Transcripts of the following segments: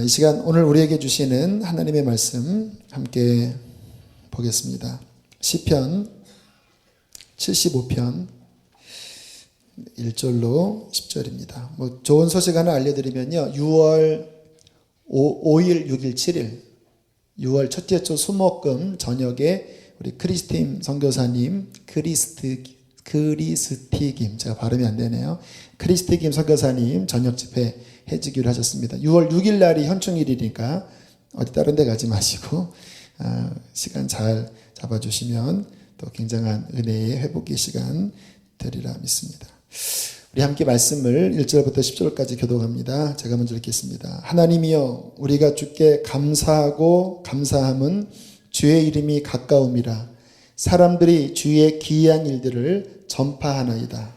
이 시간 오늘 우리에게 주시는 하나님의 말씀 함께 보겠습니다. 시편 75편 1절로 10절입니다. 좋은 소식 하나 알려드리면요. 6월 5일, 6일, 7일 6월 첫째 주 수목금 저녁에 우리 크리스팀 선교사님 크리스티김 제가 발음이 안 되네요. 크리스티김 선교사님 저녁 집회 해주기로 하셨습니다. 6월 6일 날이 현충일이니까 어디 다른 데 가지 마시고 시간 잘 잡아주시면 또 굉장한 은혜의 회복의 시간 되리라 믿습니다. 우리 함께 말씀을 1절부터 10절까지 교독합니다. 제가 먼저 읽겠습니다. 하나님이여 우리가 주께 감사하고 감사함은 주의 이름이 가까움이라. 사람들이 주의 기이한 일들을 전파하나이다.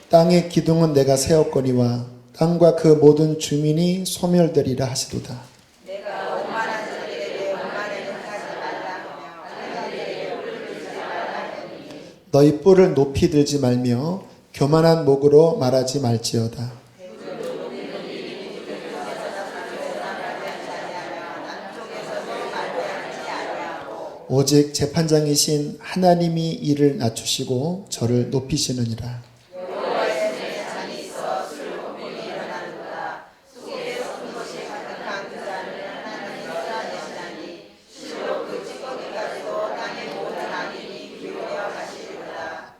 땅의 기둥은 내가 세웠거니와 땅과 그 모든 주민이 소멸되리라 하시도다. 내가 오만한 자들에게 오만을 행하지 말라 하며 뿔을 들지 말라 하니 너희 뿔을 높이 들지 말며 교만한 목으로 말하지 말지어다. 오직 재판장이신 하나님이 이를 낮추시고 저를 높이시느니라.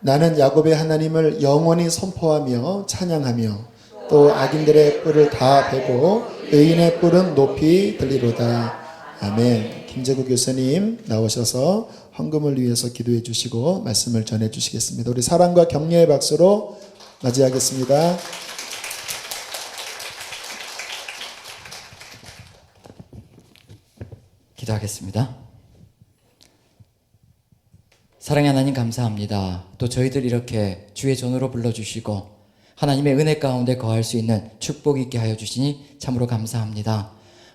나는 야곱의 하나님을 영원히 선포하며 찬양하며 또 악인들의 뿔을 다 베고 의인의 뿔은 높이 들리로다. 아멘. 김재구 교수님 나오셔서 헌금을 위해서 기도해 주시고 말씀을 전해 주시겠습니다. 우리 사랑과 격려의 박수로 맞이하겠습니다. 기도하겠습니다. 사랑의 하나님 감사합니다. 또 저희들 이렇게 주의 전으로 불러주시고 하나님의 은혜 가운데 거할 수 있는 축복 있게 하여 주시니 참으로 감사합니다.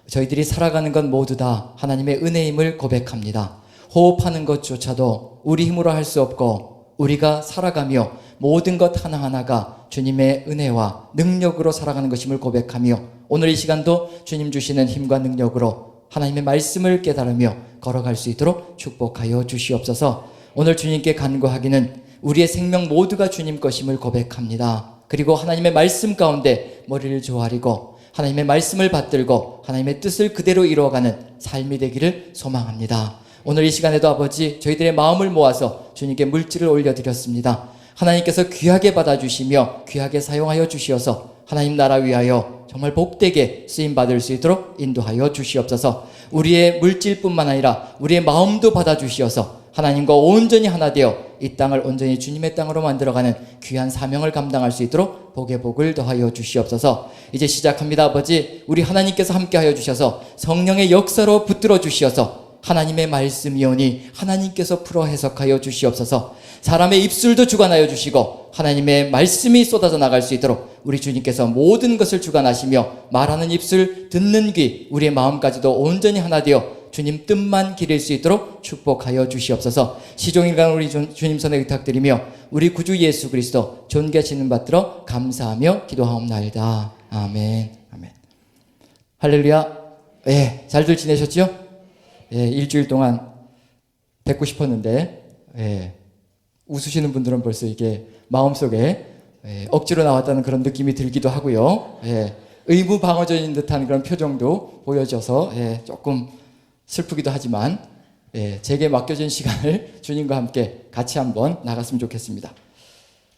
저희들이 살아가는 것 모두 다 하나님의 은혜임을 고백합니다. 호흡하는 것조차도 우리 힘으로 할 수 없고 우리가 살아가며 모든 것 하나하나가 주님의 은혜와 능력으로 살아가는 것임을 고백하며 오늘 이 시간도 주님 주시는 힘과 능력으로 하나님의 말씀을 깨달으며 걸어갈 수 있도록 축복하여 주시옵소서. 오늘 주님께 간구하기는 우리의 생명 모두가 주님 것임을 고백합니다. 그리고 하나님의 말씀 가운데 머리를 조아리고 하나님의 말씀을 받들고 하나님의 뜻을 그대로 이루어가는 삶이 되기를 소망합니다. 오늘 이 시간에도 아버지 저희들의 마음을 모아서 주님께 물질을 올려드렸습니다. 하나님께서 귀하게 받아주시며 귀하게 사용하여 주시어서 하나님 나라 위하여 정말 복되게 쓰임받을 수 있도록 인도하여 주시옵소서. 우리의 물질뿐만 아니라 우리의 마음도 받아주시어서 하나님과 온전히 하나 되어 이 땅을 온전히 주님의 땅으로 만들어가는 귀한 사명을 감당할 수 있도록 복의 복을 더하여 주시옵소서. 이제 시작합니다. 아버지 우리 하나님께서 함께하여 주셔서 성령의 역사로 붙들어 주시어서 하나님의 말씀이오니 하나님께서 풀어 해석하여 주시옵소서. 사람의 입술도 주관하여 주시고 하나님의 말씀이 쏟아져 나갈 수 있도록 우리 주님께서 모든 것을 주관하시며 말하는 입술 듣는 귀 우리의 마음까지도 온전히 하나 되어 주님 뜻만 기릴 수 있도록 축복하여 주시옵소서. 시종일관 우리 주님 손에 의탁드리며 우리 구주 예수 그리스도 존귀하시는 받들어 감사하며 기도하옵나이다. 아멘. 아멘. 할렐루야. 예, 잘들 지내셨죠? 예, 일주일 동안 뵙고 싶었는데 웃으시는 분들은 벌써 이게 마음속에 억지로 나왔다는 그런 느낌이 들기도 하고요. 의무방어적인 듯한 그런 표정도 보여져서 조금 슬프기도 하지만 제게 맡겨진 시간을 주님과 함께 같이 한번 나갔으면 좋겠습니다.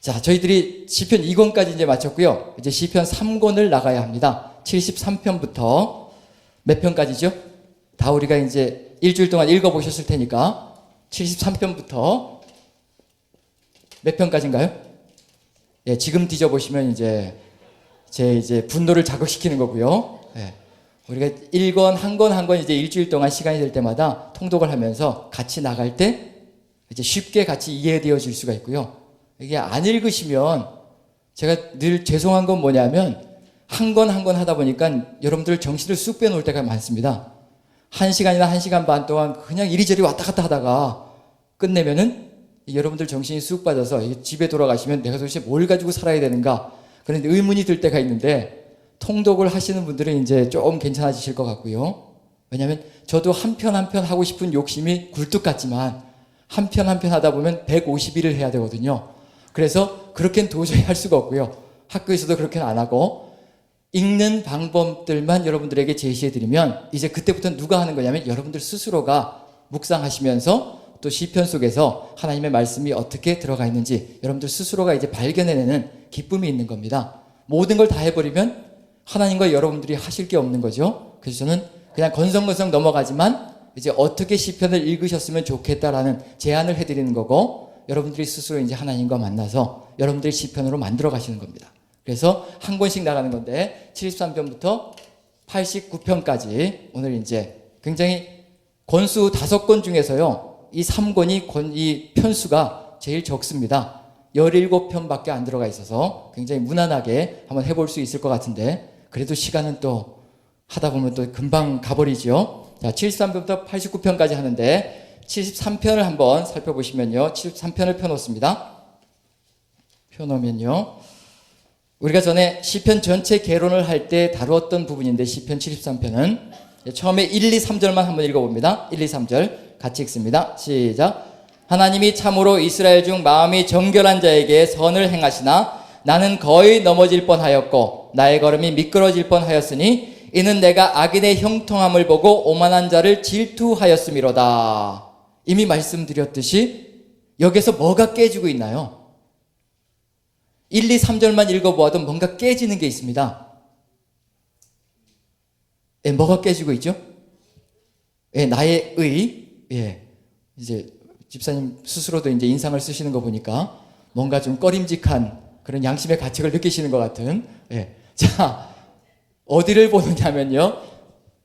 자, 저희들이 시편 2권까지 이제 마쳤고요. 이제 시편 3권을 나가야 합니다. 73편부터 몇 편까지죠? 다 우리가 이제 일주일 동안 읽어보셨을 테니까 73편부터 몇 편까지인가요? 예, 지금 뒤져보시면 제 분노를 자극시키는 거고요. 우리가 1권, 한 권 이제 일주일 동안 시간이 될 때마다 통독을 하면서 같이 나갈 때 이제 쉽게 같이 이해되어질 수가 있고요. 이게 안 읽으시면 제가 늘 죄송한 건 뭐냐면 한 권 하다 보니까 여러분들 정신을 쑥 빼놓을 때가 많습니다. 1시간이나 1시간 반 동안 그냥 이리저리 왔다 갔다 하다가 끝내면은 여러분들 정신이 쑥 빠져서 집에 돌아가시면 내가 도대체 뭘 가지고 살아야 되는가 그런 의문이 들 때가 있는데 통독을 하시는 분들은 이제 좀 괜찮아지실 것 같고요. 왜냐하면 저도 한 편 한 편 하고 싶은 욕심이 굴뚝 같지만 한 편 한 편 하다 보면 150일을 해야 되거든요. 그래서 그렇게는 도저히 할 수가 없고요. 학교에서도 그렇게는 안 하고 읽는 방법들만 여러분들에게 제시해드리면 이제 그때부터 누가 하는 거냐면 여러분들 스스로가 묵상하시면서 또 시편 속에서 하나님의 말씀이 어떻게 들어가 있는지 여러분들 스스로가 이제 발견해내는 기쁨이 있는 겁니다. 모든 걸 다 해버리면 하나님과 여러분들이 하실 게 없는 거죠. 그래서 저는 그냥 건성건성 넘어가지만 이제 어떻게 시편을 읽으셨으면 좋겠다라는 제안을 해드리는 거고 여러분들이 스스로 이제 하나님과 만나서 여러분들의 시편으로 만들어 가시는 겁니다. 그래서 한 권씩 나가는 건데 73편부터 89편까지 오늘 이제 굉장히 권수 5권 중에서요. 이 3권이 이 편수가 제일 적습니다. 17편밖에 안 들어가 있어서 굉장히 무난하게 한번 해볼 수 있을 것 같은데 그래도 시간은 또 하다 보면 또 금방 가버리죠. 자, 73편부터 89편까지 하는데 73편을 한번 살펴보시면요. 73편을 펴놓습니다. 펴놓으면요. 우리가 전에 시편 전체 개론을 할 때 다루었던 부분인데 시편 73편은 처음에 1, 2, 3절만 한번 읽어봅니다. 1, 2, 3절 같이 읽습니다. 시작. 하나님이 참으로 이스라엘 중 마음이 정결한 자에게 선을 행하시나 나는 거의 넘어질 뻔하였고 나의 걸음이 미끄러질 뻔하였으니 이는 내가 악인의 형통함을 보고 오만한 자를 질투하였음이로다. 이미 말씀드렸듯이 여기서 뭐가 깨지고 있나요? 1, 2, 3절만 읽어보아도 뭔가 깨지는 게 있습니다. 예, 뭐가 깨지고 있죠? 예, 나의 의. 예, 이제 집사님 스스로도 이제 인상을 쓰시는 거 보니까 뭔가 좀 꺼림직한 그런 양심의 가책을 느끼시는 것 같은. 예. 자, 어디를 보느냐면요.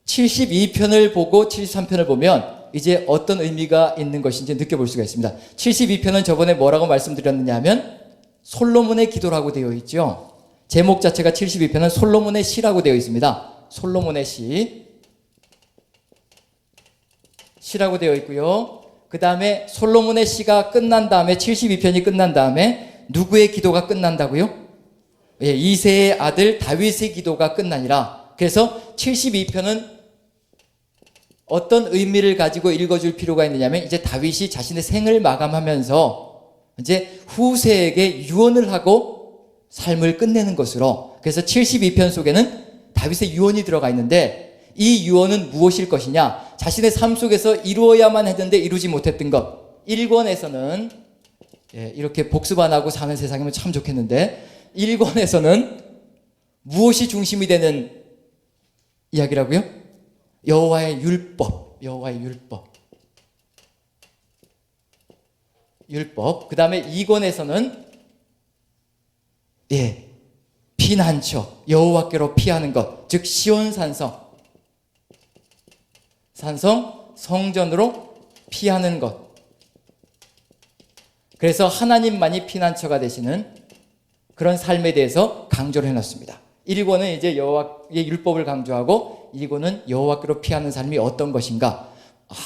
72편을 보고 73편을 보면 이제 어떤 의미가 있는 것인지 느껴볼 수가 있습니다. 72편은 저번에 뭐라고 말씀드렸느냐 하면 솔로몬의 기도라고 되어 있죠. 제목 자체가 72편은 솔로몬의 시라고 되어 있습니다. 솔로몬의 시라고 되어 있고요. 그 다음에 솔로몬의 시가 끝난 다음에 72편이 끝난 다음에 누구의 기도가 끝난다고요? 예, 이새의 아들 다윗의 기도가 끝나니라. 그래서 72편은 어떤 의미를 가지고 읽어줄 필요가 있느냐면 이제 다윗이 자신의 생을 마감하면서 이제 후세에게 유언을 하고 삶을 끝내는 것으로 그래서 72편 속에는 다윗의 유언이 들어가 있는데 이 유언은 무엇일 것이냐? 자신의 삶 속에서 이루어야만 했는데 이루지 못했던 것. 1권에서는 이렇게 복습 안 하고 사는 세상이면 참 좋겠는데 1권에서는 무엇이 중심이 되는 이야기라고요? 여호와의 율법. 그 다음에 2권에서는 피난처, 여호와께로 피하는 것, 즉 시온 산성, 성전으로 피하는 것. 그래서 하나님만이 피난처가 되시는 그런 삶에 대해서 강조를 해놨습니다. 1권은 이제 여호와의 율법을 강조하고 2권은 여호와께로 피하는 삶이 어떤 것인가.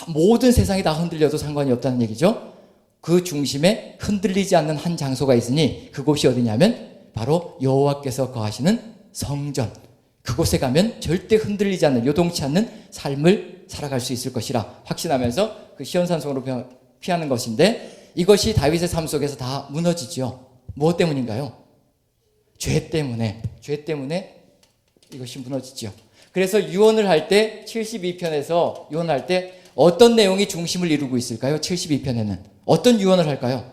모든 세상이 다 흔들려도 상관이 없다는 얘기죠. 그 중심에 흔들리지 않는 한 장소가 있으니 그곳이 어디냐면 바로 여호와께서 거하시는 성전. 그곳에 가면 절대 흔들리지 않는 요동치 않는 삶을 살아갈 수 있을 것이라 확신하면서 그 시온산성으로 피하는 것인데 이것이 다윗의 삶 속에서 다 무너지죠. 무엇 때문인가요? 죄 때문에 이것이 무너지죠. 그래서 유언을 할 때 72편에서 유언할 때 어떤 내용이 중심을 이루고 있을까요? 72편에는 어떤 유언을 할까요?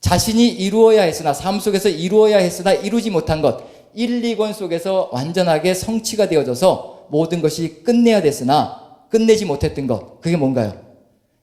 자신이 이루어야 했으나 삶 속에서 이루어야 했으나 이루지 못한 것 1, 2권 속에서 완전하게 성취가 되어져서 모든 것이 끝내야 됐으나 끝내지 못했던 것 그게 뭔가요?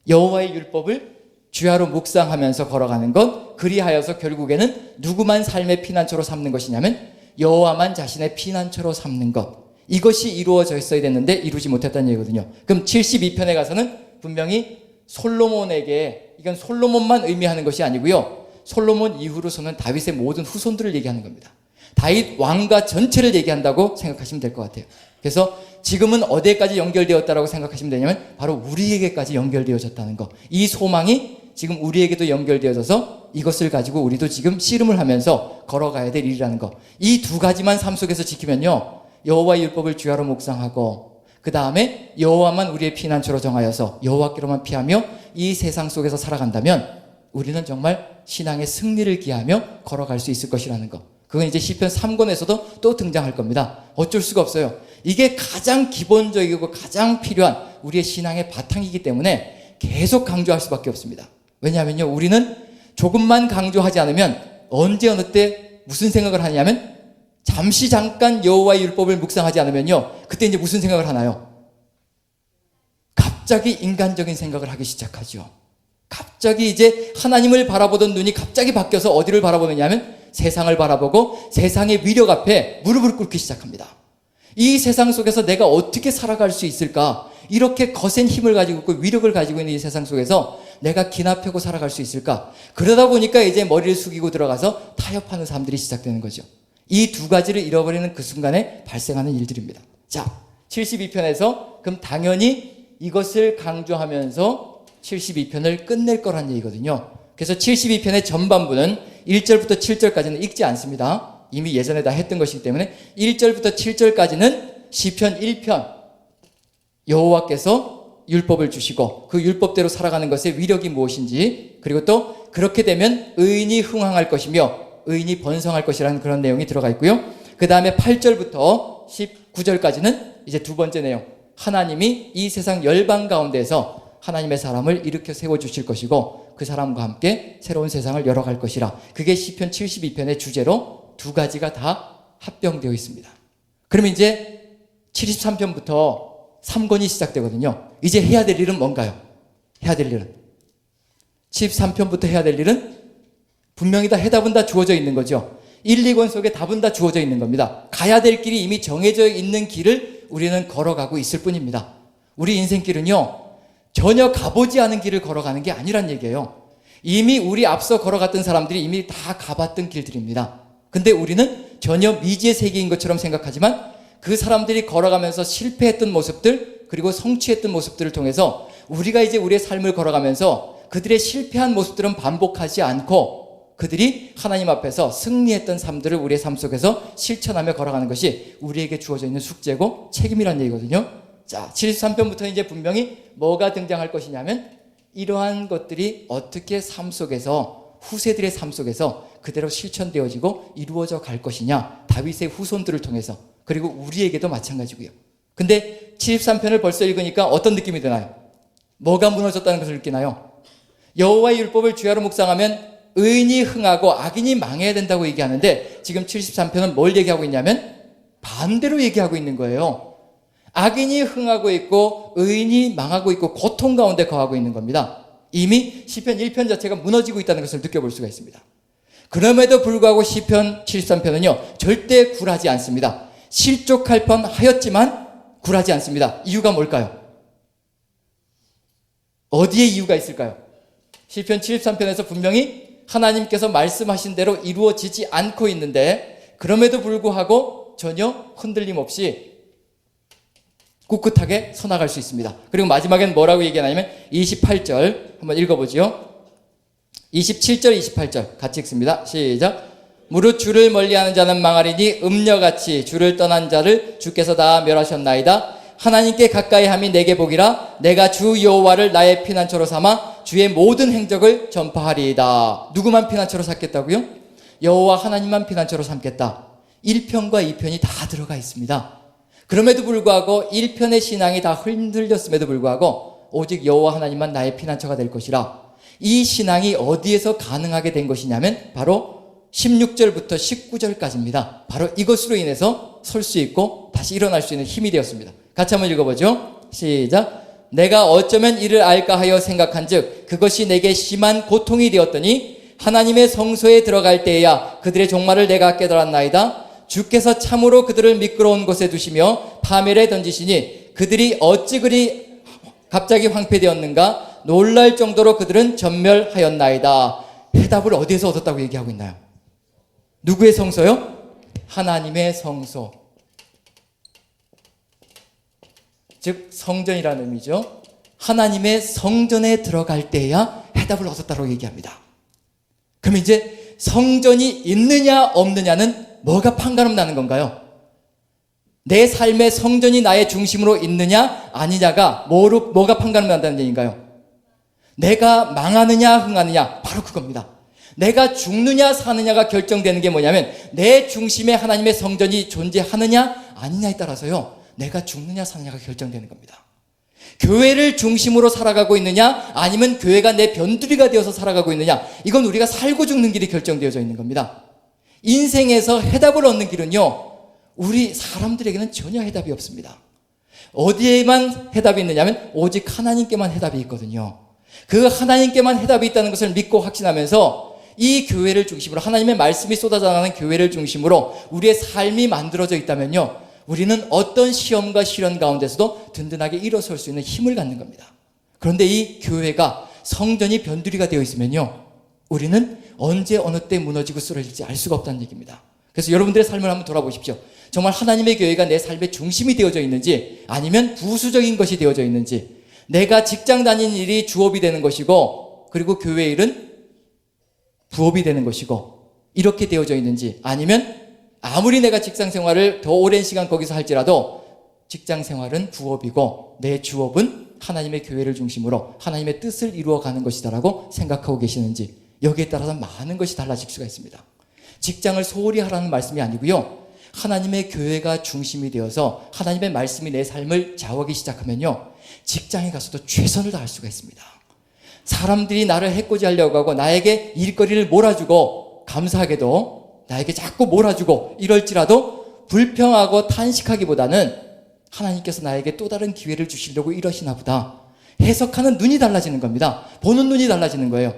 여호와의 율법을 주야로 묵상하면서 걸어가는 것 그리하여서 결국에는 누구만 삶의 피난처로 삼는 것이냐면 여호와만 자신의 피난처로 삼는 것 이것이 이루어져 있어야 됐는데 이루지 못했다는 얘기거든요. 그럼 72편에 가서는 분명히 솔로몬에게 이건 솔로몬만 의미하는 것이 아니고요. 솔로몬 이후로서는 다윗의 모든 후손들을 얘기하는 겁니다. 다윗 왕가 전체를 얘기한다고 생각하시면 될 것 같아요. 그래서 지금은 어디까지 연결되었다라고 생각하시면 되냐면 바로 우리에게까지 연결되어졌다는 것. 이 소망이 지금 우리에게도 연결되어져서 이것을 가지고 우리도 지금 씨름을 하면서 걸어가야 될 일이라는 것. 이 두 가지만 삶 속에서 지키면요, 여호와의 율법을 주야로 묵상하고 그 다음에 여호와만 우리의 피난처로 정하여서 여호와께로만 피하며 이 세상 속에서 살아간다면 우리는 정말 신앙의 승리를 기하며 걸어갈 수 있을 것이라는 것. 그건 이제 시편 3권에서도 또 등장할 겁니다. 어쩔 수가 없어요. 이게 가장 기본적이고 가장 필요한 우리의 신앙의 바탕이기 때문에 계속 강조할 수밖에 없습니다. 왜냐하면요, 우리는 조금만 강조하지 않으면 언제 어느 때 무슨 생각을 하냐면, 잠시 잠깐 여호와의 율법을 묵상하지 않으면요, 그때 이제 무슨 생각을 하나요? 갑자기 인간적인 생각을 하기 시작하죠. 갑자기 이제 하나님을 바라보던 눈이 갑자기 바뀌어서 어디를 바라보느냐 하면 세상을 바라보고 세상의 위력 앞에 무릎을 꿇기 시작합니다. 이 세상 속에서 내가 어떻게 살아갈 수 있을까? 이렇게 거센 힘을 가지고 있고 위력을 가지고 있는 이 세상 속에서 내가 기나 펴고 살아갈 수 있을까? 그러다 보니까 이제 머리를 숙이고 들어가서 타협하는 사람들이 시작되는 거죠. 이 두 가지를 잃어버리는 그 순간에 발생하는 일들입니다. 자, 72편에서 그럼 당연히 이것을 강조하면서 72편을 끝낼 거란 얘기거든요. 그래서 72편의 전반부는 1절부터 7절까지는 읽지 않습니다. 이미 예전에 다 했던 것이기 때문에 1절부터 7절까지는 시편 1편, 여호와께서 율법을 주시고 그 율법대로 살아가는 것의 위력이 무엇인지, 그리고 또 그렇게 되면 의인이 흥황할 것이며 의인이 번성할 것이라는 그런 내용이 들어가 있고요. 그 다음에 8절부터 19절까지는 이제 두 번째 내용, 하나님이 이 세상 열방 가운데에서 하나님의 사람을 일으켜 세워주실 것이고 그 사람과 함께 새로운 세상을 열어갈 것이라. 그게 시편 72편의 주제로 두 가지가 다 합병되어 있습니다. 그러면 이제 73편부터 3권이 시작되거든요. 이제 해야 될 일은 뭔가요? 해야 될 일은 73편부터 해야 될 일은 분명히 다 해답은 다 주어져 있는 거죠. 1, 2권 속에 답은 다 주어져 있는 겁니다. 가야 될 길이 이미 정해져 있는 길을 우리는 걸어가고 있을 뿐입니다. 우리 인생길은요, 전혀 가보지 않은 길을 걸어가는 게 아니란 얘기예요. 이미 우리 앞서 걸어갔던 사람들이 이미 다 가봤던 길들입니다. 근데 우리는 전혀 미지의 세계인 것처럼 생각하지만 그 사람들이 걸어가면서 실패했던 모습들, 그리고 성취했던 모습들을 통해서 우리가 이제 우리의 삶을 걸어가면서 그들의 실패한 모습들은 반복하지 않고 그들이 하나님 앞에서 승리했던 삶들을 우리의 삶 속에서 실천하며 걸어가는 것이 우리에게 주어져 있는 숙제고 책임이란 얘기거든요. 자, 73편부터 이제 분명히 뭐가 등장할 것이냐면 이러한 것들이 어떻게 삶 속에서, 후세들의 삶 속에서 그대로 실천되어지고 이루어져 갈 것이냐, 다윗의 후손들을 통해서, 그리고 우리에게도 마찬가지고요. 근데 73편을 벌써 읽으니까 어떤 느낌이 드나요? 뭐가 무너졌다는 것을 느끼나요? 여호와의 율법을 주야로 묵상하면 의인이 흥하고 악인이 망해야 된다고 얘기하는데 지금 73편은 뭘 얘기하고 있냐면 반대로 얘기하고 있는 거예요. 악인이 흥하고 있고 의인이 망하고 있고 고통 가운데 거하고 있는 겁니다. 이미 시편 1편 자체가 무너지고 있다는 것을 느껴볼 수가 있습니다. 그럼에도 불구하고 시편 73편은요 절대 굴하지 않습니다. 실족할 뻔하였지만 굴하지 않습니다. 이유가 뭘까요? 어디에 이유가 있을까요? 시편 73편에서 분명히 하나님께서 말씀하신 대로 이루어지지 않고 있는데 그럼에도 불구하고 전혀 흔들림 없이 꿋꿋하게 서나갈 수 있습니다. 그리고 마지막엔 뭐라고 얘기하냐면 28절 한번 읽어보죠. 27절 28절 같이 읽습니다. 시작. 무릇 주를 멀리하는 자는 망하리니 음녀같이 주를 떠난 자를 주께서 다 멸하셨나이다. 하나님께 가까이함이 내게 복이라. 내가 주 여호와를 나의 피난처로 삼아 주의 모든 행적을 전파하리이다. 누구만 피난처로 삼겠다고요? 여호와 하나님만 피난처로 삼겠다. 1편과 2편이 다 들어가 있습니다. 그럼에도 불구하고 1편의 신앙이 다 흔들렸음에도 불구하고 오직 여호와 하나님만 나의 피난처가 될 것이라. 이 신앙이 어디에서 가능하게 된 것이냐면 바로 16절부터 19절까지입니다. 바로 이것으로 인해서 설 수 있고 다시 일어날 수 있는 힘이 되었습니다. 같이 한번 읽어보죠. 시작. 내가 어쩌면 이를 알까 하여 생각한즉 그것이 내게 심한 고통이 되었더니 하나님의 성소에 들어갈 때에야 그들의 종말을 내가 깨달았나이다. 주께서 참으로 그들을 미끄러운 곳에 두시며 파멸에 던지시니 그들이 어찌 그리 갑자기 황폐되었는가. 놀랄 정도로 그들은 전멸하였나이다. 해답을 어디에서 얻었다고 얘기하고 있나요? 누구의 성소요? 하나님의 성소. 즉 성전이라는 의미죠. 하나님의 성전에 들어갈 때야 해답을 얻었다고 얘기합니다. 그럼 이제 성전이 있느냐 없느냐는 뭐가 판가름 나는 건가요? 내 삶의 성전이 나의 중심으로 있느냐 아니냐가 뭐가 판가름 난다는 얘기인가요? 내가 망하느냐 흥하느냐, 바로 그겁니다. 내가 죽느냐 사느냐가 결정되는 게 뭐냐면 내 중심에 하나님의 성전이 존재하느냐 아니냐에 따라서요, 내가 죽느냐 사느냐가 결정되는 겁니다. 교회를 중심으로 살아가고 있느냐 아니면 교회가 내 변두리가 되어서 살아가고 있느냐, 이건 우리가 살고 죽는 길이 결정되어져 있는 겁니다. 인생에서 해답을 얻는 길은요, 우리 사람들에게는 전혀 해답이 없습니다. 어디에만 해답이 있느냐면 오직 하나님께만 해답이 있거든요. 그 하나님께만 해답이 있다는 것을 믿고 확신하면서 이 교회를 중심으로, 하나님의 말씀이 쏟아져 나가는 교회를 중심으로 우리의 삶이 만들어져 있다면요, 우리는 어떤 시험과 시련 가운데서도 든든하게 일어설 수 있는 힘을 갖는 겁니다. 그런데 이 교회가 성전이 변두리가 되어 있으면요, 우리는 언제 어느 때 무너지고 쓰러질지 알 수가 없다는 얘기입니다. 그래서 여러분들의 삶을 한번 돌아보십시오. 정말 하나님의 교회가 내 삶의 중심이 되어져 있는지 아니면 부수적인 것이 되어져 있는지, 내가 직장 다니는 일이 주업이 되는 것이고 그리고 교회 일은 부업이 되는 것이고 이렇게 되어져 있는지, 아니면 아무리 내가 직장 생활을 더 오랜 시간 거기서 할지라도 직장 생활은 부업이고 내 주업은 하나님의 교회를 중심으로 하나님의 뜻을 이루어가는 것이다라고 생각하고 계시는지, 여기에 따라서 많은 것이 달라질 수가 있습니다. 직장을 소홀히 하라는 말씀이 아니고요, 하나님의 교회가 중심이 되어서 하나님의 말씀이 내 삶을 좌우하기 시작하면요, 직장에 가서도 최선을 다할 수가 있습니다. 사람들이 나를 해코지 하려고 하고 나에게 일거리를 몰아주고, 감사하게도 나에게 자꾸 몰아주고 이럴지라도 불평하고 탄식하기보다는 하나님께서 나에게 또 다른 기회를 주시려고 이러시나 보다, 해석하는 눈이 달라지는 겁니다. 보는 눈이 달라지는 거예요.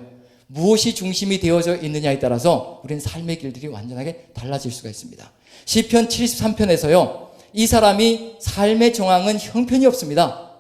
무엇이 중심이 되어져 있느냐에 따라서 우리는 삶의 길들이 완전하게 달라질 수가 있습니다. 시편 73편에서요, 이 사람이 삶의 정황은 형편이 없습니다.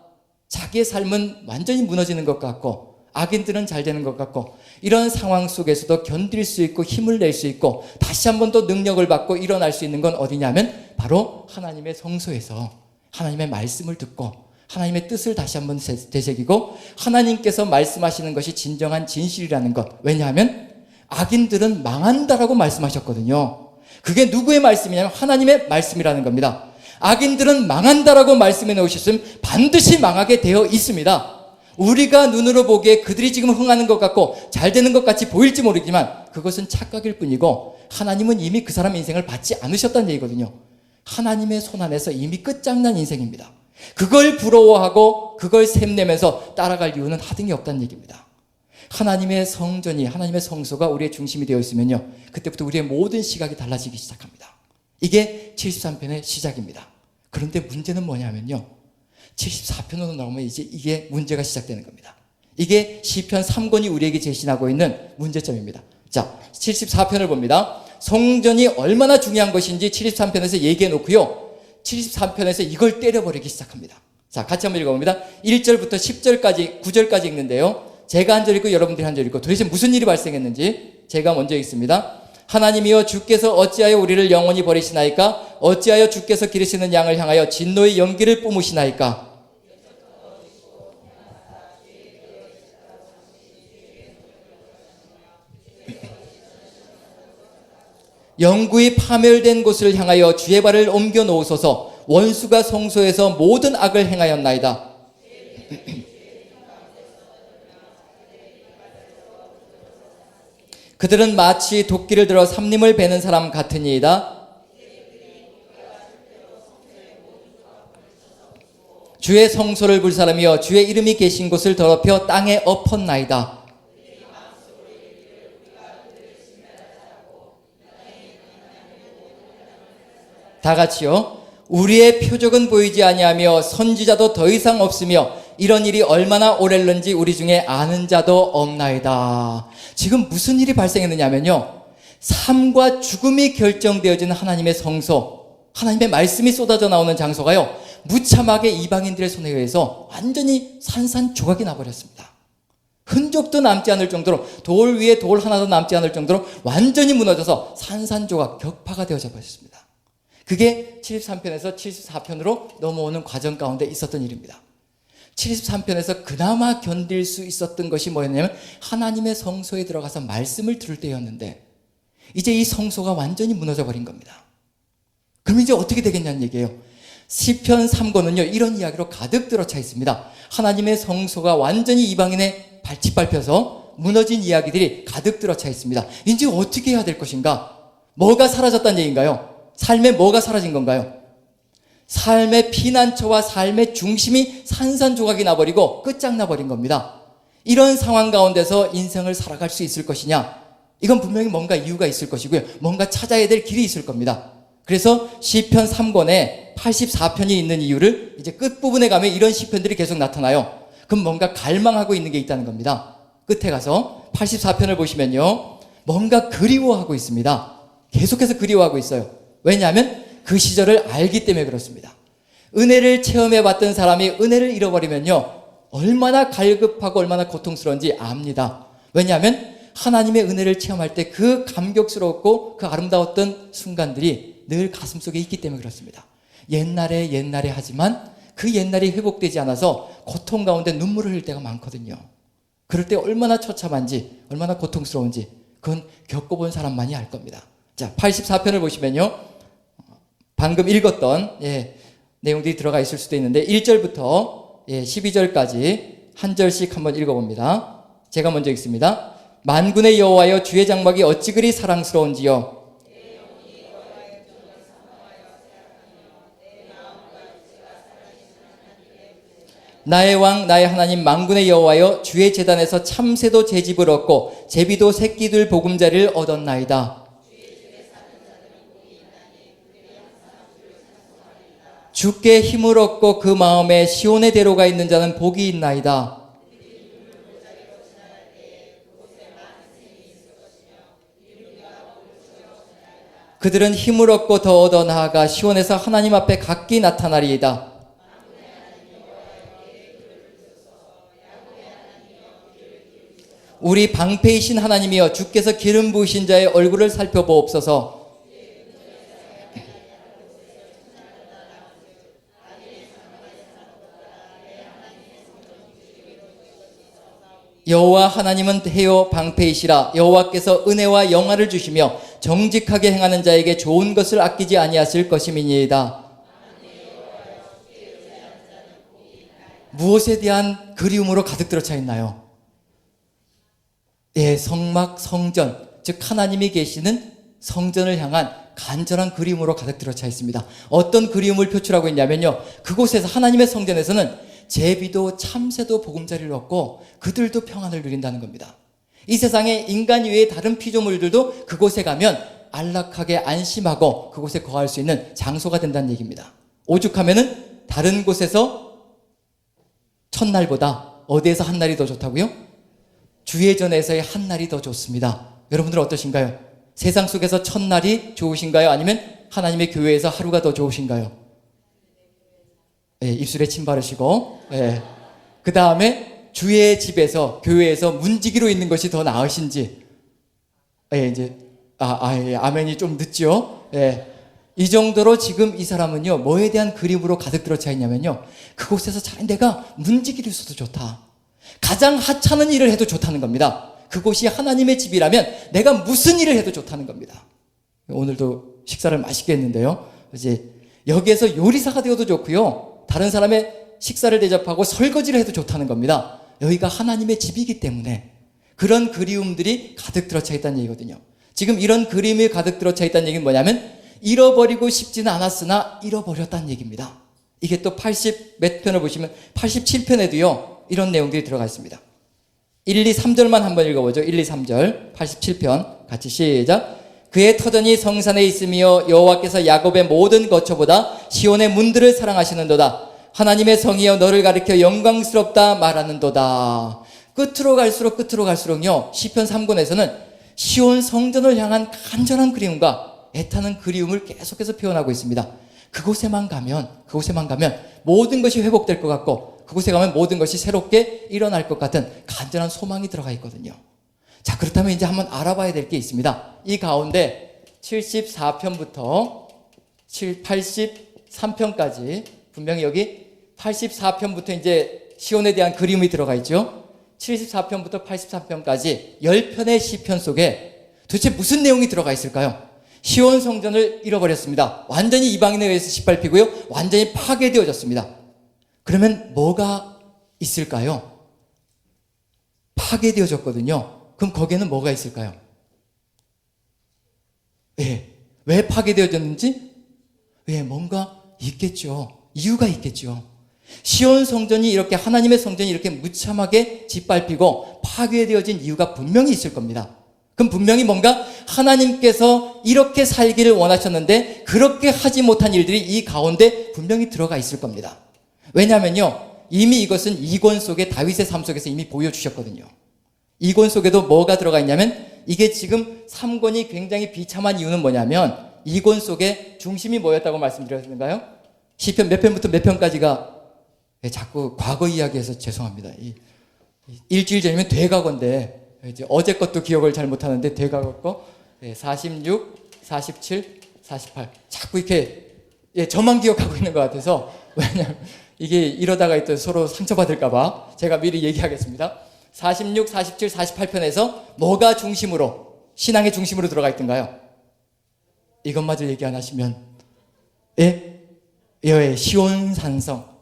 자기의 삶은 완전히 무너지는 것 같고 악인들은 잘 되는 것 같고, 이런 상황 속에서도 견딜 수 있고 힘을 낼 수 있고 다시 한 번 더 능력을 받고 일어날 수 있는 건 어디냐면 바로 하나님의 성소에서 하나님의 말씀을 듣고 하나님의 뜻을 다시 한번 되새기고 하나님께서 말씀하시는 것이 진정한 진실이라는 것. 왜냐하면 악인들은 망한다라고 말씀하셨거든요. 그게 누구의 말씀이냐면 하나님의 말씀이라는 겁니다. 악인들은 망한다라고 말씀해 놓으셨으면 반드시 망하게 되어 있습니다. 우리가 눈으로 보기에 그들이 지금 흥하는 것 같고 잘 되는 것 같이 보일지 모르지만 그것은 착각일 뿐이고, 하나님은 이미 그 사람 인생을 받지 않으셨다는 얘기거든요. 하나님의 손 안에서 이미 끝장난 인생입니다. 그걸 부러워하고 그걸 샘내면서 따라갈 이유는 하등이 없다는 얘기입니다. 하나님의 성전이, 하나님의 성소가 우리의 중심이 되어 있으면요, 그때부터 우리의 모든 시각이 달라지기 시작합니다. 이게 73편의 시작입니다. 그런데 문제는 뭐냐면요, 74편으로 나오면 이제 이게 문제가 시작되는 겁니다. 이게 시편 3권이 우리에게 제시하고 있는 문제점입니다. 자, 74편을 봅니다. 성전이 얼마나 중요한 것인지 73편에서 얘기해 놓고요, 73편에서 이걸 때려버리기 시작합니다. 자, 같이 한번 읽어봅니다. 1절부터 10절까지, 9절까지 읽는데요, 제가 한 절 읽고 여러분들이 한 절 읽고 도대체 무슨 일이 발생했는지 제가 먼저 읽습니다. 하나님이여, 주께서 어찌하여 우리를 영원히 버리시나이까? 어찌하여 주께서 기르시는 양을 향하여 진노의 연기를 뿜으시나이까? 영구히 파멸된 곳을 향하여 주의 발을 옮겨 놓으소서. 원수가 성소에서 모든 악을 행하였나이다. 그들은 마치 도끼를 들어 삼림을 베는 사람 같으니이다. 주의 성소를 불사르며 주의 이름이 계신 곳을 더럽혀 땅에 엎었나이다. 다 같이요. 우리의 표적은 보이지 아니하며 선지자도 더 이상 없으며 이런 일이 얼마나 오랬는지 우리 중에 아는 자도 없나이다. 지금 무슨 일이 발생했느냐면요, 삶과 죽음이 결정되어진 하나님의 성소, 하나님의 말씀이 쏟아져 나오는 장소가요, 무참하게 이방인들의 손에 의해서 완전히 산산조각이 나버렸습니다. 흔적도 남지 않을 정도로, 돌 위에 돌 하나도 남지 않을 정도로 완전히 무너져서 산산조각, 격파가 되어져 버렸습니다. 그게 73편에서 74편으로 넘어오는 과정 가운데 있었던 일입니다. 73편에서 그나마 견딜 수 있었던 것이 뭐였냐면 하나님의 성소에 들어가서 말씀을 들을 때였는데 이제 이 성소가 완전히 무너져 버린 겁니다. 그럼 이제 어떻게 되겠냐는 얘기예요. 시편 3권은요 이런 이야기로 가득 들어차 있습니다. 하나님의 성소가 완전히 이방인의 발짓 밟혀서 무너진 이야기들이 가득 들어차 있습니다. 이제 어떻게 해야 될 것인가? 뭐가 사라졌다는 얘기인가요? 삶에 뭐가 사라진 건가요? 삶의 피난처와 삶의 중심이 산산조각이 나버리고 끝장나버린 겁니다. 이런 상황 가운데서 인생을 살아갈 수 있을 것이냐? 이건 분명히 뭔가 이유가 있을 것이고요. 뭔가 찾아야 될 길이 있을 겁니다. 그래서 시편 3권에 84편이 있는 이유를 이제 끝부분에 가면 이런 시편들이 계속 나타나요. 그럼 뭔가 갈망하고 있는 게 있다는 겁니다. 끝에 가서 84편을 보시면요. 뭔가 그리워하고 있습니다. 계속해서 그리워하고 있어요. 왜냐하면 그 시절을 알기 때문에 그렇습니다. 은혜를 체험해 봤던 사람이 은혜를 잃어버리면요. 얼마나 갈급하고 얼마나 고통스러운지 압니다. 왜냐하면 하나님의 은혜를 체험할 때 그 감격스럽고 그 아름다웠던 순간들이 늘 가슴속에 있기 때문에 그렇습니다. 옛날에 하지만 그 옛날이 회복되지 않아서 고통 가운데 눈물을 흘릴 때가 많거든요. 그럴 때 얼마나 처참한지 얼마나 고통스러운지 그건 겪어본 사람만이 알 겁니다. 자, 84편을 보시면요. 방금 읽었던 내용들이 들어가 있을 수도 있는데 1절부터 12절까지 한 절씩 한번 읽어봅니다. 제가 먼저 읽습니다. 만군의 여호와여 주의 장막이 어찌 그리 사랑스러운지요. 나의 왕 나의 하나님 만군의 여호와여 주의 제단에서 참새도 제 집을 얻고 제비도 새끼들 보금자리를 얻었나이다. 주께 힘을 얻고 그 마음에 시온의 대로가 있는 자는 복이 있나이다. 그들은 힘을 얻고 더 얻어 나아가 시온에서 하나님 앞에 각기 나타나리이다. 우리 방패이신 하나님이여 주께서 기름 부으신 자의 얼굴을 살펴보옵소서. 여호와 하나님은 해요 방패이시라. 여호와께서 은혜와 영화를 주시며 정직하게 행하는 자에게 좋은 것을 아끼지 아니하실 것임이니이다. 무엇에 대한 그리움으로 가득 들어차 있나요? 성막, 성전, 즉 하나님이 계시는 성전을 향한 간절한 그리움으로 가득 들어차 있습니다. 어떤 그리움을 표출하고 있냐면요. 그곳에서 하나님의 성전에서는 제비도 참새도 보금자리를 얻고 그들도 평안을 누린다는 겁니다. 이 세상에 인간 외에 다른 피조물들도 그곳에 가면 안락하게 안심하고 그곳에 거할 수 있는 장소가 된다는 얘기입니다. 오죽하면은 다른 곳에서 첫날보다 어디에서 한날이 더 좋다고요? 주예전에서의 한날이 더 좋습니다. 여러분들은 어떠신가요? 세상 속에서 첫날이 좋으신가요? 아니면 하나님의 교회에서 하루가 더 좋으신가요? 입술에 침 바르시고 그 다음에 주의 집에서 교회에서 문지기로 있는 것이 더 나으신지 이제 아멘이 좀 늦죠. 이 정도로 지금 이 사람은요 뭐에 대한 그림으로 가득 들어차 있냐면요 그곳에서 차라리 내가 문지기로 있어도 좋다. 가장 하찮은 일을 해도 좋다는 겁니다. 그곳이 하나님의 집이라면 내가 무슨 일을 해도 좋다는 겁니다. 오늘도 식사를 맛있게 했는데요. 이제 여기에서 요리사가 되어도 좋고요. 다른 사람의 식사를 대접하고 설거지를 해도 좋다는 겁니다. 여기가 하나님의 집이기 때문에 그런 그리움들이 가득 들어차 있다는 얘기거든요. 지금 이런 그림이 가득 들어차 있다는 얘기는 뭐냐면 잃어버리고 싶지는 않았으나 잃어버렸다는 얘기입니다. 이게 또 80 몇 편을 보시면 87편에도요. 이런 내용들이 들어가 있습니다. 1, 2, 3절만 한번 읽어보죠. 1, 2, 3절 87편 같이 시작. 그의 터전이 성산에 있으며 여호와께서 야곱의 모든 거처보다 시온의 문들을 사랑하시는도다. 하나님의 성이여 너를 가리켜 영광스럽다 말하는도다. 끝으로 갈수록요 시편 3권에서는 시온 성전을 향한 간절한 그리움과 애타는 그리움을 계속해서 표현하고 있습니다. 그곳에만 가면 모든 것이 회복될 것 같고 그곳에 가면 모든 것이 새롭게 일어날 것 같은 간절한 소망이 들어가 있거든요. 자, 그렇다면 이제 한번 알아봐야 될 게 있습니다. 이 가운데 74편부터 83편까지 분명히 여기 84편부터 이제 시온에 대한 그림이 들어가 있죠. 74편부터 83편까지 10편의 시편 속에 도대체 무슨 내용이 들어가 있을까요? 시온 성전을 잃어버렸습니다. 완전히 이방인에 의해서 짓밟히고요. 완전히 파괴되어졌습니다. 그러면 뭐가 있을까요? 파괴되어졌거든요. 그럼 거기에는 뭐가 있을까요? 왜 파괴되어졌는지? 뭔가 있겠죠. 이유가 있겠죠. 시온 성전이 이렇게, 하나님의 성전이 이렇게 무참하게 짓밟히고 파괴되어진 이유가 분명히 있을 겁니다. 그럼 분명히 뭔가 하나님께서 이렇게 살기를 원하셨는데 그렇게 하지 못한 일들이 이 가운데 분명히 들어가 있을 겁니다. 왜냐하면요, 이미 이것은 이권 속에, 다윗의 삶 속에서 이미 보여주셨거든요. 이권 속에도 뭐가 들어가 있냐면, 이게 지금 3권이 굉장히 비참한 이유는 뭐냐면, 이권 속에 중심이 뭐였다고 말씀드렸는가요? 시편 몇 편부터 몇 편까지가, 자꾸 과거 이야기해서 죄송합니다. 일주일 전이면 되가건데 이제 어제 것도 기억을 잘 못하는데 되가거 거 46, 47, 48 자꾸 이렇게 저만 기억하고 있는 것 같아서, 왜냐면 이게 이러다가 또 서로 상처받을까봐 제가 미리 얘기하겠습니다. 46, 47, 48편에서 뭐가 중심으로, 신앙의 중심으로 들어가 있던가요? 이것마저 얘기 안 하시면, 시온 산성,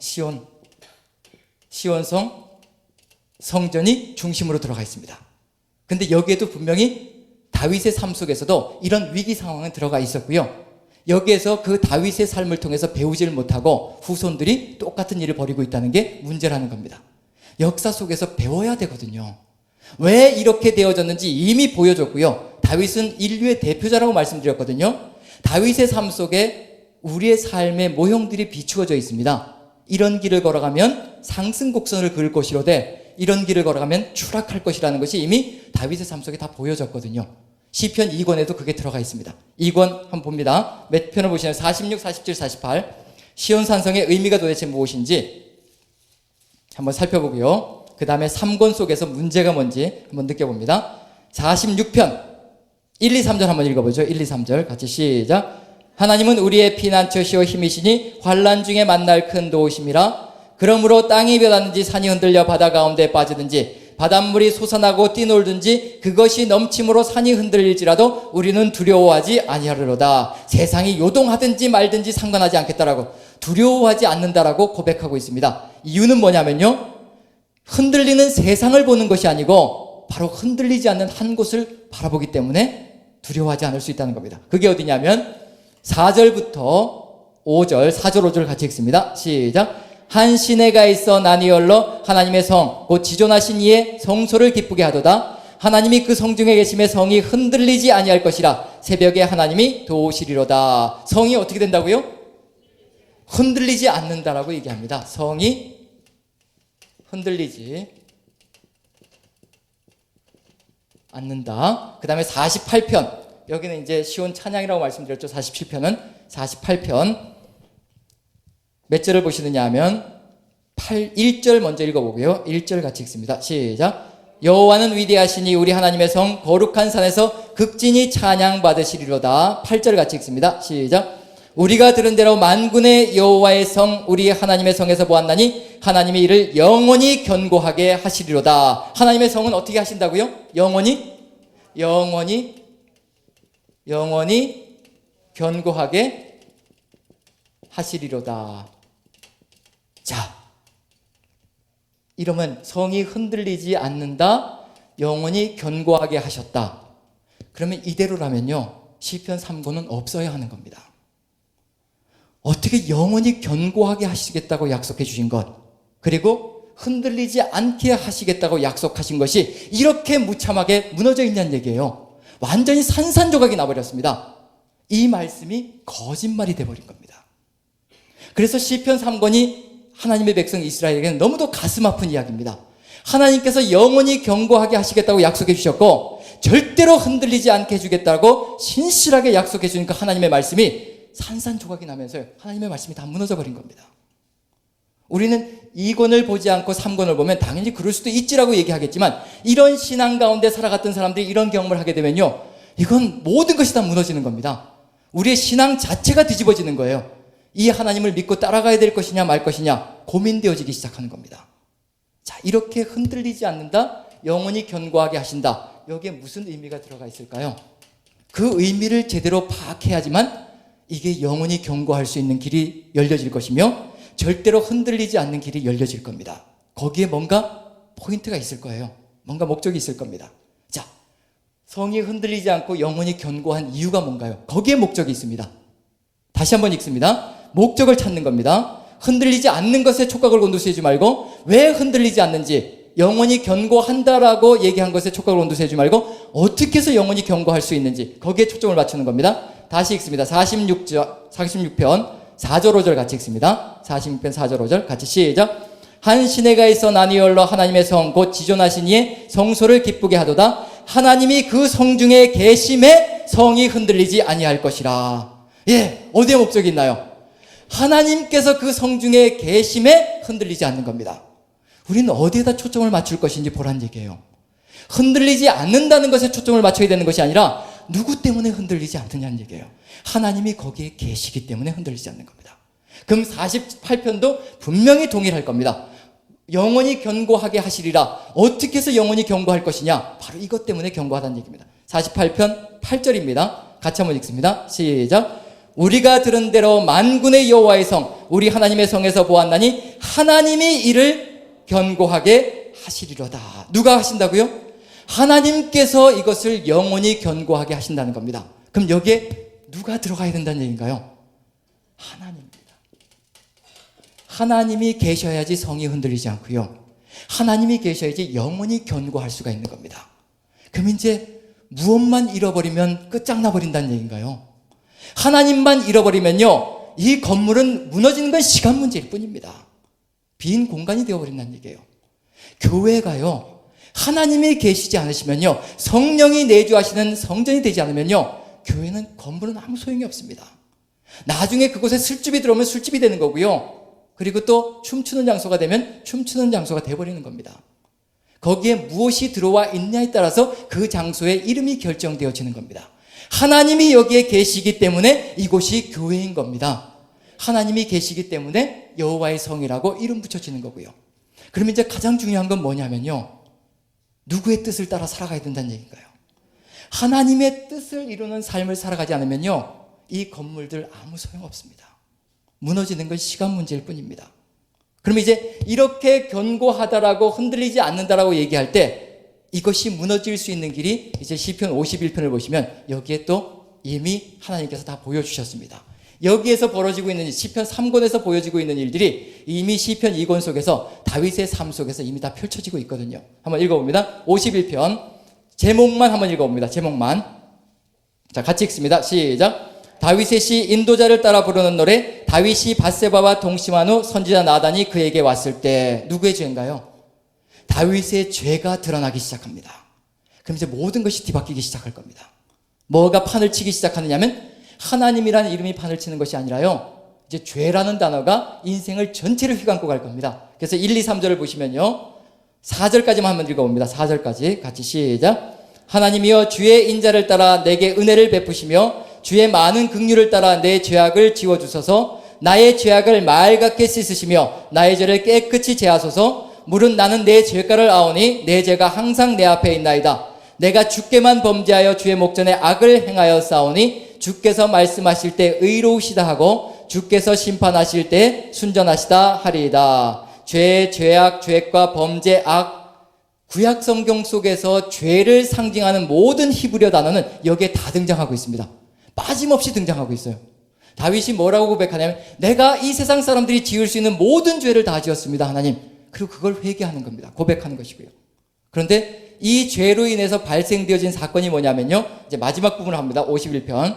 시온성 성전이 중심으로 들어가 있습니다. 근데 여기에도 분명히 다윗의 삶 속에서도 이런 위기 상황은 들어가 있었고요. 여기에서 그 다윗의 삶을 통해서 배우지를 못하고 후손들이 똑같은 일을 벌이고 있다는 게 문제라는 겁니다. 역사 속에서 배워야 되거든요. 왜 이렇게 되어졌는지 이미 보여줬고요. 다윗은 인류의 대표자라고 말씀드렸거든요. 다윗의 삶 속에 우리의 삶의 모형들이 비추어져 있습니다. 이런 길을 걸어가면 상승곡선을 그을 것이로되 이런 길을 걸어가면 추락할 것이라는 것이 이미 다윗의 삶 속에 다 보여졌거든요. 시편 2권에도 그게 들어가 있습니다. 2권 한번 봅니다. 몇 편을 보시나요? 46, 47, 48. 시온 산성의 의미가 도대체 무엇인지 한번 살펴보고요. 그 다음에 3권 속에서 문제가 뭔지 한번 느껴봅니다. 46편 1, 2, 3절 한번 읽어보죠. 1, 2, 3절 같이 시작. 하나님은 우리의 피난처시오 힘이시니 환난 중에 만날 큰 도우심이라. 그러므로 땅이 벼닿는지 산이 흔들려 바다 가운데 빠지든지 바닷물이 솟아나고 뛰놀든지 그것이 넘침으로 산이 흔들릴지라도 우리는 두려워하지 아니하리로다. 세상이 요동하든지 말든지 상관하지 않겠다라고, 두려워하지 않는다라고 고백하고 있습니다. 이유는 뭐냐면요, 흔들리는 세상을 보는 것이 아니고 바로 흔들리지 않는 한 곳을 바라보기 때문에 두려워하지 않을 수 있다는 겁니다. 그게 어디냐면 4절부터 5절, 4절 5절 같이 읽습니다. 시작. 한 시내가 있어 나니얼러 하나님의 성 곧 지존하신 이의 성소를 기쁘게 하도다. 하나님이 그 성중에 계심에 성이 흔들리지 아니할 것이라. 새벽에 하나님이 도우시리로다. 성이 어떻게 된다고요? 흔들리지 않는다라고 얘기합니다. 성이 흔들리지 않는다. 그 다음에 48편, 여기는 이제 시온 찬양이라고 말씀드렸죠. 47편은 48편 몇 절을 보시느냐 하면 1절 먼저 읽어보고요. 1절 같이 읽습니다. 시작. 여호와는 위대하시니 우리 하나님의 성 거룩한 산에서 극진히 찬양 받으시리로다. 8절 같이 읽습니다. 시작. 우리가 들은 대로 만군의 여호와의 성 우리 하나님의 성에서 보았나니 하나님이 이를 영원히 견고하게 하시리로다. 하나님의 성은 어떻게 하신다고요? 영원히 견고하게 하시리로다. 자, 이러면 성이 흔들리지 않는다, 영원히 견고하게 하셨다. 그러면 이대로라면요, 시편 3권은 없어야 하는 겁니다. 어떻게 영원히 견고하게 하시겠다고 약속해 주신 것, 그리고 흔들리지 않게 하시겠다고 약속하신 것이 이렇게 무참하게 무너져 있냐는 얘기예요. 완전히 산산조각이 나버렸습니다. 이 말씀이 거짓말이 돼버린 겁니다. 그래서 시편 3권이 하나님의 백성 이스라엘에게는 너무도 가슴 아픈 이야기입니다. 하나님께서 영원히 견고하게 하시겠다고 약속해 주셨고 절대로 흔들리지 않게 해주겠다고 신실하게 약속해 주니까 하나님의 말씀이 산산조각이 나면서 하나님의 말씀이 다 무너져 버린 겁니다. 우리는 2권을 보지 않고 3권을 보면 당연히 그럴 수도 있지라고 얘기하겠지만, 이런 신앙 가운데 살아갔던 사람들이 이런 경험을 하게 되면요, 이건 모든 것이 다 무너지는 겁니다. 우리의 신앙 자체가 뒤집어지는 거예요. 이 하나님을 믿고 따라가야 될 것이냐 말 것이냐 고민되어지기 시작하는 겁니다. 자, 이렇게 흔들리지 않는다, 영원히 견고하게 하신다. 여기에 무슨 의미가 들어가 있을까요? 그 의미를 제대로 파악해야지만 이게 영원히 견고할 수 있는 길이 열려질 것이며 절대로 흔들리지 않는 길이 열려질 겁니다. 거기에 뭔가 포인트가 있을 거예요. 뭔가 목적이 있을 겁니다. 자, 성이 흔들리지 않고 영원히 견고한 이유가 뭔가요? 거기에 목적이 있습니다. 다시 한번 읽습니다. 목적을 찾는 겁니다. 흔들리지 않는 것에 촉각을 곤두세우지 말고 왜 흔들리지 않는지, 영원히 견고한다라고 얘기한 것에 촉각을 곤두세우지 말고 어떻게 해서 영원히 견고할 수 있는지, 거기에 초점을 맞추는 겁니다. 다시 읽습니다. 46편 4절 5절 같이 읽습니다. 46편 4절 5절 같이 시작. 한 시내가 있어 나뉘어러 하나님의 성 곧 지존하신 이의 성소를 기쁘게 하도다. 하나님이 그 성 중에 계심에 성이 흔들리지 아니할 것이라. 예, 어디에 목적이 있나요? 하나님께서 그 성 중에 계심에 흔들리지 않는 겁니다. 우리는 어디에다 초점을 맞출 것인지 보란 얘기예요. 흔들리지 않는다는 것에 초점을 맞춰야 되는 것이 아니라 누구 때문에 흔들리지 않느냐는 얘기예요. 하나님이 거기에 계시기 때문에 흔들리지 않는 겁니다. 그럼 48편도 분명히 동일할 겁니다. 영원히 견고하게 하시리라. 어떻게 해서 영원히 견고할 것이냐? 바로 이것 때문에 견고하다는 얘기입니다. 48편 8절입니다. 같이 한번 읽습니다. 시작. 우리가 들은 대로 만군의 여호와의 성, 우리 하나님의 성에서 보았나니 하나님이 이를 견고하게 하시리로다. 누가 하신다고요? 하나님께서 이것을 영원히 견고하게 하신다는 겁니다. 그럼 여기에 누가 들어가야 된다는 얘기인가요? 하나님입니다. 하나님이 계셔야지 성이 흔들리지 않고요. 하나님이 계셔야지 영원히 견고할 수가 있는 겁니다. 그럼 이제 무엇만 잃어버리면 끝장나버린다는 얘기인가요? 하나님만 잃어버리면요, 이 건물은 무너지는 건 시간 문제일 뿐입니다. 빈 공간이 되어버린다는 얘기예요. 교회가요, 하나님이 계시지 않으시면요, 성령이 내주하시는 성전이 되지 않으면요, 교회는 건물은 아무 소용이 없습니다. 나중에 그곳에 술집이 들어오면 술집이 되는 거고요, 그리고 또 춤추는 장소가 되면 춤추는 장소가 되어버리는 겁니다. 거기에 무엇이 들어와 있냐에 따라서 그 장소의 이름이 결정되어지는 겁니다. 하나님이 여기에 계시기 때문에 이곳이 교회인 겁니다. 하나님이 계시기 때문에 여호와의 성이라고 이름 붙여지는 거고요. 그럼 이제 가장 중요한 건 뭐냐면요, 누구의 뜻을 따라 살아가야 된다는 얘기인가요? 하나님의 뜻을 이루는 삶을 살아가지 않으면요, 이 건물들 아무 소용없습니다. 무너지는 건 시간 문제일 뿐입니다. 그럼 이제 이렇게 견고하다라고 흔들리지 않는다라고 얘기할 때 이것이 무너질 수 있는 길이 이제 시편 51편을 보시면 여기에 또 이미 하나님께서 다 보여주셨습니다. 여기에서 벌어지고 있는 시편 3권에서 보여지고 있는 일들이 이미 시편 2권 속에서 다윗의 삶 속에서 이미 다 펼쳐지고 있거든요. 한번 읽어봅니다. 51편 제목만 한번 읽어봅니다. 제목만. 자, 같이 읽습니다. 시작. 다윗의 시 인도자를 따라 부르는 노래. 다윗이 밧세바와 동침한 후 선지자 나단이 그에게 왔을 때. 누구의 죄인가요? 다윗의 죄가 드러나기 시작합니다. 그럼 이제 모든 것이 뒤바뀌기 시작할 겁니다. 뭐가 판을 치기 시작하느냐면 하나님이라는 이름이 판을 치는 것이 아니라요, 이제 죄라는 단어가 인생을 전체를 휘감고 갈 겁니다. 그래서 1, 2, 3절을 보시면요, 4절까지만 한번 읽어봅니다. 4절까지 같이 시작. 하나님이여 주의 인자를 따라 내게 은혜를 베푸시며 주의 많은 긍휼을 따라 내 죄악을 지워주소서. 나의 죄악을 말같게 씻으시며 나의 죄를 깨끗이 제하소서. 물은 나는 내 죄가를 아오니 내 죄가 항상 내 앞에 있나이다. 내가 주께만 범죄하여 주의 목전에 악을 행하여 싸우니 주께서 말씀하실 때 의로우시다 하고 주께서 심판하실 때 순전하시다 하리이다. 죄, 죄악, 죄과 범죄, 악, 구약 성경 속에서 죄를 상징하는 모든 히브리어 단어는 여기에 다 등장하고 있습니다. 빠짐없이 등장하고 있어요. 다윗이 뭐라고 고백하냐면 내가 이 세상 사람들이 지을 수 있는 모든 죄를 다 지었습니다, 하나님. 그리고 그걸 회개하는 겁니다. 고백하는 것이고요. 그런데 이 죄로 인해서 발생되어진 사건이 뭐냐면요, 이제 마지막 부분을 합니다. 51편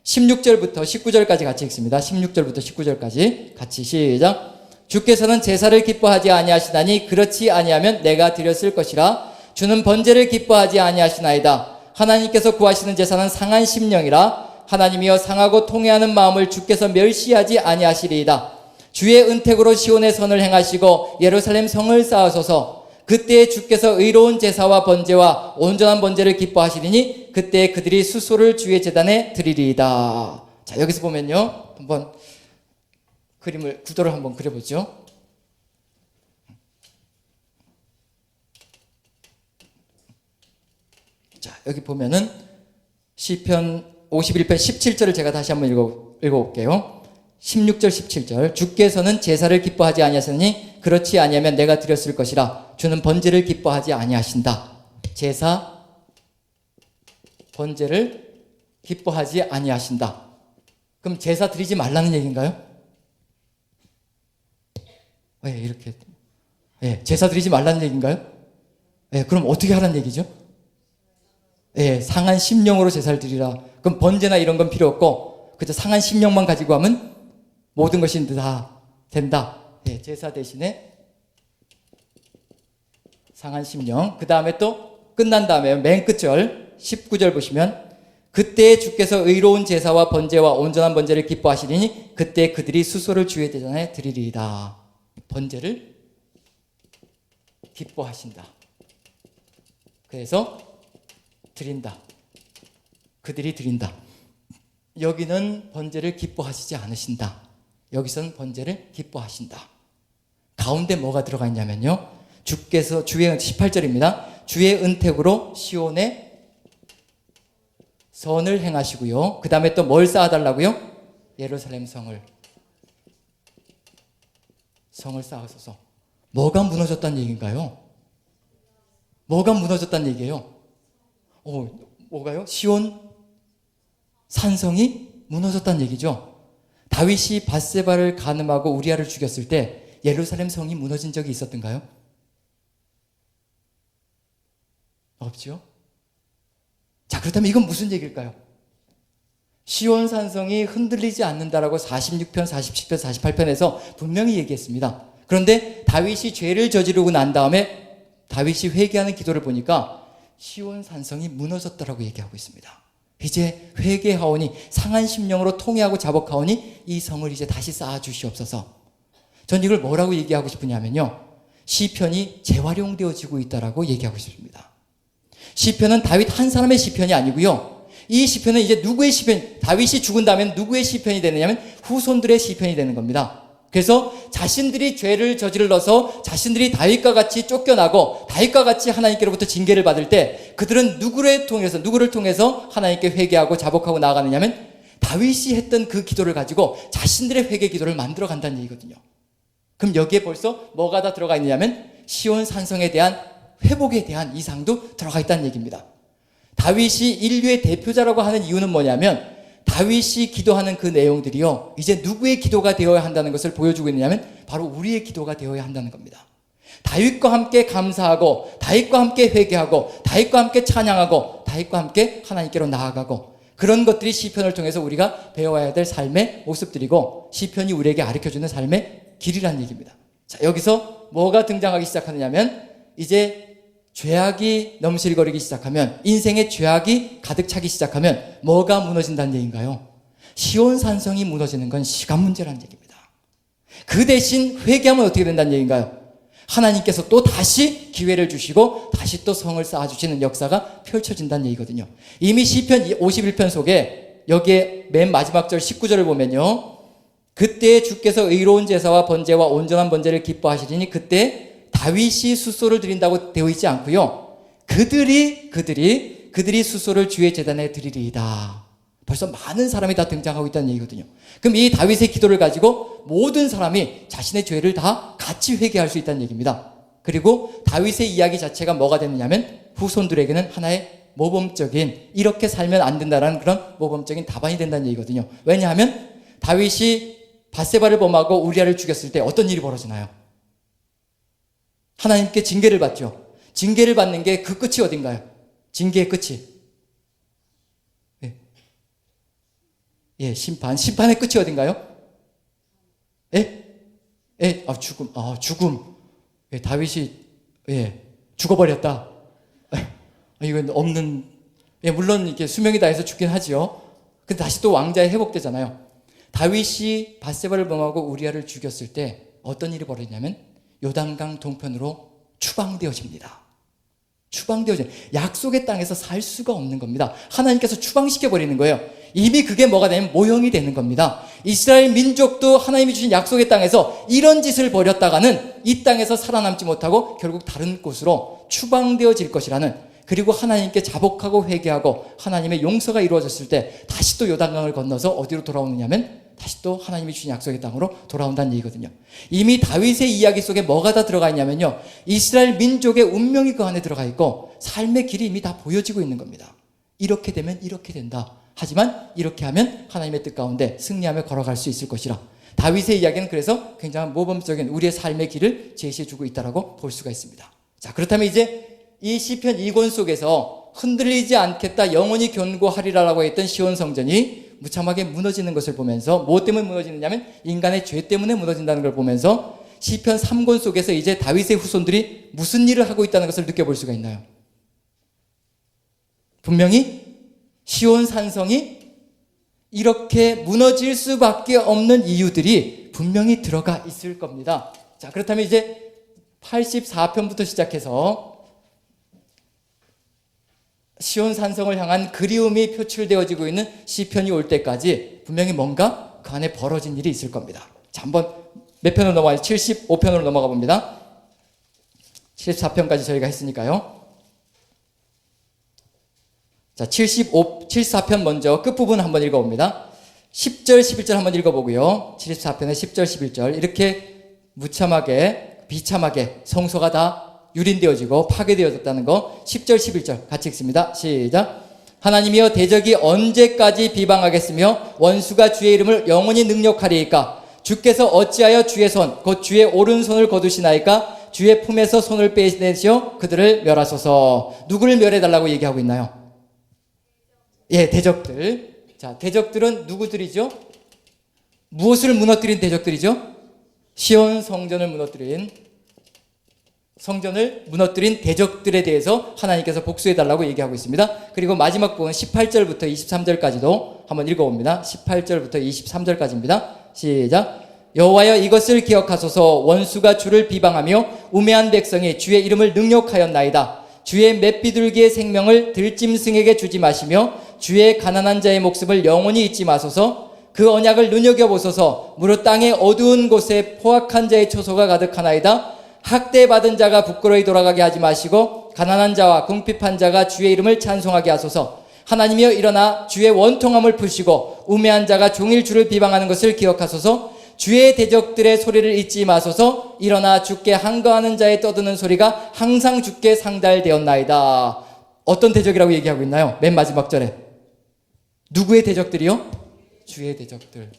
16절부터 19절까지 같이 읽습니다. 16절부터 19절까지 같이 시작. 주께서는 제사를 기뻐하지 아니하시나니 그렇지 아니하면 내가 드렸을 것이라. 주는 번제를 기뻐하지 아니하시나이다. 하나님께서 구하시는 제사는 상한 심령이라. 하나님이여 상하고 통회하는 마음을 주께서 멸시하지 아니하시리이다. 주의 은택으로 시온의 선을 행하시고 예루살렘 성을 쌓으소서. 그때 주께서 의로운 제사와 번제와 온전한 번제를 기뻐하시리니 그때 그들이 수소를 주의 제단에 드리리이다. 자, 여기서 보면요, 한번 구도를 한번 그려보죠. 자, 여기 보면은 시편 51편 17절을 제가 다시 한번 읽어볼게요. 16절 17절 주께서는 제사를 기뻐하지 아니하시니 그렇지 아니하면 내가 드렸을 것이라. 주는 번제를 기뻐하지 아니하신다. 제사 번제를 기뻐하지 아니하신다. 그럼 제사 드리지 말라는 얘기인가요? 왜 이렇게 제사 드리지 말라는 얘기인가요? 그럼 어떻게 하라는 얘기죠? 상한 심령으로 제사를 드리라. 그럼 번제나 이런 건 필요 없고 그저 상한 심령만 가지고 하면 모든 것이 다 된다. 제사 대신에 상한 심령. 그 다음에 또 끝난 다음에 맨 끝절 19절 보시면 그때 주께서 의로운 제사와 번제와 온전한 번제를 기뻐하시리니 그때 그들이 수소를 주의 대전에 드리리이다. 번제를 기뻐하신다. 그래서 드린다. 그들이 드린다. 여기는 번제를 기뻐하시지 않으신다. 여기서는 번제를 기뻐하신다. 가운데 뭐가 들어가 있냐면요. 주께서 주의 18절입니다. 주의 은택으로 시온에 선을 행하시고요. 그 다음에 또 뭘 쌓아달라고요? 예루살렘 성을 쌓으소서. 뭐가 무너졌다는 얘기인가요? 뭐가 무너졌다는 얘기예요? 뭐가요? 시온 산성이 무너졌다는 얘기죠. 다윗이 밧세바를 간음하고 우리아를 죽였을 때 예루살렘 성이 무너진 적이 있었던가요? 없죠. 자, 그렇다면 이건 무슨 얘기일까요? 시온 산성이 흔들리지 않는다라고 46편, 47편, 48편에서 분명히 얘기했습니다. 그런데 다윗이 죄를 저지르고 난 다음에 다윗이 회개하는 기도를 보니까 시온 산성이 무너졌다라고 얘기하고 있습니다. 이제 회개하오니 상한 심령으로 통회하고 자복하오니 이 성을 이제 다시 쌓아 주시옵소서. 전 이걸 뭐라고 얘기하고 싶으냐면요. 시편이 재활용되어지고 있다라고 얘기하고 싶습니다. 시편은 다윗 한 사람의 시편이 아니고요. 이 시편은 이제 누구의 시편, 다윗이 죽은 다음에 누구의 시편이 되느냐면 후손들의 시편이 되는 겁니다. 그래서 자신들이 죄를 저질러서 자신들이 다윗과 같이 쫓겨나고 다윗과 같이 하나님께로부터 징계를 받을 때 그들은 누구를 통해서 하나님께 회개하고 자복하고 나아가느냐면 다윗이 했던 그 기도를 가지고 자신들의 회개 기도를 만들어 간다는 얘기거든요. 그럼 여기에 벌써 뭐가 다 들어가 있냐면 시온 산성에 대한 회복에 대한 이상도 들어가 있다는 얘기입니다. 다윗이 인류의 대표자라고 하는 이유는 뭐냐면 다윗이 기도하는 그 내용들이요, 이제 누구의 기도가 되어야 한다는 것을 보여주고 있느냐면 바로 우리의 기도가 되어야 한다는 겁니다. 다윗과 함께 감사하고 다윗과 함께 회개하고 다윗과 함께 찬양하고 다윗과 함께 하나님께로 나아가고, 그런 것들이 시편을 통해서 우리가 배워야 될 삶의 모습들이고 시편이 우리에게 가르쳐주는 삶의 길이라는 얘기입니다. 자, 여기서 뭐가 등장하기 시작하느냐면 이제 죄악이 넘실거리기 시작하면, 인생의 죄악이 가득 차기 시작하면 뭐가 무너진다는 얘기인가요? 시온 산성이 무너지는 건 시간 문제라는 얘기입니다. 그 대신 회개하면 어떻게 된다는 얘기인가요? 하나님께서 또 다시 기회를 주시고 다시 또 성을 쌓아주시는 역사가 펼쳐진다는 얘기거든요. 이미 시편 51편 속에 여기에 맨 마지막 절 19절을 보면요, 그때 주께서 의로운 제사와 번제와 온전한 번제를 기뻐하시리니 그때 다윗이 수소를 드린다고 되어 있지 않고요, 그들이 수소를 주의 제단에 드리리이다. 벌써 많은 사람이 다 등장하고 있다는 얘기거든요. 그럼 이 다윗의 기도를 가지고 모든 사람이 자신의 죄를 다 같이 회개할 수 있다는 얘기입니다. 그리고 다윗의 이야기 자체가 뭐가 됐느냐면 후손들에게는 하나의 모범적인, 이렇게 살면 안 된다라는 그런 모범적인 답안이 된다는 얘기거든요. 왜냐하면 다윗이 밧세바를 범하고 우리아를 죽였을 때 어떤 일이 벌어지나요? 하나님께 징계를 받죠. 징계를 받는 게 그 끝이 어딘가요? 징계의 끝이. 심판의 끝이 어딘가요? 죽음. 다윗이, 죽어버렸다. 이건 없는, 물론 이렇게 수명이 다해서 죽긴 하지요. 근데 다시 또 왕자에 회복되잖아요. 다윗이 밧세바를 범하고 우리아를 죽였을 때 어떤 일이 벌어지냐면 요단강 동편으로 추방되어집니다. 약속의 땅에서 살 수가 없는 겁니다. 하나님께서 추방시켜버리는 거예요. 이미 그게 뭐가 되면 모형이 되는 겁니다. 이스라엘 민족도 하나님이 주신 약속의 땅에서 이런 짓을 벌였다가는 이 땅에서 살아남지 못하고 결국 다른 곳으로 추방되어질 것이라는 그리고 하나님께 자복하고 회개하고 하나님의 용서가 이루어졌을 때 다시 또 요단강을 건너서 어디로 돌아오느냐면 다시 또 하나님이 주신 약속의 땅으로 돌아온다는 얘기거든요. 이미 다윗의 이야기 속에 뭐가 다 들어가 있냐면요, 이스라엘 민족의 운명이 그 안에 들어가 있고 삶의 길이 이미 다 보여지고 있는 겁니다. 이렇게 되면 이렇게 된다. 하지만 이렇게 하면 하나님의 뜻 가운데 승리하며 걸어갈 수 있을 것이라. 다윗의 이야기는 그래서 굉장히 모범적인 우리의 삶의 길을 제시해주고 있다라고 볼 수가 있습니다. 자, 그렇다면 이제 이 시편 2권 속에서 흔들리지 않겠다, 영원히 견고하리라라고 했던 시온 성전이 무참하게 무너지는 것을 보면서, 뭐 때문에 무너지느냐면 인간의 죄 때문에 무너진다는 걸 보면서 시편 3권 속에서 이제 다윗의 후손들이 무슨 일을 하고 있다는 것을 느껴볼 수가 있나요? 분명히 시온 산성이 이렇게 무너질 수밖에 없는 이유들이 분명히 들어가 있을 겁니다. 자, 그렇다면 이제 84편부터 시작해서 시온 산성을 향한 그리움이 표출되어지고 있는 시편이 올 때까지 분명히 뭔가 그 안에 벌어진 일이 있을 겁니다. 자, 한번 몇 편으로 넘어가요? 75편으로 넘어가 봅니다. 74편까지 저희가 했으니까요. 자, 74편 먼저 끝부분 한번 읽어봅니다. 10절, 11절 한번 읽어보고요. 74편의 10절, 11절 이렇게 무참하게, 비참하게 성소가 다 유린되어지고 파괴되어졌다는 거 10절, 11절 같이 읽습니다. 시작. 하나님이여, 대적이 언제까지 비방하겠으며 원수가 주의 이름을 영원히 능욕하리이까? 주께서 어찌하여 주의 손, 곧 주의 오른손을 거두시나이까? 주의 품에서 손을 빼내시어 그들을 멸하소서. 누구를 멸해달라고 얘기하고 있나요? 예, 대적들. 자, 대적들은 누구들이죠? 무엇을 무너뜨린 대적들이죠? 시온 성전을 무너뜨린 대적들에 대해서 하나님께서 복수해달라고 얘기하고 있습니다. 그리고 마지막 부분 18절부터 23절까지도 한번 읽어봅니다. 18절부터 23절까지입니다. 시작. 여호와여, 이것을 기억하소서. 원수가 주를 비방하며 우매한 백성이 주의 이름을 능욕하였나이다. 주의 맷비둘기의 생명을 들짐승에게 주지 마시며 주의 가난한 자의 목숨을 영원히 잊지 마소서. 그 언약을 눈여겨보소서. 무릇 땅의 어두운 곳에 포악한 자의 초소가 가득하나이다. 학대받은 자가 부끄러이 돌아가게 하지 마시고 가난한 자와 궁핍한 자가 주의 이름을 찬송하게 하소서. 하나님이여, 일어나 주의 원통함을 푸시고 우매한 자가 종일 주를 비방하는 것을 기억하소서. 주의 대적들의 소리를 잊지 마소서. 일어나 주께 항거하는 자의 떠드는 소리가 항상 주께 상달되었나이다. 어떤 대적이라고 얘기하고 있나요? 맨 마지막 절에. 누구의 대적들이요? 주의 대적들.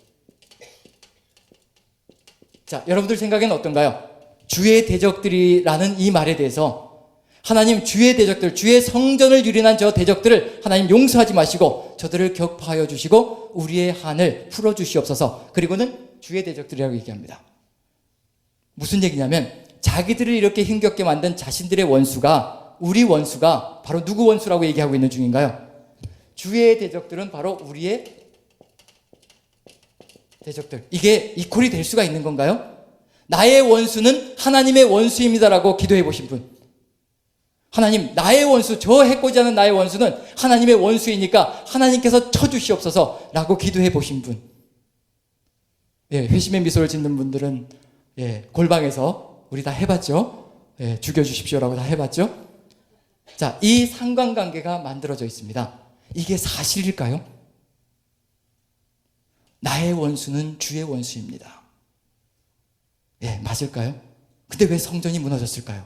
자, 여러분들 생각에는 어떤가요? 주의 대적들이라는 이 말에 대해서 하나님, 주의 대적들, 주의 성전을 유린한 저 대적들을 하나님 용서하지 마시고 저들을 격파하여 주시고 우리의 한을 풀어주시옵소서. 그리고는 주의 대적들이라고 얘기합니다. 무슨 얘기냐면 자기들을 이렇게 힘겹게 만든 자신들의 원수가, 우리 원수가 바로 누구 원수라고 얘기하고 있는 중인가요? 주의 대적들은 바로 우리의 대적들. 이게 이퀄이 될 수가 있는 건가요? 나의 원수는 하나님의 원수입니다라고 기도해 보신 분. 하나님, 나의 원수, 저 해코지 않은 나의 원수는 하나님의 원수이니까 하나님께서 쳐주시옵소서 라고 기도해 보신 분. 예, 회심의 미소를 짓는 분들은 예, 골방에서 우리 다 해봤죠? 예, 죽여주십시오라고 다 해봤죠? 자, 이 상관관계가 만들어져 있습니다. 이게 사실일까요? 나의 원수는 주의 원수입니다. 예, 맞을까요? 근데 왜 성전이 무너졌을까요?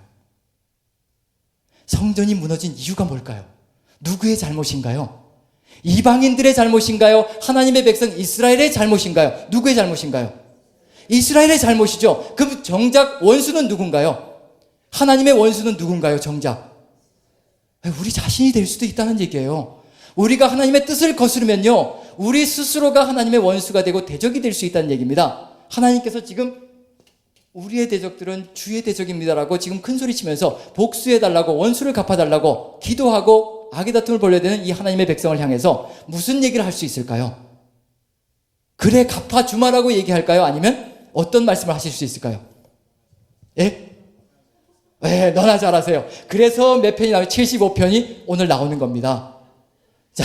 성전이 무너진 이유가 뭘까요? 누구의 잘못인가요? 이방인들의 잘못인가요? 하나님의 백성 이스라엘의 잘못인가요? 누구의 잘못인가요? 이스라엘의 잘못이죠. 그럼 정작 원수는 누군가요? 하나님의 원수는 누군가요? 정작 우리 자신이 될 수도 있다는 얘기예요. 우리가 하나님의 뜻을 거스르면요, 우리 스스로가 하나님의 원수가 되고 대적이 될 수 있다는 얘기입니다. 하나님께서 지금 우리의 대적들은 주의 대적입니다라고 지금 큰소리치면서 복수해달라고, 원수를 갚아달라고 기도하고 악의 다툼을 벌여야 되는 이 하나님의 백성을 향해서 무슨 얘기를 할 수 있을까요? 그래, 갚아주마라고 얘기할까요? 아니면 어떤 말씀을 하실 수 있을까요? 예? 네, 너나 잘하세요. 그래서 몇 편이 나오면 75편이 오늘 나오는 겁니다. 자,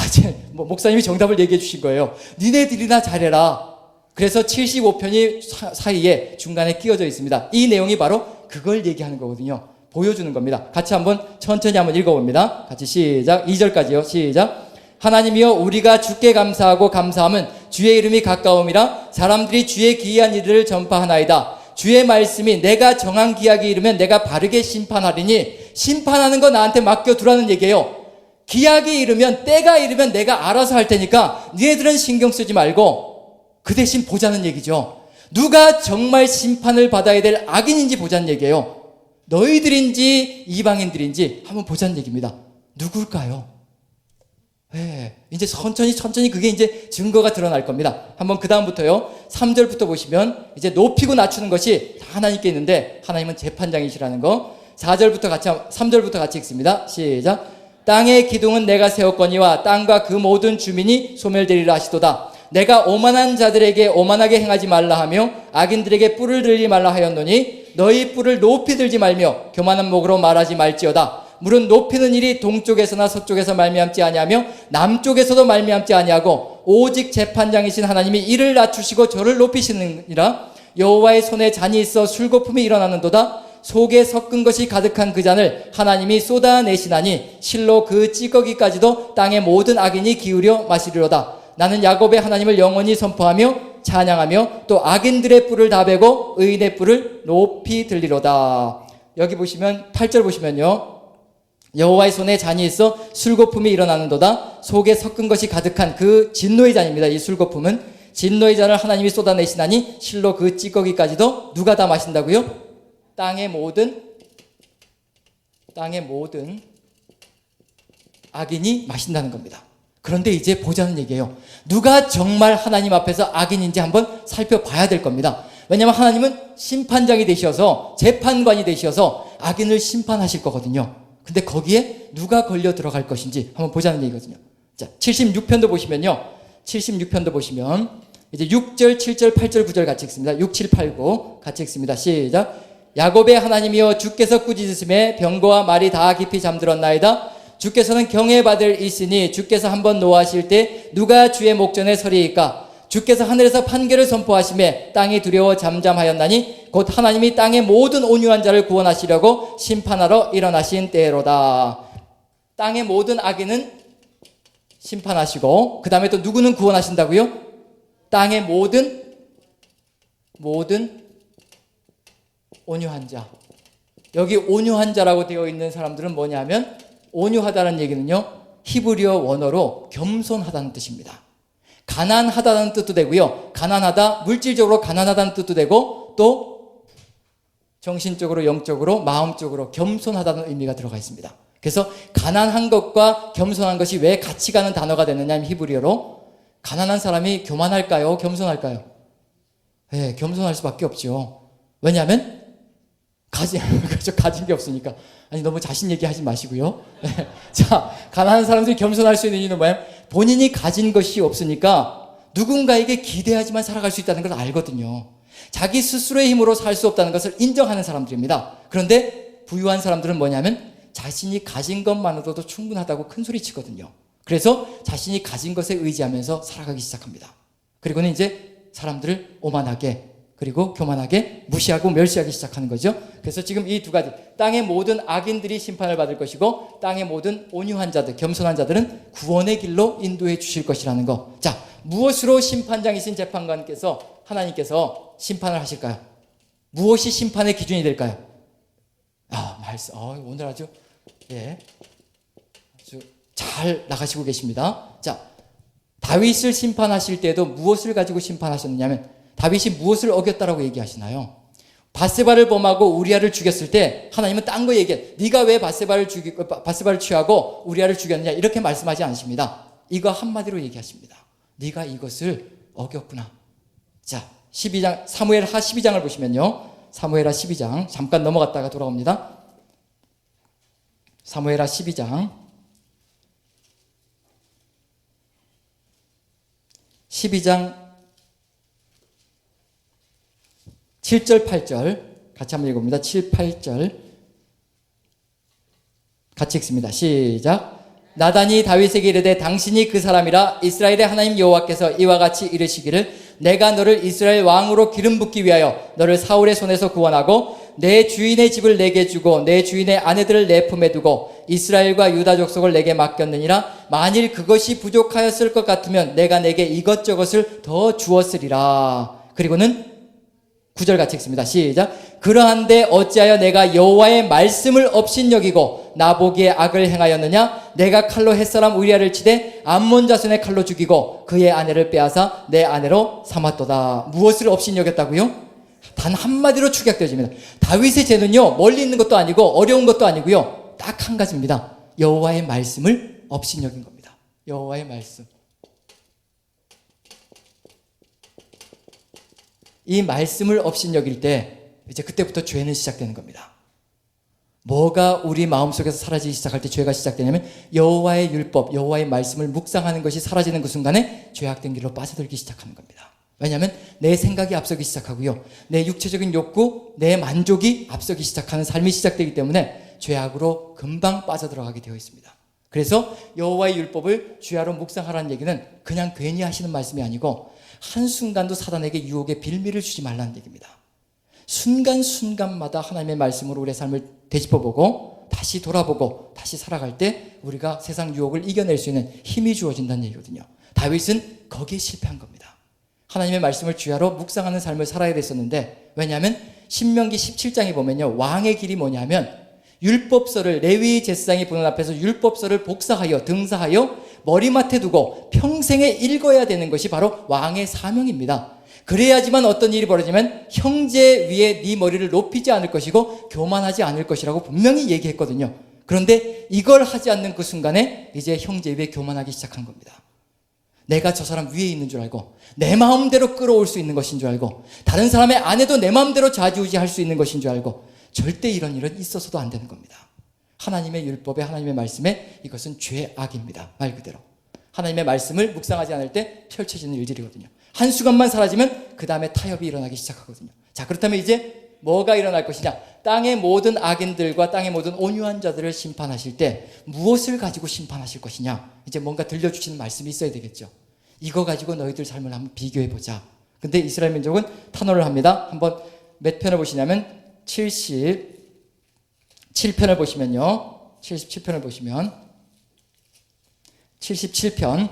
목사님이 정답을 얘기해 주신 거예요. 니네들이나 잘해라. 그래서 75편이 사이에 중간에 끼어져 있습니다. 이 내용이 바로 그걸 얘기하는 거거든요. 보여주는 겁니다. 같이 한번 천천히 한번 읽어봅니다. 같이 시작. 2절까지요. 시작. 하나님이여 우리가 주께 감사하고 감사함은 주의 이름이 가까움이라 사람들이 주의 기이한 일들을 전파하나이다. 주의 말씀이 내가 정한 기약이 이르면 내가 바르게 심판하리니 심판하는 거 나한테 맡겨두라는 얘기예요. 기약이 이르면 때가 이르면 내가 알아서 할 테니까 니네들은 신경 쓰지 말고 그 대신 보자는 얘기죠. 누가 정말 심판을 받아야 될 악인인지 보자는 얘기예요. 너희들인지 이방인들인지 한번 보자는 얘기입니다. 누굴까요? 네, 이제 천천히 그게 이제 증거가 드러날 겁니다. 한번 그 다음부터요. 3절부터 보시면 이제 높이고 낮추는 것이 다 하나님께 있는데 하나님은 재판장이시라는 거. 3절부터 같이 읽습니다. 시작. 땅의 기둥은 내가 세웠거니와 땅과 그 모든 주민이 소멸되리라 하시도다. 내가 오만한 자들에게 오만하게 행하지 말라 하며 악인들에게 뿔을 들지 말라 하였노니 너희 뿔을 높이 들지 말며 교만한 목으로 말하지 말지어다. 물은 높이는 일이 동쪽에서나 서쪽에서 말미암지 아니하며 남쪽에서도 말미암지 아니하고 오직 재판장이신 하나님이 이를 낮추시고 저를 높이시느니라. 여호와의 손에 잔이 있어 술거품이 일어나는도다. 속에 섞은 것이 가득한 그 잔을 하나님이 쏟아내시나니 실로 그 찌꺼기까지도 땅의 모든 악인이 기울여 마시리로다. 나는 야곱의 하나님을 영원히 선포하며 찬양하며 또 악인들의 뿔을 다 베고 의인의 뿔을 높이 들리로다. 여기 보시면 8절 보시면요. 여호와의 손에 잔이 있어 술거품이 일어나는도다. 속에 섞은 것이 가득한 그 진노의 잔입니다. 이 술거품은 진노의 잔을 하나님이 쏟아내시나니 실로 그 찌꺼기까지도 누가 다 마신다고요? 땅의 모든 악인이 마신다는 겁니다. 그런데 이제 보자는 얘기예요. 누가 정말 하나님 앞에서 악인인지 한번 살펴봐야 될 겁니다. 왜냐하면 하나님은 심판장이 되셔서 재판관이 되셔서 악인을 심판하실 거거든요. 근데 거기에 누가 걸려 들어갈 것인지 한번 보자는 얘기거든요. 자, 76편도 보시면요. 76편도 보시면 이제 6절, 7절, 8절, 9절 같이 읽습니다. 6, 7, 8, 9 같이 읽습니다. 시작. 야곱의 하나님이여 주께서 꾸짖으심에 병거와 말이 다 깊이 잠들었나이다. 주께서는 경외받을 있으니 주께서 한번 노하실 때 누가 주의 목전에 서리이까. 주께서 하늘에서 판결을 선포하심에 땅이 두려워 잠잠하였나니 곧 하나님이 땅의 모든 온유한 자를 구원하시려고 심판하러 일어나신 때로다. 땅의 모든 악인은 심판하시고 그 다음에 또 누구는 구원하신다고요? 땅의 모든 온유한 자. 여기 온유한 자라고 되어 있는 사람들은 뭐냐면 온유하다는 얘기는요. 히브리어 원어로 겸손하다는 뜻입니다. 가난하다는 뜻도 되고요. 가난하다, 물질적으로 가난하다는 뜻도 되고 또 정신적으로, 영적으로, 마음적으로 겸손하다는 의미가 들어가 있습니다. 그래서 가난한 것과 겸손한 것이 왜 같이 가는 단어가 되느냐 하면 히브리어로 가난한 사람이 교만할까요? 겸손할까요? 네, 겸손할 수밖에 없죠. 왜냐하면 가진 게 없으니까. 아니, 너무 자신 얘기하지 마시고요. 네. 자, 가난한 사람들이 겸손할 수 있는 이유는 뭐냐면 본인이 가진 것이 없으니까 누군가에게 기대하지만 살아갈 수 있다는 걸 알거든요. 자기 스스로의 힘으로 살 수 없다는 것을 인정하는 사람들입니다. 그런데 부유한 사람들은 뭐냐면 자신이 가진 것만으로도 충분하다고 큰 소리 치거든요. 그래서 자신이 가진 것에 의지하면서 살아가기 시작합니다. 그리고는 이제 사람들을 오만하게 그리고 교만하게 무시하고 멸시하기 시작하는 거죠. 그래서 지금 이 두 가지, 땅의 모든 악인들이 심판을 받을 것이고 땅의 모든 온유한 자들, 겸손한 자들은 구원의 길로 인도해 주실 것이라는 거. 자, 무엇으로 심판장이신 재판관께서 하나님께서 심판을 하실까요? 무엇이 심판의 기준이 될까요? 말씀. 오늘 아주 잘 나가시고 계십니다. 자, 다윗을 심판하실 때도 무엇을 가지고 심판하셨느냐면 다윗이 무엇을 어겼다라고 얘기하시나요? 밧세바를 범하고 우리아를 죽였을 때 하나님은 딴 거 얘기해. 네가 왜 밧세바를 취하고 우리아를 죽였느냐 이렇게 말씀하지 않으십니다. 이거 한마디로 얘기하십니다. 네가 이것을 어겼구나. 자, 12장 사무엘하 12장을 보시면요. 사무엘하 12장 잠깐 넘어갔다가 돌아옵니다. 사무엘하 12장 7절 8절 같이 한번 읽어봅니다. 7, 8절 같이 읽습니다. 시작. 나단이 다윗에게 이르되 당신이 그 사람이라. 이스라엘의 하나님 여호와께서 이와 같이 이르시기를 내가 너를 이스라엘 왕으로 기름 붓기 위하여 너를 사울의 손에서 구원하고 내 주인의 집을 내게 주고 내 주인의 아내들을 내 품에 두고 이스라엘과 유다 족속을 내게 맡겼느니라. 만일 그것이 부족하였을 것 같으면 내가 내게 이것저것을 더 주었으리라. 그리고는 9절 같이 읽습니다. 시작. 그러한데 어찌하여 내가 여호와의 말씀을 업신여기고 나보기에 악을 행하였느냐? 내가 칼로 햇사람 우리아를 치되 암몬 자손의 칼로 죽이고 그의 아내를 빼앗아 내 아내로 삼았도다. 무엇을 업신여겼다고요? 단 한마디로 축약되어집니다. 다윗의 죄는요, 멀리 있는 것도 아니고 어려운 것도 아니고요, 딱 한 가지입니다. 여호와의 말씀을 업신여긴 겁니다. 여호와의 말씀. 이 말씀을 업신여길 때 이제 그때부터 죄는 시작되는 겁니다. 뭐가 우리 마음속에서 사라지기 시작할 때 죄가 시작되냐면 여호와의 율법, 여호와의 말씀을 묵상하는 것이 사라지는 그 순간에 죄악된 길로 빠져들기 시작하는 겁니다. 왜냐하면 내 생각이 앞서기 시작하고요, 내 육체적인 욕구, 내 만족이 앞서기 시작하는 삶이 시작되기 때문에 죄악으로 금방 빠져들어가게 되어 있습니다. 그래서 여호와의 율법을 주야로 묵상하라는 얘기는 그냥 괜히 하시는 말씀이 아니고 한순간도 사단에게 유혹의 빌미를 주지 말라는 얘기입니다. 순간순간마다 하나님의 말씀으로 우리의 삶을 되짚어보고 다시 돌아보고 다시 살아갈 때 우리가 세상 유혹을 이겨낼 수 있는 힘이 주어진다는 얘기거든요. 다윗은 거기에 실패한 겁니다. 하나님의 말씀을 주야로 묵상하는 삶을 살아야 됐었는데, 왜냐하면 신명기 17장에 보면요, 왕의 길이 뭐냐면 율법서를, 레위 제사장이 보는 앞에서 율법서를 복사하여 등사하여 머리맡에 두고 평생에 읽어야 되는 것이 바로 왕의 사명입니다. 그래야지만 어떤 일이 벌어지면 형제 위에 네 머리를 높이지 않을 것이고 교만하지 않을 것이라고 분명히 얘기했거든요. 그런데 이걸 하지 않는 그 순간에 이제 형제 위에 교만하기 시작한 겁니다. 내가 저 사람 위에 있는 줄 알고 내 마음대로 끌어올 수 있는 것인 줄 알고 다른 사람의 아내도 내 마음대로 좌지우지할 수 있는 것인 줄 알고 절대 이런 일은 있어서도 안 되는 겁니다. 하나님의 율법에, 하나님의 말씀에 이것은 죄악입니다. 말 그대로 하나님의 말씀을 묵상하지 않을 때 펼쳐지는 일들이거든요. 한순간만 사라지면 그 다음에 타협이 일어나기 시작하거든요. 자, 그렇다면 이제 뭐가 일어날 것이냐? 땅의 모든 악인들과 땅의 모든 온유한 자들을 심판하실 때 무엇을 가지고 심판하실 것이냐? 이제 뭔가 들려주시는 말씀이 있어야 되겠죠. 이거 가지고 너희들 삶을 한번 비교해보자. 근데 이스라엘 민족은 탄호를 합니다. 한번 몇 편을 보시냐면 77편을 보시면요, 77편을 보시면 77편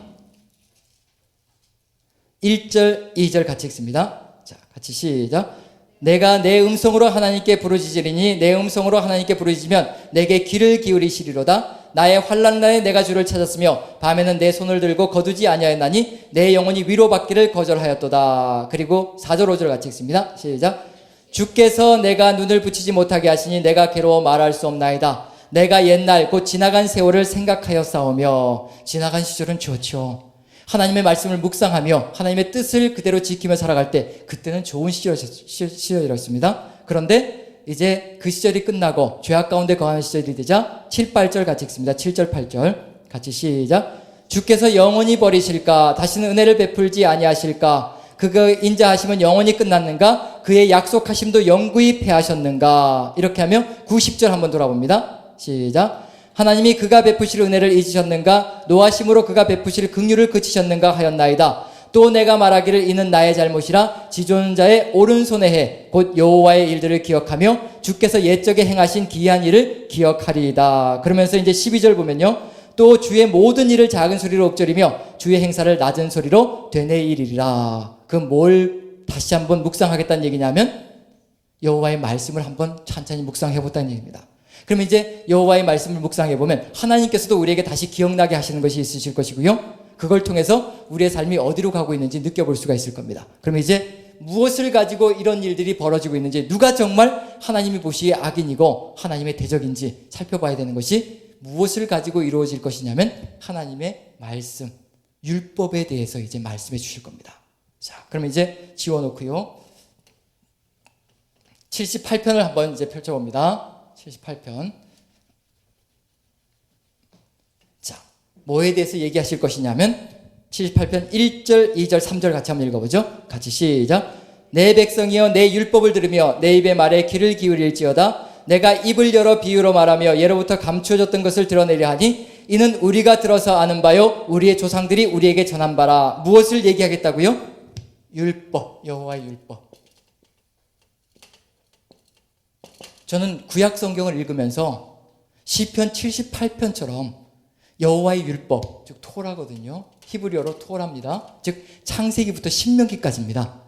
1절 2절 같이 읽습니다. 자, 같이 시작. 내가 내 음성으로 하나님께 부르짖으리니 내 음성으로 하나님께 부르짖으면 내게 귀를 기울이시리로다. 나의 환난 날에 내가 주를 찾았으며 밤에는 내 손을 들고 거두지 아니하였나니 내 영혼이 위로받기를 거절하였도다. 그리고 4절 5절 같이 읽습니다. 시작. 주께서 내가 눈을 붙이지 못하게 하시니 내가 괴로워 말할 수 없나이다. 내가 옛날 곧 지나간 세월을 생각하여 싸우며. 지나간 시절은 좋죠. 하나님의 말씀을 묵상하며 하나님의 뜻을 그대로 지키며 살아갈 때 그때는 좋은 시절이었습니다. 그런데 이제 그 시절이 끝나고 죄악 가운데 거하는 시절이 되자 7, 8절 같이 읽습니다. 7절 8절 같이 시작. 주께서 영원히 버리실까? 다시는 은혜를 베풀지 아니하실까? 그가 인자하심은 영원히 끝났는가? 그의 약속하심도 영구히 패하셨는가? 이렇게 하며 90절 한번 돌아봅니다. 시작. 하나님이 그가 베푸실 은혜를 잊으셨는가? 노하심으로 그가 베푸실 긍휼을 그치셨는가 하였나이다. 또 내가 말하기를 이는 나의 잘못이라 지존자의 오른손에 해 곧 여호와의 일들을 기억하며 주께서 옛적에 행하신 기이한 일을 기억하리이다. 그러면서 이제 12절 보면요, 또 주의 모든 일을 작은 소리로 읊조리며 주의 행사를 낮은 소리로 되뇌이리라. 그 뭘 다시 한번 묵상하겠다는 얘기냐면 여호와의 말씀을 한번 천천히 묵상해보자는 얘기입니다. 그러면 이제 여호와의 말씀을 묵상해보면 하나님께서도 우리에게 다시 기억나게 하시는 것이 있으실 것이고요, 그걸 통해서 우리의 삶이 어디로 가고 있는지 느껴볼 수가 있을 겁니다. 그러면 이제 무엇을 가지고 이런 일들이 벌어지고 있는지, 누가 정말 하나님이 보시기에 악인이고 하나님의 대적인지 살펴봐야 되는 것이 무엇을 가지고 이루어질 것이냐면 하나님의 말씀, 율법에 대해서 이제 말씀해 주실 겁니다. 자, 그러면 이제 지워놓고요, 78편을 한번 이제 펼쳐봅니다. 78편. 자, 뭐에 대해서 얘기하실 것이냐면 78편 1절, 2절, 3절 같이 한번 읽어보죠. 같이 시작. 내 백성이여 내 율법을 들으며 내 입의 말에 귀를 기울일지어다. 내가 입을 열어 비유로 말하며 예로부터 감추어졌던 것을 드러내려 하니 이는 우리가 들어서 아는 바요 우리의 조상들이 우리에게 전한 바라. 무엇을 얘기하겠다고요? 율법, 여호와의 율법. 저는 구약 성경을 읽으면서 시편 78편처럼 여호와의 율법, 즉 토라거든요. 히브리어로 토라입니다. 즉 창세기부터 신명기까지입니다.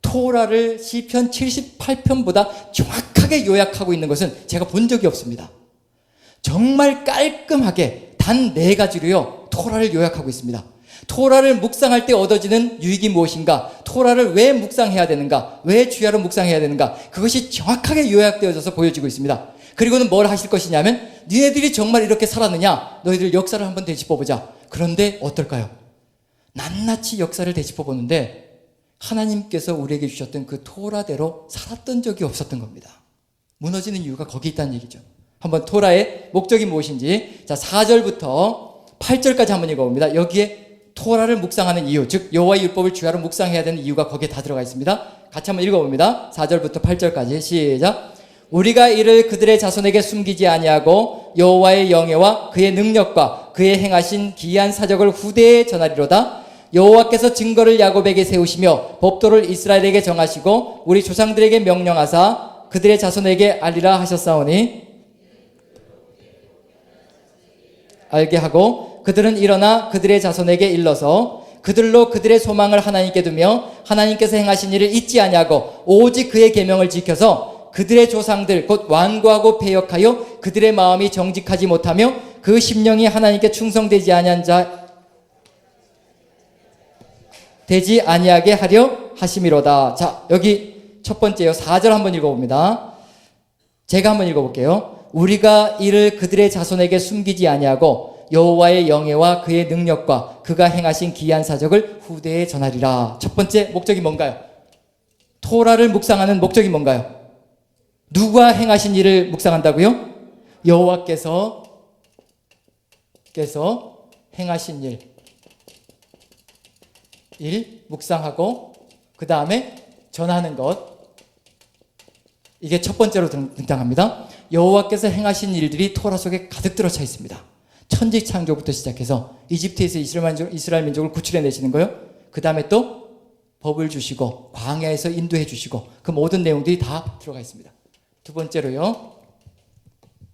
토라를 시편 78편보다 정확하게 요약하고 있는 것은 제가 본 적이 없습니다. 정말 깔끔하게 단 4가지로요 토라를 요약하고 있습니다. 토라를 묵상할 때 얻어지는 유익이 무엇인가, 토라를 왜 묵상해야 되는가, 왜 주야로 묵상해야 되는가, 그것이 정확하게 요약되어져서 보여지고 있습니다. 그리고는 뭘 하실 것이냐면, 니네들이 정말 이렇게 살았느냐, 너희들 역사를 한번 되짚어보자. 그런데 어떨까요? 낱낱이 역사를 되짚어보는데 하나님께서 우리에게 주셨던 그 토라대로 살았던 적이 없었던 겁니다. 무너지는 이유가 거기 있다는 얘기죠. 한번 토라의 목적이 무엇인지, 자 4절부터 8절까지 한번 읽어봅니다. 여기에 토라를 묵상하는 이유, 즉 여호와의 율법을 주야로 묵상해야 되는 이유가 거기에 다 들어가 있습니다. 같이 한번 읽어봅니다. 4절부터 8절까지 시작. 우리가 이를 그들의 자손에게 숨기지 아니하고 여호와의 영예와 그의 능력과 그의 행하신 기이한 사적을 후대에 전하리로다. 여호와께서 증거를 야곱에게 세우시며 법도를 이스라엘에게 정하시고 우리 조상들에게 명령하사 그들의 자손에게 알리라 하셨사오니, 알게 하고 그들은 일어나 그들의 자손에게 일러서 그들로 그들의 소망을 하나님께 두며 하나님께서 행하신 일을 잊지 아니하고 오직 그의 계명을 지켜서 그들의 조상들 곧 완고하고 패역하여 그들의 마음이 정직하지 못하며 그 심령이 하나님께 충성되지 아니한 자 되지 아니하게 하려 하심이로다. 자, 여기 첫 번째요. 4절 한번 읽어봅니다. 제가 한번 읽어볼게요. 우리가 이를 그들의 자손에게 숨기지 아니하고 여호와의 영예와 그의 능력과 그가 행하신 기이한 사적을 후대에 전하리라. 첫 번째 목적이 뭔가요? 토라를 묵상하는 목적이 뭔가요? 누가 행하신 일을 묵상한다고요? 여호와께서 행하신 일 묵상하고 그 다음에 전하는 것, 이게 첫 번째로 등장합니다. 여호와께서 행하신 일들이 토라 속에 가득 들어차 있습니다. 천지 창조부터 시작해서 이집트에서 이스라엘 민족을 구출해내시는 거요. 그 다음에 또 법을 주시고 광야에서 인도해 주시고 그 모든 내용들이 다 들어가 있습니다. 두 번째로요.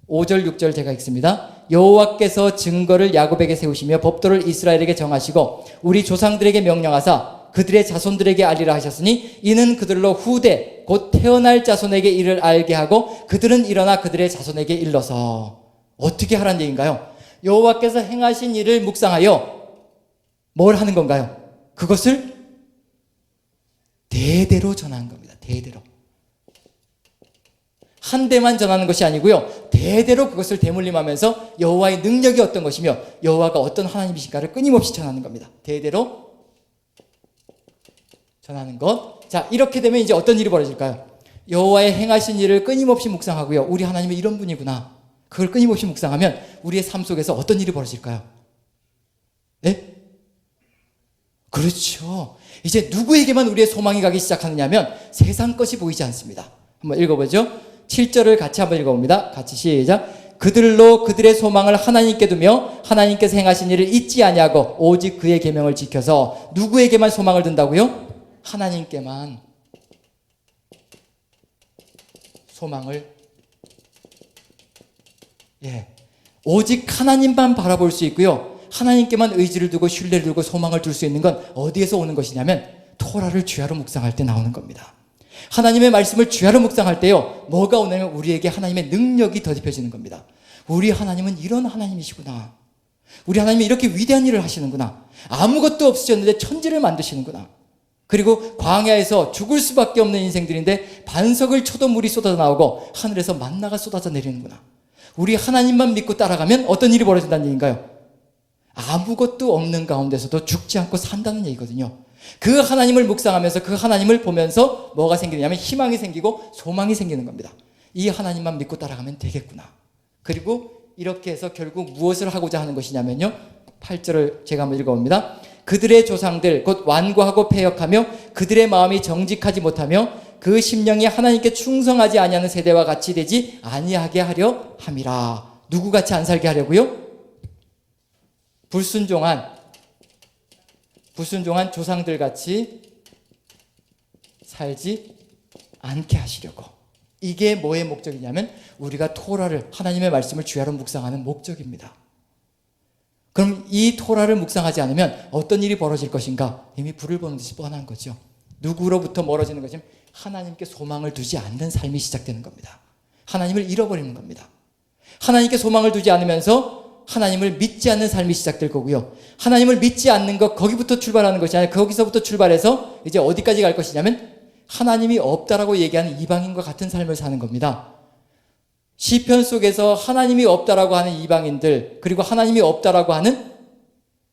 5절 6절 제가 읽습니다. 여호와께서 증거를 야곱에게 세우시며 법도를 이스라엘에게 정하시고 우리 조상들에게 명령하사 그들의 자손들에게 알리라 하셨으니 이는 그들로 후대 곧 태어날 자손에게 이를 알게 하고 그들은 일어나 그들의 자손에게 일러서. 어떻게 하라는 얘기인가요? 여호와께서 행하신 일을 묵상하여 뭘 하는 건가요? 그것을 대대로 전하는 겁니다. 대대로. 한 대만 전하는 것이 아니고요. 대대로 그것을 대물림하면서 여호와의 능력이 어떤 것이며 여호와가 어떤 하나님이신가를 끊임없이 전하는 겁니다. 대대로 전하는 것. 자, 이렇게 되면 이제 어떤 일이 벌어질까요? 여호와의 행하신 일을 끊임없이 묵상하고요. 우리 하나님은 이런 분이구나. 그걸 끊임없이 묵상하면 우리의 삶 속에서 어떤 일이 벌어질까요? 네? 그렇죠. 이제 누구에게만 우리의 소망이 가기 시작하느냐 하면 세상 것이 보이지 않습니다. 한번 읽어보죠. 7절을 같이 한번 읽어봅니다. 같이 시작. 그들로 그들의 소망을 하나님께 두며 하나님께서 행하신 일을 잊지 아니하고 오직 그의 계명을 지켜서. 누구에게만 소망을 둔다고요? 하나님께만 소망을, 오직 하나님만 바라볼 수 있고요. 하나님께만 의지를 두고 신뢰를 두고 소망을 둘 수 있는 건 어디에서 오는 것이냐면 토라를 주야로 묵상할 때 나오는 겁니다. 하나님의 말씀을 주야로 묵상할 때요, 뭐가 오냐면 우리에게 하나님의 능력이 더딥혀지는 겁니다. 우리 하나님은 이런 하나님이시구나. 우리 하나님이 이렇게 위대한 일을 하시는구나. 아무것도 없으셨는데 천지를 만드시는구나. 그리고 광야에서 죽을 수밖에 없는 인생들인데 반석을 쳐도 물이 쏟아져 나오고 하늘에서 만나가 쏟아져 내리는구나. 우리 하나님만 믿고 따라가면 어떤 일이 벌어진다는 얘기인가요? 아무것도 없는 가운데서도 죽지 않고 산다는 얘기거든요. 그 하나님을 묵상하면서 그 하나님을 보면서 뭐가 생기냐면 희망이 생기고 소망이 생기는 겁니다. 이 하나님만 믿고 따라가면 되겠구나. 그리고 이렇게 해서 결국 무엇을 하고자 하는 것이냐면요, 8절을 제가 한번 읽어봅니다. 그들의 조상들 곧 완고하고 패역하며 그들의 마음이 정직하지 못하며 그 심령이 하나님께 충성하지 아니하는 세대와 같이 되지 아니하게 하려 함이라. 누구같이 안 살게 하려고요? 불순종한 조상들 같이 살지 않게 하시려고. 이게 뭐의 목적이냐면 우리가 토라를, 하나님의 말씀을 주야로 묵상하는 목적입니다. 그럼 이 토라를 묵상하지 않으면 어떤 일이 벌어질 것인가? 이미 불을 보는 듯이 뻔한 거죠. 누구로부터 멀어지는 것이면 하나님께 소망을 두지 않는 삶이 시작되는 겁니다. 하나님을 잃어버리는 겁니다. 하나님께 소망을 두지 않으면서 하나님을 믿지 않는 삶이 시작될 거고요. 하나님을 믿지 않는 것, 거기부터 출발하는 것이 아니라 거기서부터 출발해서 이제 어디까지 갈 것이냐면 하나님이 없다라고 얘기하는 이방인과 같은 삶을 사는 겁니다. 시편 속에서 하나님이 없다라고 하는 이방인들, 그리고 하나님이 없다라고 하는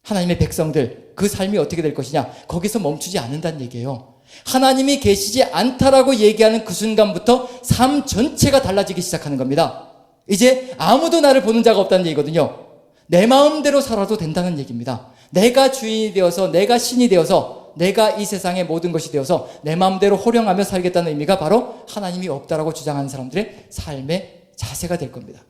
하나님의 백성들, 그 삶이 어떻게 될 것이냐? 거기서 멈추지 않는다는 얘기예요. 하나님이 계시지 않다라고 얘기하는 그 순간부터 삶 전체가 달라지기 시작하는 겁니다. 이제 아무도 나를 보는 자가 없다는 얘기거든요. 내 마음대로 살아도 된다는 얘기입니다. 내가 주인이 되어서, 내가 신이 되어서, 내가 이 세상의 모든 것이 되어서 내 마음대로 호령하며 살겠다는 의미가 바로 하나님이 없다라고 주장하는 사람들의 삶의 자세가 될 겁니다.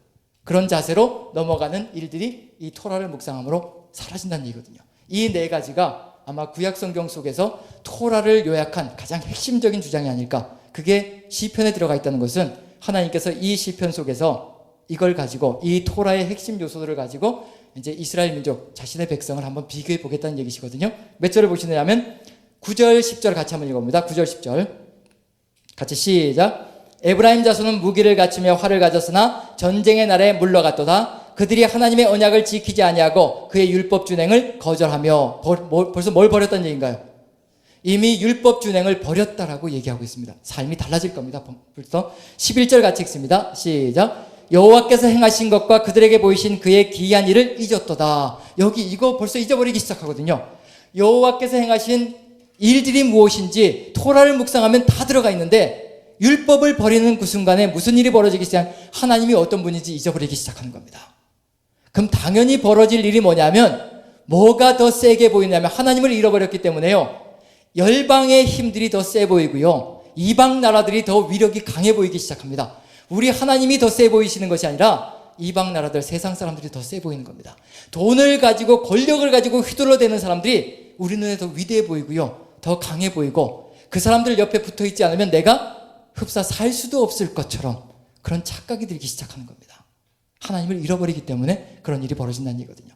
그런 자세로 넘어가는 일들이 이 토라를 묵상함으로 사라진다는 얘기거든요. 이 네 가지가 아마 구약 성경 속에서 토라를 요약한 가장 핵심적인 주장이 아닐까. 그게 시편에 들어가 있다는 것은 하나님께서 이 시편 속에서 이걸 가지고, 이 토라의 핵심 요소들을 가지고 이제 이스라엘 민족, 자신의 백성을 한번 비교해 보겠다는 얘기시거든요. 몇 절을 보시느냐면 9절 10절 같이 한번 읽어봅니다. 9절 10절 같이 시작. 에브라임 자손은 무기를 갖추며 활을 가졌으나 전쟁의 날에 물러갔도다. 그들이 하나님의 언약을 지키지 아니하고 그의 율법 준행을 거절하며, 벌써 뭘 버렸다는 얘기인가요? 이미 율법 준행을 버렸다라고 얘기하고 있습니다. 삶이 달라질 겁니다. 벌써 11절 같이 읽습니다. 시작. 여호와께서 행하신 것과 그들에게 보이신 그의 기이한 일을 잊었도다. 여기 이거 벌써 잊어버리기 시작하거든요. 여호와께서 행하신 일들이 무엇인지 토라를 묵상하면 다 들어가 있는데 율법을 버리는 그 순간에 무슨 일이 벌어지기 시작하면 하나님이 어떤 분인지 잊어버리기 시작하는 겁니다. 그럼 당연히 벌어질 일이 뭐냐면 뭐가 더 세게 보이냐면 하나님을 잃어버렸기 때문에요. 열방의 힘들이 더 세 보이고요. 이방 나라들이 더 위력이 강해 보이기 시작합니다. 우리 하나님이 더 세 보이시는 것이 아니라 이방 나라들, 세상 사람들이 더 세 보이는 겁니다. 돈을 가지고 권력을 가지고 휘둘러대는 사람들이 우리 눈에 더 위대해 보이고요. 더 강해 보이고 그 사람들 옆에 붙어 있지 않으면 내가 흡사 살 수도 없을 것처럼 그런 착각이 들기 시작하는 겁니다. 하나님을 잃어버리기 때문에 그런 일이 벌어진다는 얘기거든요.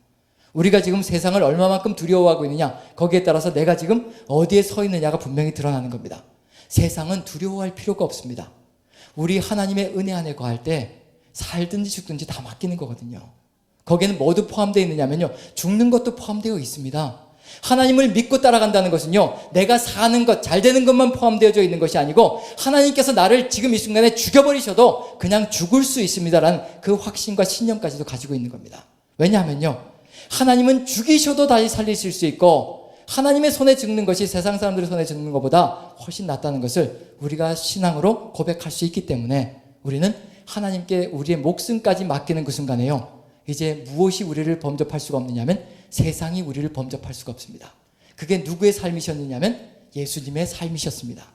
우리가 지금 세상을 얼마만큼 두려워하고 있느냐, 거기에 따라서 내가 지금 어디에 서 있느냐가 분명히 드러나는 겁니다. 세상은 두려워할 필요가 없습니다. 우리 하나님의 은혜 안에 거할 때 살든지 죽든지 다 맡기는 거거든요. 거기에는 뭐도 포함되어 있느냐면요, 죽는 것도 포함되어 있습니다. 하나님을 믿고 따라간다는 것은요, 내가 사는 것, 잘 되는 것만 포함되어져 있는 것이 아니고 하나님께서 나를 지금 이 순간에 죽여버리셔도 그냥 죽을 수 있습니다라는 그 확신과 신념까지도 가지고 있는 겁니다. 왜냐하면요, 하나님은 죽이셔도 다시 살리실 수 있고 하나님의 손에 죽는 것이 세상 사람들의 손에 죽는 것보다 훨씬 낫다는 것을 우리가 신앙으로 고백할 수 있기 때문에 우리는 하나님께 우리의 목숨까지 맡기는 그 순간에요, 이제 무엇이 우리를 범접할 수가 없느냐면 세상이 우리를 범접할 수가 없습니다. 그게 누구의 삶이셨느냐면 예수님의 삶이셨습니다.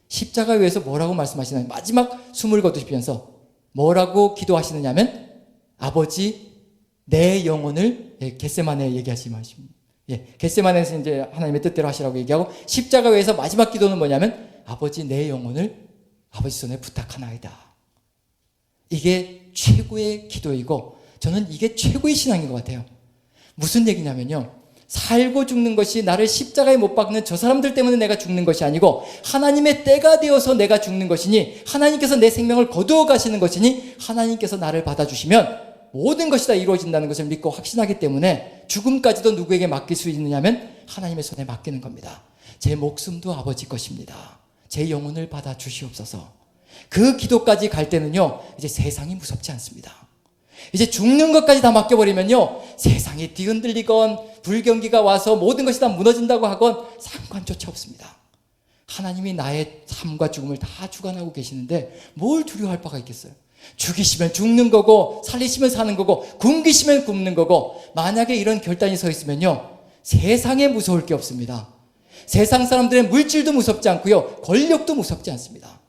십자가 위에서 뭐라고 말씀하시나요? 마지막 숨을 거두시면서 뭐라고 기도하시느냐면 아버지 내 영혼을, 겟세마네 얘기하지 마십니다. 겟세마네에서 이제 하나님의 뜻대로 하시라고 얘기하고 십자가 위에서 마지막 기도는 뭐냐면 아버지 내 영혼을 아버지 손에 부탁하나이다. 이게 최고의 기도이고 저는 이게 최고의 신앙인 것 같아요. 무슨 얘기냐면요, 살고 죽는 것이 나를 십자가에 못 박는 저 사람들 때문에 내가 죽는 것이 아니고 하나님의 때가 되어서 내가 죽는 것이니 하나님께서 내 생명을 거두어 가시는 것이니 하나님께서 나를 받아주시면 모든 것이 다 이루어진다는 것을 믿고 확신하기 때문에 죽음까지도 누구에게 맡길 수 있느냐면 하나님의 손에 맡기는 겁니다. 제 목숨도 아버지 것입니다. 제 영혼을 받아주시옵소서. 그 기도까지 갈 때는요, 이제 세상이 무섭지 않습니다. 이제 죽는 것까지 다 맡겨버리면요, 세상이 뒤흔들리건 불경기가 와서 모든 것이 다 무너진다고 하건 상관조차 없습니다. 하나님이 나의 삶과 죽음을 다 주관하고 계시는데 뭘 두려워할 바가 있겠어요? 죽이시면 죽는 거고 살리시면 사는 거고 굶기시면 굶는 거고, 만약에 이런 결단이 서 있으면요, 세상에 무서울 게 없습니다. 세상 사람들의 물질도 무섭지 않고요, 권력도 무섭지 않습니다.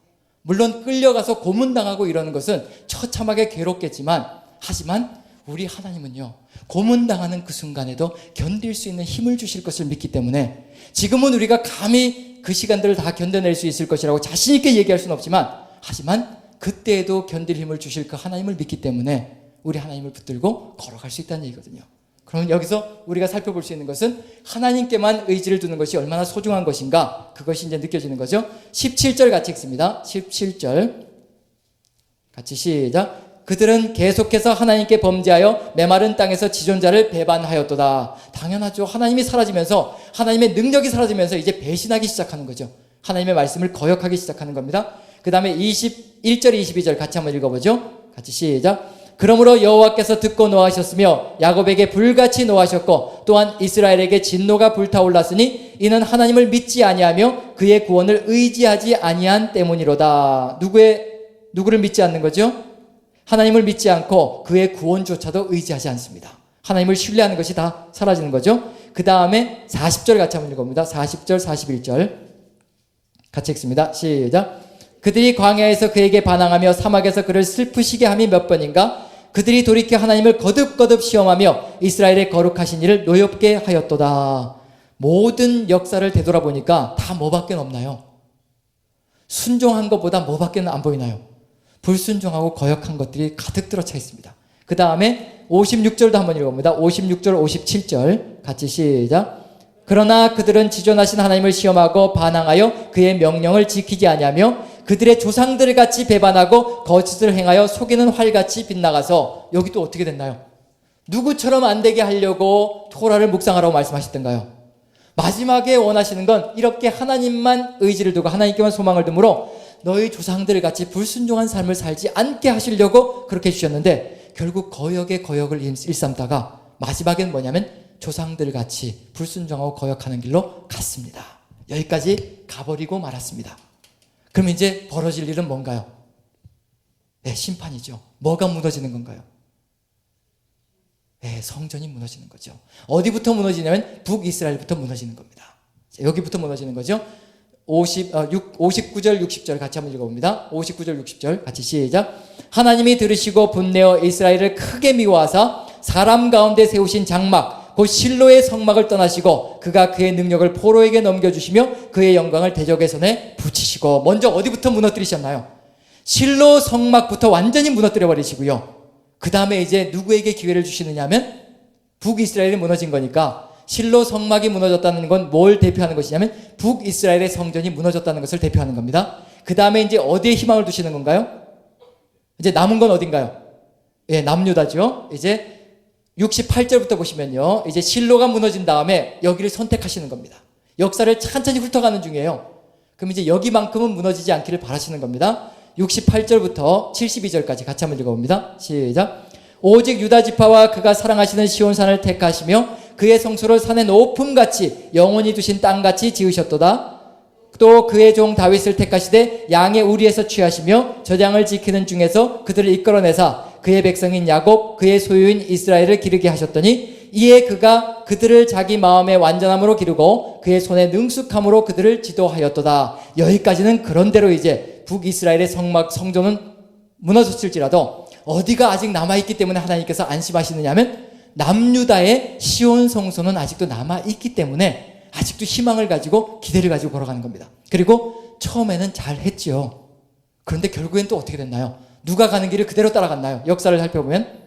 물론 끌려가서 고문당하고 이러는 것은 처참하게 괴롭겠지만, 하지만 우리 하나님은요, 고문당하는 그 순간에도 견딜 수 있는 힘을 주실 것을 믿기 때문에 지금은 우리가 감히 그 시간들을 다 견뎌낼 수 있을 것이라고 자신 있게 얘기할 수는 없지만, 하지만 그때에도 견딜 힘을 주실 그 하나님을 믿기 때문에 우리 하나님을 붙들고 걸어갈 수 있다는 얘기거든요. 그럼 여기서 우리가 살펴볼 수 있는 것은 하나님께만 의지를 두는 것이 얼마나 소중한 것인가, 그것이 이제 느껴지는 거죠. 17절 같이 읽습니다. 17절 같이 시작. 그들은 계속해서 하나님께 범죄하여 메마른 땅에서 지존자를 배반하였도다. 당연하죠. 하나님이 사라지면서, 하나님의 능력이 사라지면서 이제 배신하기 시작하는 거죠. 하나님의 말씀을 거역하기 시작하는 겁니다. 그 다음에 21절 22절 같이 한번 읽어보죠. 같이 시작. 그러므로 여호와께서 듣고 노하셨으며 야곱에게 불같이 노하셨고 또한 이스라엘에게 진노가 불타올랐으니 이는 하나님을 믿지 아니하며 그의 구원을 의지하지 아니한 때문이로다. 누구를 믿지 않는 거죠? 하나님을 믿지 않고 그의 구원조차도 의지하지 않습니다. 하나님을 신뢰하는 것이 다 사라지는 거죠. 그 다음에 40절 같이 한번 읽어봅니다. 40절 41절 같이 읽습니다. 시작. 그들이 광야에서 그에게 반항하며 사막에서 그를 슬프시게 함이 몇 번인가? 그들이 돌이켜 하나님을 거듭거듭 시험하며 이스라엘의 거룩하신 이를 노엽게 하였도다. 모든 역사를 되돌아보니까 다 뭐밖에 없나요? 순종한 것보다 뭐밖에 안 보이나요? 불순종하고 거역한 것들이 가득 들어차 있습니다. 그 다음에 56절도 한번 읽어봅니다. 56절 57절 같이 시작. 그러나 그들은 지존하신 하나님을 시험하고 반항하여 그의 명령을 지키지 아니하며 그들의 조상들 같이 배반하고 거짓을 행하여 속이는 활같이 빗나가서, 여기 또 어떻게 됐나요? 누구처럼 안 되게 하려고 토라를 묵상하라고 말씀하셨던가요? 마지막에 원하시는 건 이렇게 하나님만 의지를 두고 하나님께만 소망을 두므로 너희 조상들 같이 불순종한 삶을 살지 않게 하시려고 그렇게 해주셨는데, 결국 거역의 거역을 일삼다가 마지막엔 뭐냐면 조상들 같이 불순종하고 거역하는 길로 갔습니다. 여기까지 가버리고 말았습니다. 그럼 이제 벌어질 일은 뭔가요? 네, 심판이죠. 뭐가 무너지는 건가요? 네, 성전이 무너지는 거죠. 어디부터 무너지냐면 북이스라엘부터 무너지는 겁니다. 자, 여기부터 무너지는 거죠. 59절 60절 같이 한번 읽어봅니다. 59절 60절 같이 시작. 하나님이 들으시고 분내어 이스라엘을 크게 미워하사 사람 가운데 세우신 장막 곧 실로의 성막을 떠나시고 그가 그의 능력을 포로에게 넘겨주시며 그의 영광을 대적의 손에 붙이시고. 먼저 어디부터 무너뜨리셨나요? 실로 성막부터 완전히 무너뜨려 버리시고요. 그 다음에 이제 누구에게 기회를 주시느냐 하면 북이스라엘이 무너진 거니까 실로 성막이 무너졌다는 건 뭘 대표하는 것이냐면 북이스라엘의 성전이 무너졌다는 것을 대표하는 겁니다. 그 다음에 이제 어디에 희망을 두시는 건가요? 이제 남은 건 어딘가요? 예, 남유다죠. 이제 68절부터 보시면요, 이제 실로가 무너진 다음에 여기를 선택하시는 겁니다. 역사를 천천히 훑어가는 중이에요. 그럼 이제 여기만큼은 무너지지 않기를 바라시는 겁니다. 68절부터 72절까지 같이 한번 읽어봅니다. 시작. 오직 유다 지파와 그가 사랑하시는 시온산을 택하시며 그의 성소를 산의 높음같이 영원히 두신 땅같이 지으셨도다. 또 그의 종 다윗을 택하시되 양의 우리에서 취하시며 저장을 지키는 중에서 그들을 이끌어내사 그의 백성인 야곱 그의 소유인 이스라엘을 기르게 하셨더니 이에 그가 그들을 자기 마음의 완전함으로 기르고 그의 손의 능숙함으로 그들을 지도하였도다. 여기까지는 그런대로 이제 북이스라엘의 성전은 무너졌을지라도 어디가 아직 남아있기 때문에 하나님께서 안심하시느냐면 남유다의 시온 성소는 아직도 남아있기 때문에 아직도 희망을 가지고 기대를 가지고 걸어가는 겁니다. 그리고 처음에는 잘 했죠. 그런데 결국엔 또 어떻게 됐나요? 누가 가는 길을 그대로 따라갔나요? 역사를 살펴보면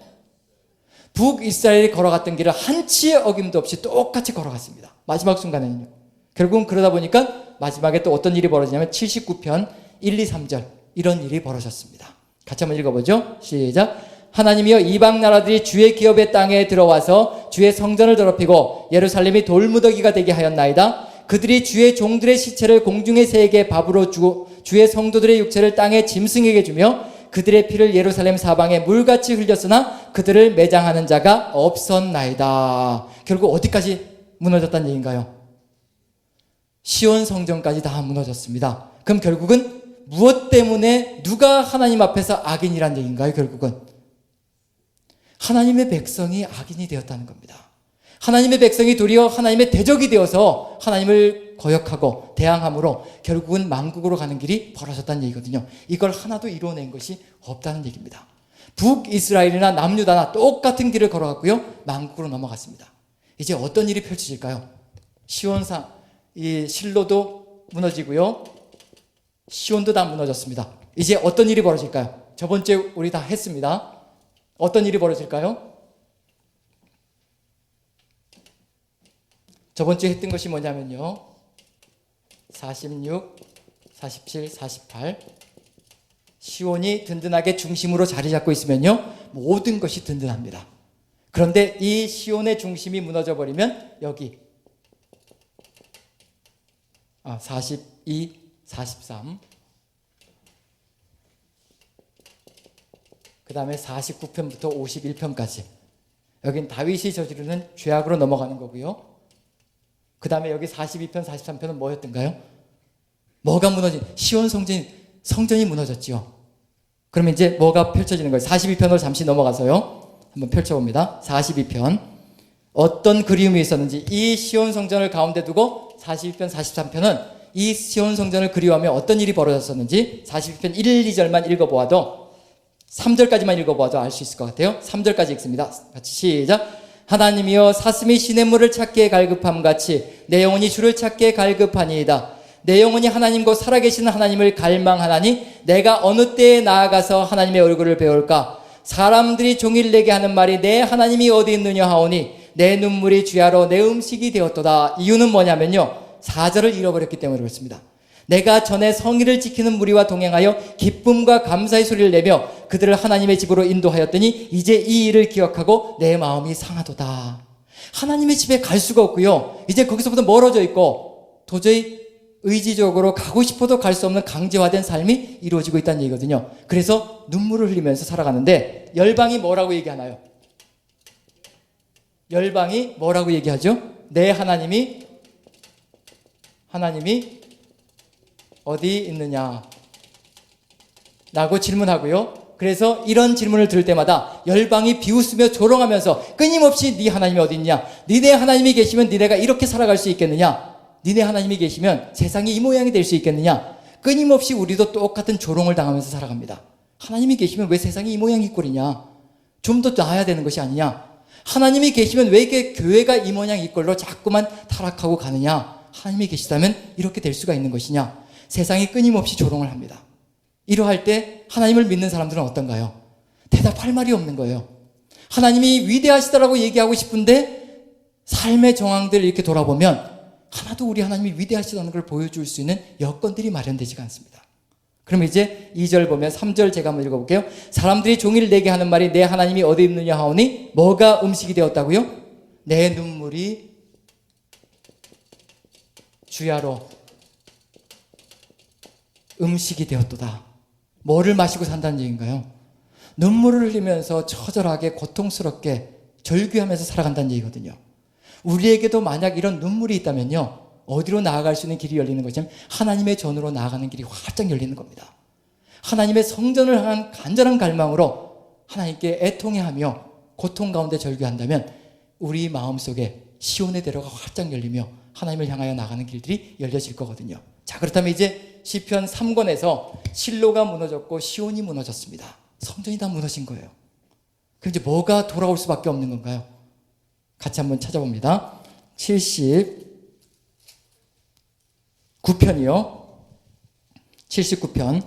북이스라엘이 걸어갔던 길을 한치의 어김도 없이 똑같이 걸어갔습니다. 마지막 순간에는요. 결국은 그러다 보니까 마지막에 또 어떤 일이 벌어지냐면 79편 1, 2, 3절 이런 일이 벌어졌습니다. 같이 한번 읽어보죠. 시작. 하나님이여 이방 나라들이 주의 기업의 땅에 들어와서 주의 성전을 더럽히고 예루살렘이 돌무더기가 되게 하였나이다. 그들이 주의 종들의 시체를 공중의 새에게 밥으로 주고 주의 성도들의 육체를 땅의 짐승에게 주며 그들의 피를 예루살렘 사방에 물같이 흘렸으나 그들을 매장하는 자가 없었나이다. 결국 어디까지 무너졌다는 얘기인가요? 시온 성전까지 다 무너졌습니다. 그럼 결국은 무엇 때문에 누가 하나님 앞에서 악인이란 얘기인가요? 결국은 하나님의 백성이 악인이 되었다는 겁니다. 하나님의 백성이 도리어 하나님의 대적이 되어서 하나님을 거역하고 대항함으로 결국은 만국으로 가는 길이 벌어졌다는 얘기거든요. 이걸 하나도 이루어낸 것이 없다는 얘기입니다. 북이스라엘이나 남유다나 똑같은 길을 걸어갔고요. 만국으로 넘어갔습니다. 이제 어떤 일이 펼쳐질까요? 이 실로도 무너지고요. 시온도 다 무너졌습니다. 이제 어떤 일이 벌어질까요? 저번 주에 우리 다 했습니다. 어떤 일이 벌어질까요? 저번 주에 했던 것이 뭐냐면요. 46, 47, 48 시온이 든든하게 중심으로 자리 잡고 있으면요. 모든 것이 든든합니다. 그런데 이 시온의 중심이 무너져 버리면 여기 42, 43 그 다음에 49편부터 51편까지 여긴 다윗이 저지르는 죄악으로 넘어가는 거고요. 그 다음에 여기 42편, 43편은 뭐였던가요? 뭐가 무너진? 시온 성전이 무너졌지요. 그러면 이제 뭐가 펼쳐지는 거예요? 42편으로 잠시 넘어가서요. 한번 펼쳐봅니다. 42편. 어떤 그리움이 있었는지 이 시온 성전을 가운데 두고 42편, 43편은 이 시온 성전을 그리워하며 어떤 일이 벌어졌었는지 42편 1, 2절만 읽어보아도 3절까지만 읽어보아도 알 수 있을 것 같아요. 3절까지 읽습니다. 같이 시작. 하나님이여 사슴이 시냇물을 찾기에 갈급함 같이 내 영혼이 주를 찾기에 갈급하니이다. 내 영혼이 하나님과 살아계신 하나님을 갈망하나니 내가 어느 때에 나아가서 하나님의 얼굴을 배울까? 사람들이 종일 내게 하는 말이 내 하나님이 어디 있느냐 하오니 내 눈물이 주야로 내 음식이 되었도다. 이유는 뭐냐면요. 4절을 잃어버렸기 때문에 그렇습니다. 내가 전에 성의를 지키는 무리와 동행하여 기쁨과 감사의 소리를 내며 그들을 하나님의 집으로 인도하였더니 이제 이 일을 기억하고 내 마음이 상하도다. 하나님의 집에 갈 수가 없고요. 이제 거기서부터 멀어져 있고 도저히 의지적으로 가고 싶어도 갈 수 없는 강제화된 삶이 이루어지고 있다는 얘기거든요. 그래서 눈물을 흘리면서 살아가는데 열방이 뭐라고 얘기하나요? 열방이 뭐라고 얘기하죠? 내 하나님이 어디 있느냐 라고 질문하고요. 그래서 이런 질문을 들을 때마다 열방이 비웃으며 조롱하면서 끊임없이 네 하나님이 어디 있냐? 니네 하나님이 계시면 니네가 이렇게 살아갈 수 있겠느냐? 니네 하나님이 계시면 세상이 이 모양이 될 수 있겠느냐? 끊임없이 우리도 똑같은 조롱을 당하면서 살아갑니다. 하나님이 계시면 왜 세상이 이 모양 이 꼴이냐? 좀 더 나아야 되는 것이 아니냐? 하나님이 계시면 왜 이렇게 교회가 이 모양 이 꼴로 자꾸만 타락하고 가느냐? 하나님이 계시다면 이렇게 될 수가 있는 것이냐? 세상이 끊임없이 조롱을 합니다. 이러할 때 하나님을 믿는 사람들은 어떤가요? 대답할 말이 없는 거예요. 하나님이 위대하시다라고 얘기하고 싶은데 삶의 정황들을 이렇게 돌아보면 하나도 우리 하나님이 위대하시다는 걸 보여줄 수 있는 여건들이 마련되지가 않습니다. 그럼 이제 2절 보면 3절 제가 한번 읽어볼게요. 사람들이 종일 내게 하는 말이 내 하나님이 어디 있느냐 하오니 뭐가 음식이 되었다고요? 내 눈물이 주야로 음식이 되었도다. 뭐를 마시고 산다는 얘기인가요? 눈물을 흘리면서 처절하게 고통스럽게 절규하면서 살아간다는 얘기거든요. 우리에게도 만약 이런 눈물이 있다면요. 어디로 나아갈 수 있는 길이 열리는 것이냐면 하나님의 전으로 나아가는 길이 활짝 열리는 겁니다. 하나님의 성전을 향한 간절한 갈망으로 하나님께 애통해하며 고통 가운데 절규한다면 우리 마음속에 시온의 대로가 활짝 열리며 하나님을 향하여 나가는 길들이 열려질 거거든요. 자, 그렇다면 이제 시편 3권에서 실로가 무너졌고 시온이 무너졌습니다. 성전이 다 무너진 거예요. 그럼 이제 뭐가 돌아올 수밖에 없는 건가요? 같이 한번 찾아봅니다. 79편이요. 79편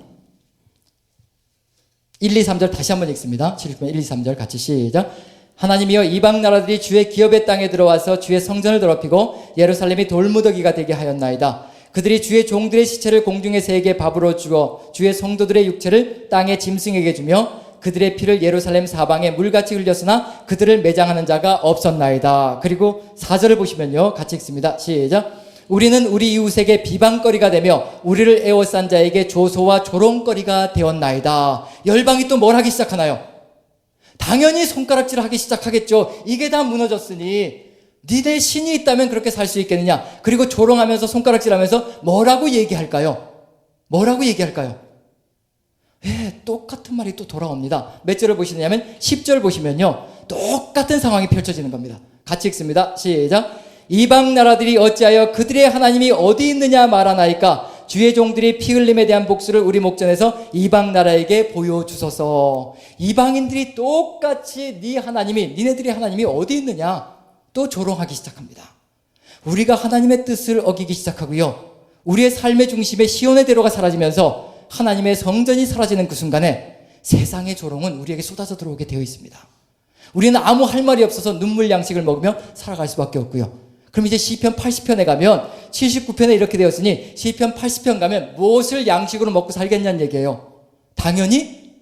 1, 2, 3절 다시 한번 읽습니다. 79편 1, 2, 3절 같이 시작. 하나님이여 이방 나라들이 주의 기업의 땅에 들어와서 주의 성전을 더럽히고 예루살렘이 돌무더기가 되게 하였나이다. 그들이 주의 종들의 시체를 공중의 새에게 밥으로 주어 주의 성도들의 육체를 땅의 짐승에게 주며 그들의 피를 예루살렘 사방에 물같이 흘렸으나 그들을 매장하는 자가 없었나이다. 그리고 4절을 보시면요. 같이 읽습니다. 시작. 우리는 우리 이웃에게 비방거리가 되며 우리를 에워싼 자에게 조소와 조롱거리가 되었나이다. 열방이 또 뭘 하기 시작하나요? 당연히 손가락질을 하기 시작하겠죠. 이게 다 무너졌으니 니네 신이 있다면 그렇게 살 수 있겠느냐. 그리고 조롱하면서 손가락질하면서 뭐라고 얘기할까요? 똑같은 말이 또 돌아옵니다. 몇 절을 보시냐면 10절 보시면요. 똑같은 상황이 펼쳐지는 겁니다. 같이 읽습니다. 시작. 이방 나라들이 어찌하여 그들의 하나님이 어디 있느냐 말하나이까. 주의 종들이 피 흘림에 대한 복수를 우리 목전에서 이방 나라에게 보여주소서. 이방인들이 똑같이 니네들의 하나님이 어디 있느냐 또 조롱하기 시작합니다. 우리가 하나님의 뜻을 어기기 시작하고요. 우리의 삶의 중심에 시온의 대로가 사라지면서 하나님의 성전이 사라지는 그 순간에 세상의 조롱은 우리에게 쏟아져 들어오게 되어 있습니다. 우리는 아무 할 말이 없어서 눈물 양식을 먹으며 살아갈 수밖에 없고요. 그럼 이제 시편 80편에 가면 79편에 이렇게 되었으니 시편 80편 가면 무엇을 양식으로 먹고 살겠냐는 얘기예요. 당연히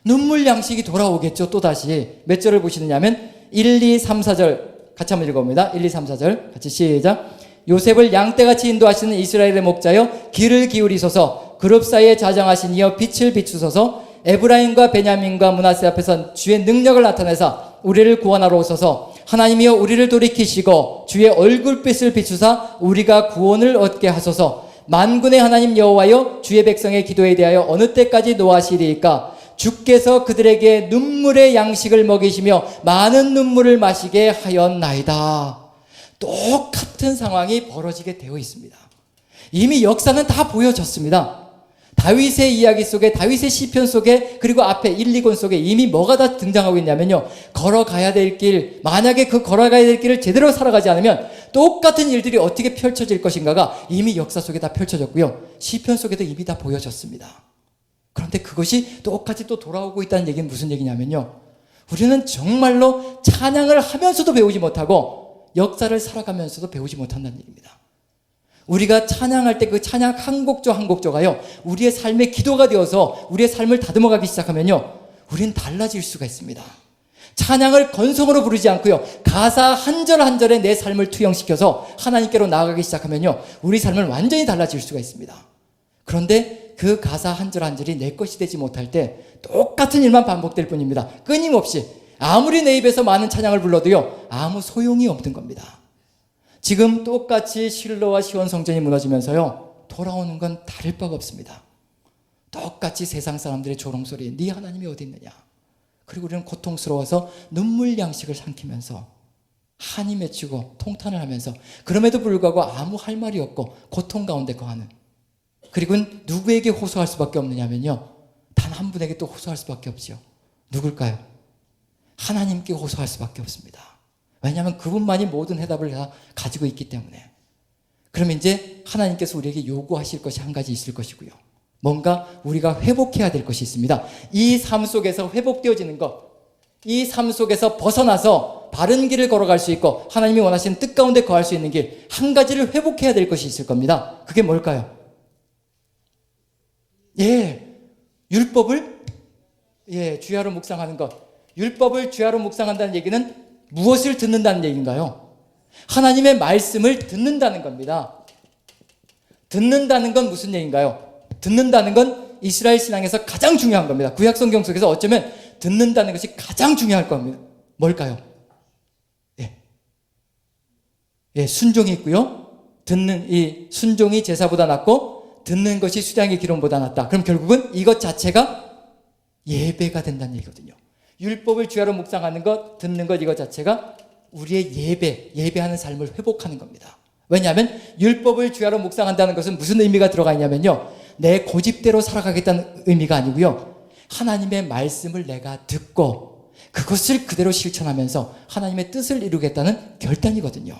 눈물 양식이 돌아오겠죠. 또다시 몇 절을 보시느냐면 1, 2, 3, 4절 같이 한번 읽어봅니다. 1, 2, 3, 4절 같이 시작. 요셉을 양떼같이 인도하시는 이스라엘의 목자여 귀를 기울이소서. 그룹 사이에 자정하신 이여 빛을 비추소서. 에브라임과 베냐민과 므낫세 앞에서 주의 능력을 나타내사 우리를 구원하러 오소서. 하나님이여 우리를 돌이키시고 주의 얼굴빛을 비추사 우리가 구원을 얻게 하소서. 만군의 하나님 여호와여 주의 백성의 기도에 대하여 어느 때까지 노하시리이까. 주께서 그들에게 눈물의 양식을 먹이시며 많은 눈물을 마시게 하였나이다. 똑같은 상황이 벌어지게 되어 있습니다. 이미 역사는 다 보여졌습니다. 다윗의 이야기 속에, 다윗의 시편 속에, 그리고 앞에 1, 2권 속에 이미 뭐가 다 등장하고 있냐면요, 걸어가야 될 길, 만약에 그 걸어가야 될 길을 제대로 살아가지 않으면 똑같은 일들이 어떻게 펼쳐질 것인가가 이미 역사 속에 다 펼쳐졌고요, 시편 속에도 이미 다 보여졌습니다. 그런데 그것이 똑같이 또 돌아오고 있다는 얘기는 무슨 얘기냐면요, 우리는 정말로 찬양을 하면서도 배우지 못하고 역사를 살아가면서도 배우지 못한다는 얘기입니다. 우리가 찬양할 때 그 찬양 한 곡조 한 곡조가요, 우리의 삶의 기도가 되어서 우리의 삶을 다듬어가기 시작하면요, 우리는 달라질 수가 있습니다. 찬양을 건성으로 부르지 않고요, 가사 한 절 한 절에 내 삶을 투영시켜서 하나님께로 나아가기 시작하면요, 우리 삶은 완전히 달라질 수가 있습니다. 그런데 그 가사 한 절 한 절이 내 것이 되지 못할 때 똑같은 일만 반복될 뿐입니다. 끊임없이 아무리 내 입에서 많은 찬양을 불러도요, 아무 소용이 없는 겁니다. 지금 똑같이 실로와 시온 성전이 무너지면서요, 돌아오는 건 다를 바가 없습니다. 똑같이 세상 사람들의 조롱소리, 네 하나님이 어디 있느냐. 그리고 우리는 고통스러워서 눈물 양식을 삼키면서 한이 맺히고 통탄을 하면서, 그럼에도 불구하고 아무 할 말이 없고 고통 가운데 거하는, 그리고 누구에게 호소할 수밖에 없느냐면요, 단 한 분에게 또 호소할 수밖에 없지요. 누굴까요? 하나님께 호소할 수밖에 없습니다. 왜냐하면 그분만이 모든 해답을 다 가지고 있기 때문에. 그러면 이제 하나님께서 우리에게 요구하실 것이 한 가지 있을 것이고요, 뭔가 우리가 회복해야 될 것이 있습니다. 이 삶 속에서 회복되어지는 것, 이 삶 속에서 벗어나서 바른 길을 걸어갈 수 있고 하나님이 원하시는 뜻 가운데 거할 수 있는 길, 한 가지를 회복해야 될 것이 있을 겁니다. 그게 뭘까요? 율법을 주야로 묵상하는 것. 율법을 주야로 묵상한다는 얘기는 무엇을 듣는다는 얘기인가요? 하나님의 말씀을 듣는다는 겁니다. 듣는다는 건 무슨 얘기인가요? 듣는다는 건 이스라엘 신앙에서 가장 중요한 겁니다. 구약 성경 속에서 어쩌면 듣는다는 것이 가장 중요할 겁니다. 뭘까요? 순종이 있고요, 듣는 이 순종이 제사보다 낫고 듣는 것이 수량의 기름보다 낫다. 그럼 결국은 이것 자체가 예배가 된다는 얘기거든요. 율법을 주야로 묵상하는 것, 듣는 것, 이것 자체가 우리의 예배하는 삶을 회복하는 겁니다. 왜냐하면 율법을 주야로 묵상한다는 것은 무슨 의미가 들어가 있냐면요, 내 고집대로 살아가겠다는 의미가 아니고요, 하나님의 말씀을 내가 듣고 그것을 그대로 실천하면서 하나님의 뜻을 이루겠다는 결단이거든요.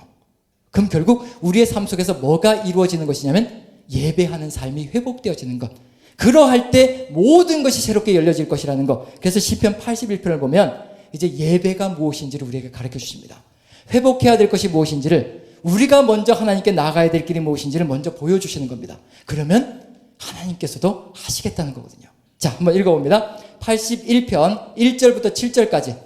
그럼 결국 우리의 삶 속에서 뭐가 이루어지는 것이냐면 예배하는 삶이 회복되어지는 것. 그러할 때 모든 것이 새롭게 열려질 것이라는 것. 그래서 시편 81편을 보면 이제 예배가 무엇인지를 우리에게 가르쳐 주십니다. 회복해야 될 것이 무엇인지를, 우리가 먼저 하나님께 나가야 될 길이 무엇인지를 먼저 보여주시는 겁니다. 그러면 하나님께서도 하시겠다는 거거든요. 자, 한번 읽어봅니다. 81편 1절부터 7절까지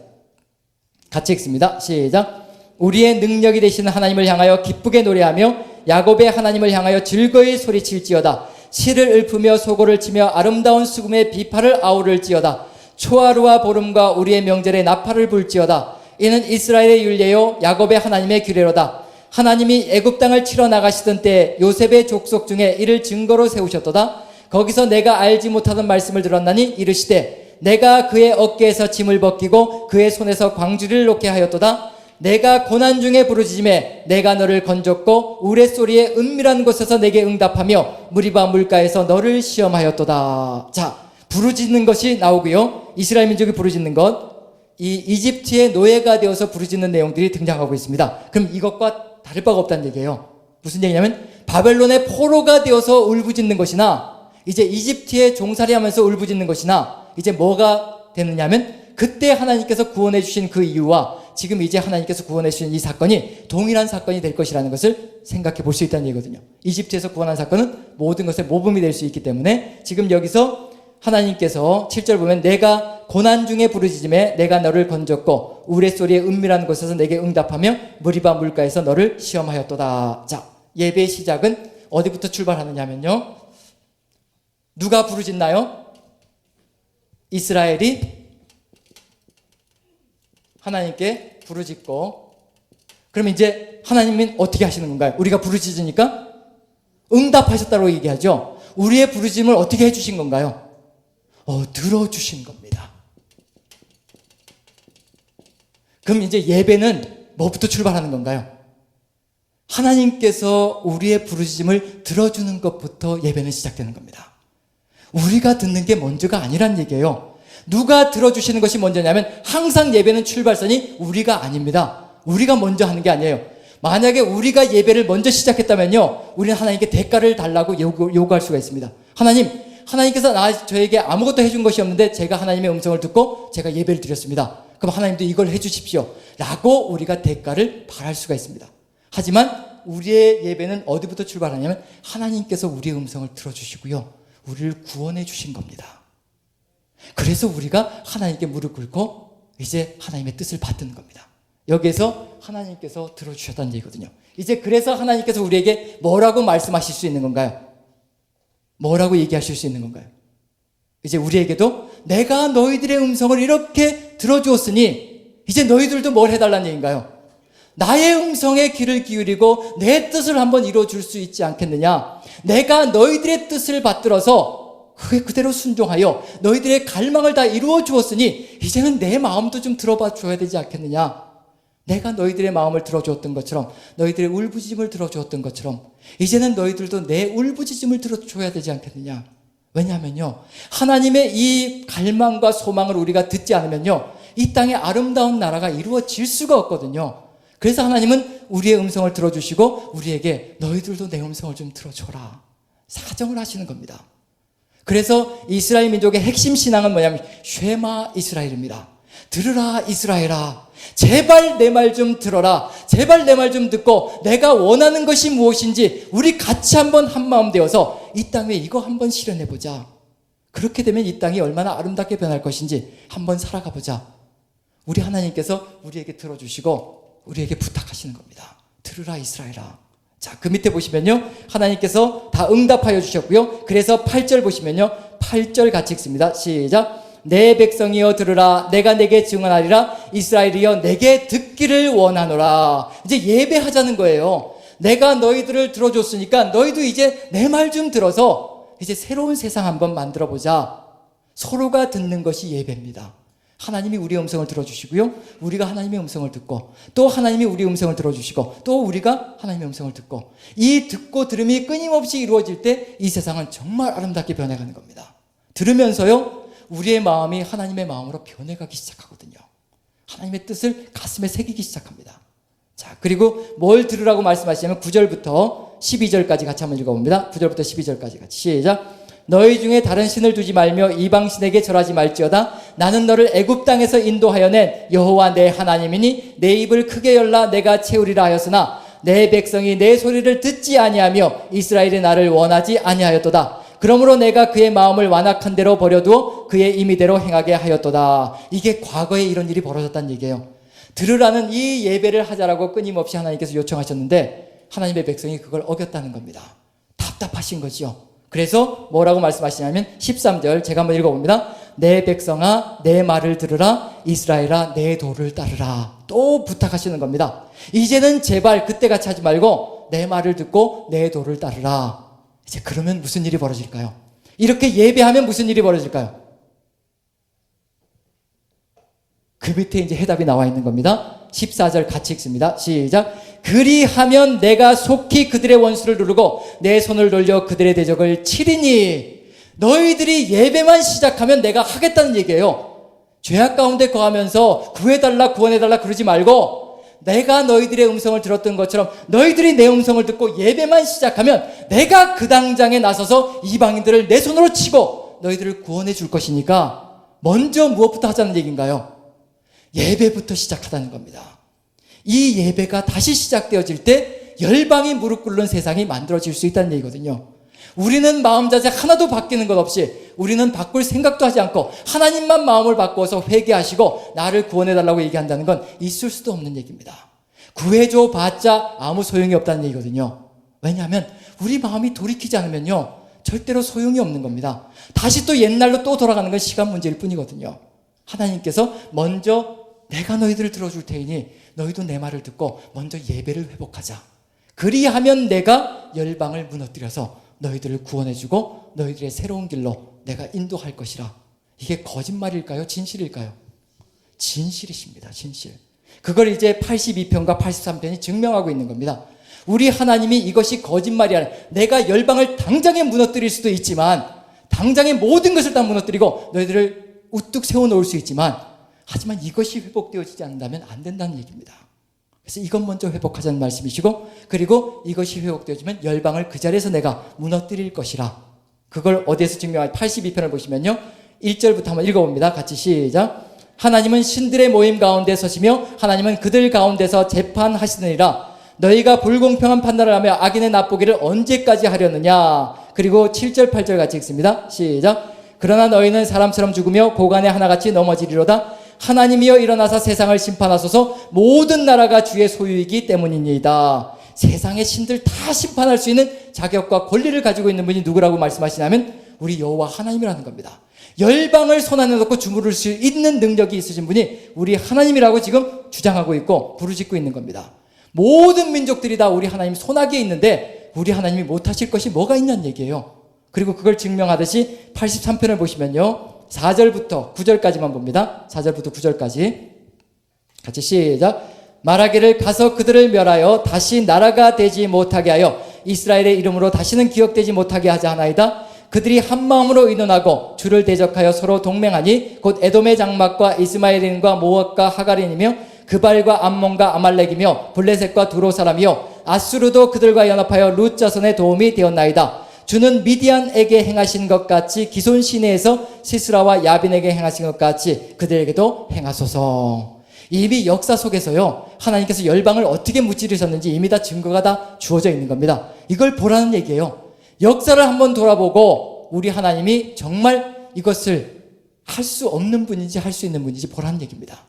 같이 읽습니다. 시작. 우리의 능력이 되시는 하나님을 향하여 기쁘게 노래하며 야곱의 하나님을 향하여 즐거이 소리칠지어다. 실을 읊으며 소고를 치며 아름다운 수금의 비파를 아우를지어다. 초하루와 보름과 우리의 명절에 나팔을 불지어다. 이는 이스라엘의 율례요 야곱의 하나님의 규례로다. 하나님이 애굽 땅을 치러 나가시던 때 요셉의 족속 중에 이를 증거로 세우셨도다. 거기서 내가 알지 못하던 말씀을 들었나니 이르시되 내가 그의 어깨에서 짐을 벗기고 그의 손에서 광주리를 놓게 하였도다. 내가 고난 중에 부르짖음에 내가 너를 건졌고 우레소리의 은밀한 곳에서 내게 응답하며 무리바 물가에서 너를 시험하였도다. 자, 부르짖는 것이 나오고요, 이스라엘 민족이 부르짖는 것, 이 이집트의 노예가 되어서 부르짖는 내용들이 등장하고 있습니다. 그럼 이것과 다를 바가 없다는 얘기예요. 무슨 얘기냐면 바벨론의 포로가 되어서 울부짖는 것이나 이제 이집트에 종살이하면서 울부짖는 것이나 이제 뭐가 되느냐면 그때 하나님께서 구원해 주신 그 이유와 지금 이제 하나님께서 구원해 주신 이 사건이 동일한 사건이 될 것이라는 것을 생각해 볼 수 있다는 얘기거든요. 이집트에서 구원한 사건은 모든 것의 모범이 될 수 있기 때문에 지금 여기서 하나님께서 7절 보면 내가 고난 중에 부르짖음에 내가 너를 건졌고 우레소리의 은밀한 곳에서 내게 응답하며 무리바 물가에서 너를 시험하였도다. 자, 예배의 시작은 어디부터 출발하느냐면요. 누가 부르짖나요? 이스라엘이 하나님께 부르짖고, 그러면 이제 하나님은 어떻게 하시는 건가요? 우리가 부르짖으니까 응답하셨다고 얘기하죠. 우리의 부르짖음을 어떻게 해주신 건가요? 들어주신 겁니다. 그럼 이제 예배는 뭐부터 출발하는 건가요? 하나님께서 우리의 부르짖음을 들어주는 것부터 예배는 시작되는 겁니다. 우리가 듣는 게 먼저가 아니란 얘기예요. 누가 들어주시는 것이 먼저냐면 항상 예배는 출발선이 우리가 아닙니다. 우리가 먼저 하는 게 아니에요. 만약에 우리가 예배를 먼저 시작했다면요, 우리는 하나님께 대가를 달라고 요구할 수가 있습니다. 하나님께서 저에게 아무것도 해준 것이 없는데 제가 하나님의 음성을 듣고 제가 예배를 드렸습니다. 그럼 하나님도 이걸 해주십시오 라고 우리가 대가를 바랄 수가 있습니다. 하지만 우리의 예배는 어디부터 출발하냐면 하나님께서 우리의 음성을 들어주시고요, 우리를 구원해 주신 겁니다. 그래서 우리가 하나님께 무릎 꿇고 이제 하나님의 뜻을 받는 겁니다. 여기에서 하나님께서 들어주셨다는 얘기거든요. 이제 그래서 하나님께서 우리에게 뭐라고 말씀하실 수 있는 건가요? 뭐라고 얘기하실 수 있는 건가요? 이제 우리에게도 내가 너희들의 음성을 이렇게 들어주었으니 이제 너희들도 뭘 해달라는 얘기인가요? 나의 음성에 귀를 기울이고 내 뜻을 한번 이루어줄 수 있지 않겠느냐? 내가 너희들의 뜻을 받들어서 그게 그대로 순종하여 너희들의 갈망을 다 이루어 주었으니 이제는 내 마음도 좀 들어봐 줘야 되지 않겠느냐? 내가 너희들의 마음을 들어주었던 것처럼, 너희들의 울부짖음을 들어주었던 것처럼 이제는 너희들도 내 울부짖음을 들어줘야 되지 않겠느냐? 왜냐하면요, 하나님의 이 갈망과 소망을 우리가 듣지 않으면요, 이 땅에 아름다운 나라가 이루어질 수가 없거든요. 그래서 하나님은 우리의 음성을 들어주시고 우리에게 너희들도 내 음성을 좀 들어줘라 사정을 하시는 겁니다. 그래서 이스라엘 민족의 핵심 신앙은 뭐냐면 쉐마 이스라엘입니다. 들으라 이스라엘아, 제발 내 말 좀 들어라. 제발 내 말 좀 듣고 내가 원하는 것이 무엇인지 우리 같이 한번 한마음 되어서 이 땅에 이거 한번 실현해보자. 그렇게 되면 이 땅이 얼마나 아름답게 변할 것인지 한번 살아가보자. 우리 하나님께서 우리에게 들어주시고 우리에게 부탁하시는 겁니다. 들으라 이스라엘아. 자, 그 밑에 보시면요, 하나님께서 다 응답하여 주셨고요. 그래서 8절 보시면요, 8절 같이 읽습니다. 시작. 내 백성이여 들으라. 내가 내게 증언하리라. 이스라엘이여 내게 듣기를 원하노라. 이제 예배하자는 거예요. 내가 너희들을 들어줬으니까 너희도 이제 내 말 좀 들어서 이제 새로운 세상 한번 만들어보자. 서로가 듣는 것이 예배입니다. 하나님이 우리의 음성을 들어주시고요, 우리가 하나님의 음성을 듣고 또 하나님이 우리의 음성을 들어주시고 또 우리가 하나님의 음성을 듣고, 이 듣고 들음이 끊임없이 이루어질 때 이 세상은 정말 아름답게 변해가는 겁니다. 들으면서요, 우리의 마음이 하나님의 마음으로 변해가기 시작하거든요. 하나님의 뜻을 가슴에 새기기 시작합니다. 자, 그리고 뭘 들으라고 말씀하시냐면 9절부터 12절까지 같이 한번 읽어봅니다. 9절부터 12절까지 같이 시작. 너희 중에 다른 신을 두지 말며 이방신에게 절하지 말지어다. 나는 너를 애굽 땅에서 인도하여 낸 여호와 내 하나님이니 내 입을 크게 열라 내가 채우리라 하였으나 내 백성이 내 소리를 듣지 아니하며 이스라엘이 나를 원하지 아니하였도다. 그러므로 내가 그의 마음을 완악한 대로 버려두어 그의 임의대로 행하게 하였도다. 이게 과거에 이런 일이 벌어졌다는 얘기예요. 들으라는 이 예배를 하자라고 끊임없이 하나님께서 요청하셨는데 하나님의 백성이 그걸 어겼다는 겁니다. 답답하신 거지요. 그래서 뭐라고 말씀하시냐면 13절 제가 한번 읽어봅니다. 내 백성아 내 말을 들으라. 이스라엘아 내 도를 따르라. 또 부탁하시는 겁니다. 이제는 제발 그때같이 하지 말고 내 말을 듣고 내 도를 따르라. 이제 그러면 무슨 일이 벌어질까요? 이렇게 예배하면 무슨 일이 벌어질까요? 그 밑에 이제 해답이 나와 있는 겁니다. 14절 같이 읽습니다. 시작. 그리하면 내가 속히 그들의 원수를 누르고 내 손을 돌려 그들의 대적을 치리니. 너희들이 예배만 시작하면 내가 하겠다는 얘기예요. 죄악 가운데 거하면서 구해달라 구원해달라 그러지 말고 내가 너희들의 음성을 들었던 것처럼 너희들이 내 음성을 듣고 예배만 시작하면 내가 그 당장에 나서서 이방인들을 내 손으로 치고 너희들을 구원해 줄 것이니까 먼저 무엇부터 하자는 얘기인가요? 예배부터 시작하자는 겁니다. 이 예배가 다시 시작되어질 때 열방이 무릎 꿇는 세상이 만들어질 수 있다는 얘기거든요. 우리는 마음 자세 하나도 바뀌는 것 없이 우리는 바꿀 생각도 하지 않고 하나님만 마음을 바꾸어서 회개하시고 나를 구원해달라고 얘기한다는 건 있을 수도 없는 얘기입니다. 구해줘 봤자 아무 소용이 없다는 얘기거든요. 왜냐하면 우리 마음이 돌이키지 않으면요 절대로 소용이 없는 겁니다. 다시 또 옛날로 또 돌아가는 건 시간 문제일 뿐이거든요. 하나님께서 먼저 내가 너희들을 들어줄 테니 너희도 내 말을 듣고 먼저 예배를 회복하자. 그리하면 내가 열방을 무너뜨려서 너희들을 구원해주고 너희들의 새로운 길로 내가 인도할 것이라. 이게 거짓말일까요? 진실일까요? 진실이십니다. 진실. 그걸 이제 82편과 83편이 증명하고 있는 겁니다. 우리 하나님이 이것이 거짓말이 아니라 내가 열방을 당장에 무너뜨릴 수도 있지만 당장에 모든 것을 다 무너뜨리고 너희들을 우뚝 세워놓을 수 있지만 하지만 이것이 회복되어지지 않는다면 안 된다는 얘기입니다. 그래서 이것 먼저 회복하자는 말씀이시고 그리고 이것이 회복되어지면 열방을 그 자리에서 내가 무너뜨릴 것이라. 그걸 어디에서 증명하냐? 82편을 보시면요 1절부터 한번 읽어봅니다. 같이 시작. 하나님은 신들의 모임 가운데 서시며 하나님은 그들 가운데서 재판하시느니라. 너희가 불공평한 판단을 하며 악인의 납보기를 언제까지 하려느냐. 그리고 7절 8절 같이 읽습니다. 시작. 그러나 너희는 사람처럼 죽으며 고간에 하나같이 넘어지리로다. 하나님이여 일어나사 세상을 심판하소서. 모든 나라가 주의 소유이기 때문이니이다. 세상의 신들 다 심판할 수 있는 자격과 권리를 가지고 있는 분이 누구라고 말씀하시냐면 우리 여호와 하나님이라는 겁니다. 열방을 손안에 넣고 주무를 수 있는 능력이 있으신 분이 우리 하나님이라고 지금 주장하고 있고 부르짖고 있는 겁니다. 모든 민족들이 다 우리 하나님 손아귀에 있는데 우리 하나님이 못하실 것이 뭐가 있냐는 얘기예요. 그리고 그걸 증명하듯이 83편을 보시면요 4절부터 9절까지만 봅니다. 4절부터 9절까지 같이 시작. 말하기를 가서 그들을 멸하여 다시 나라가 되지 못하게 하여 이스라엘의 이름으로 다시는 기억되지 못하게 하자 하나이다. 그들이 한 마음으로 의논하고 주를 대적하여 서로 동맹하니 곧 에돔의 장막과 이스마엘인과 모압과 하갈인이며 그발과 암몬과 아말렉이며 블레셋과 두로 사람이요 아수르도 그들과 연합하여 룻 자손의 도움이 되었나이다. 주는 미디안에게 행하신 것 같이 기손 시내에서 시스라와 야빈에게 행하신 것 같이 그들에게도 행하소서. 이미 역사 속에서요 하나님께서 열방을 어떻게 무찌르셨는지 이미 다 증거가 다 주어져 있는 겁니다. 이걸 보라는 얘기예요. 역사를 한번 돌아보고 우리 하나님이 정말 이것을 할 수 없는 분인지 할 수 있는 분인지 보라는 얘기입니다.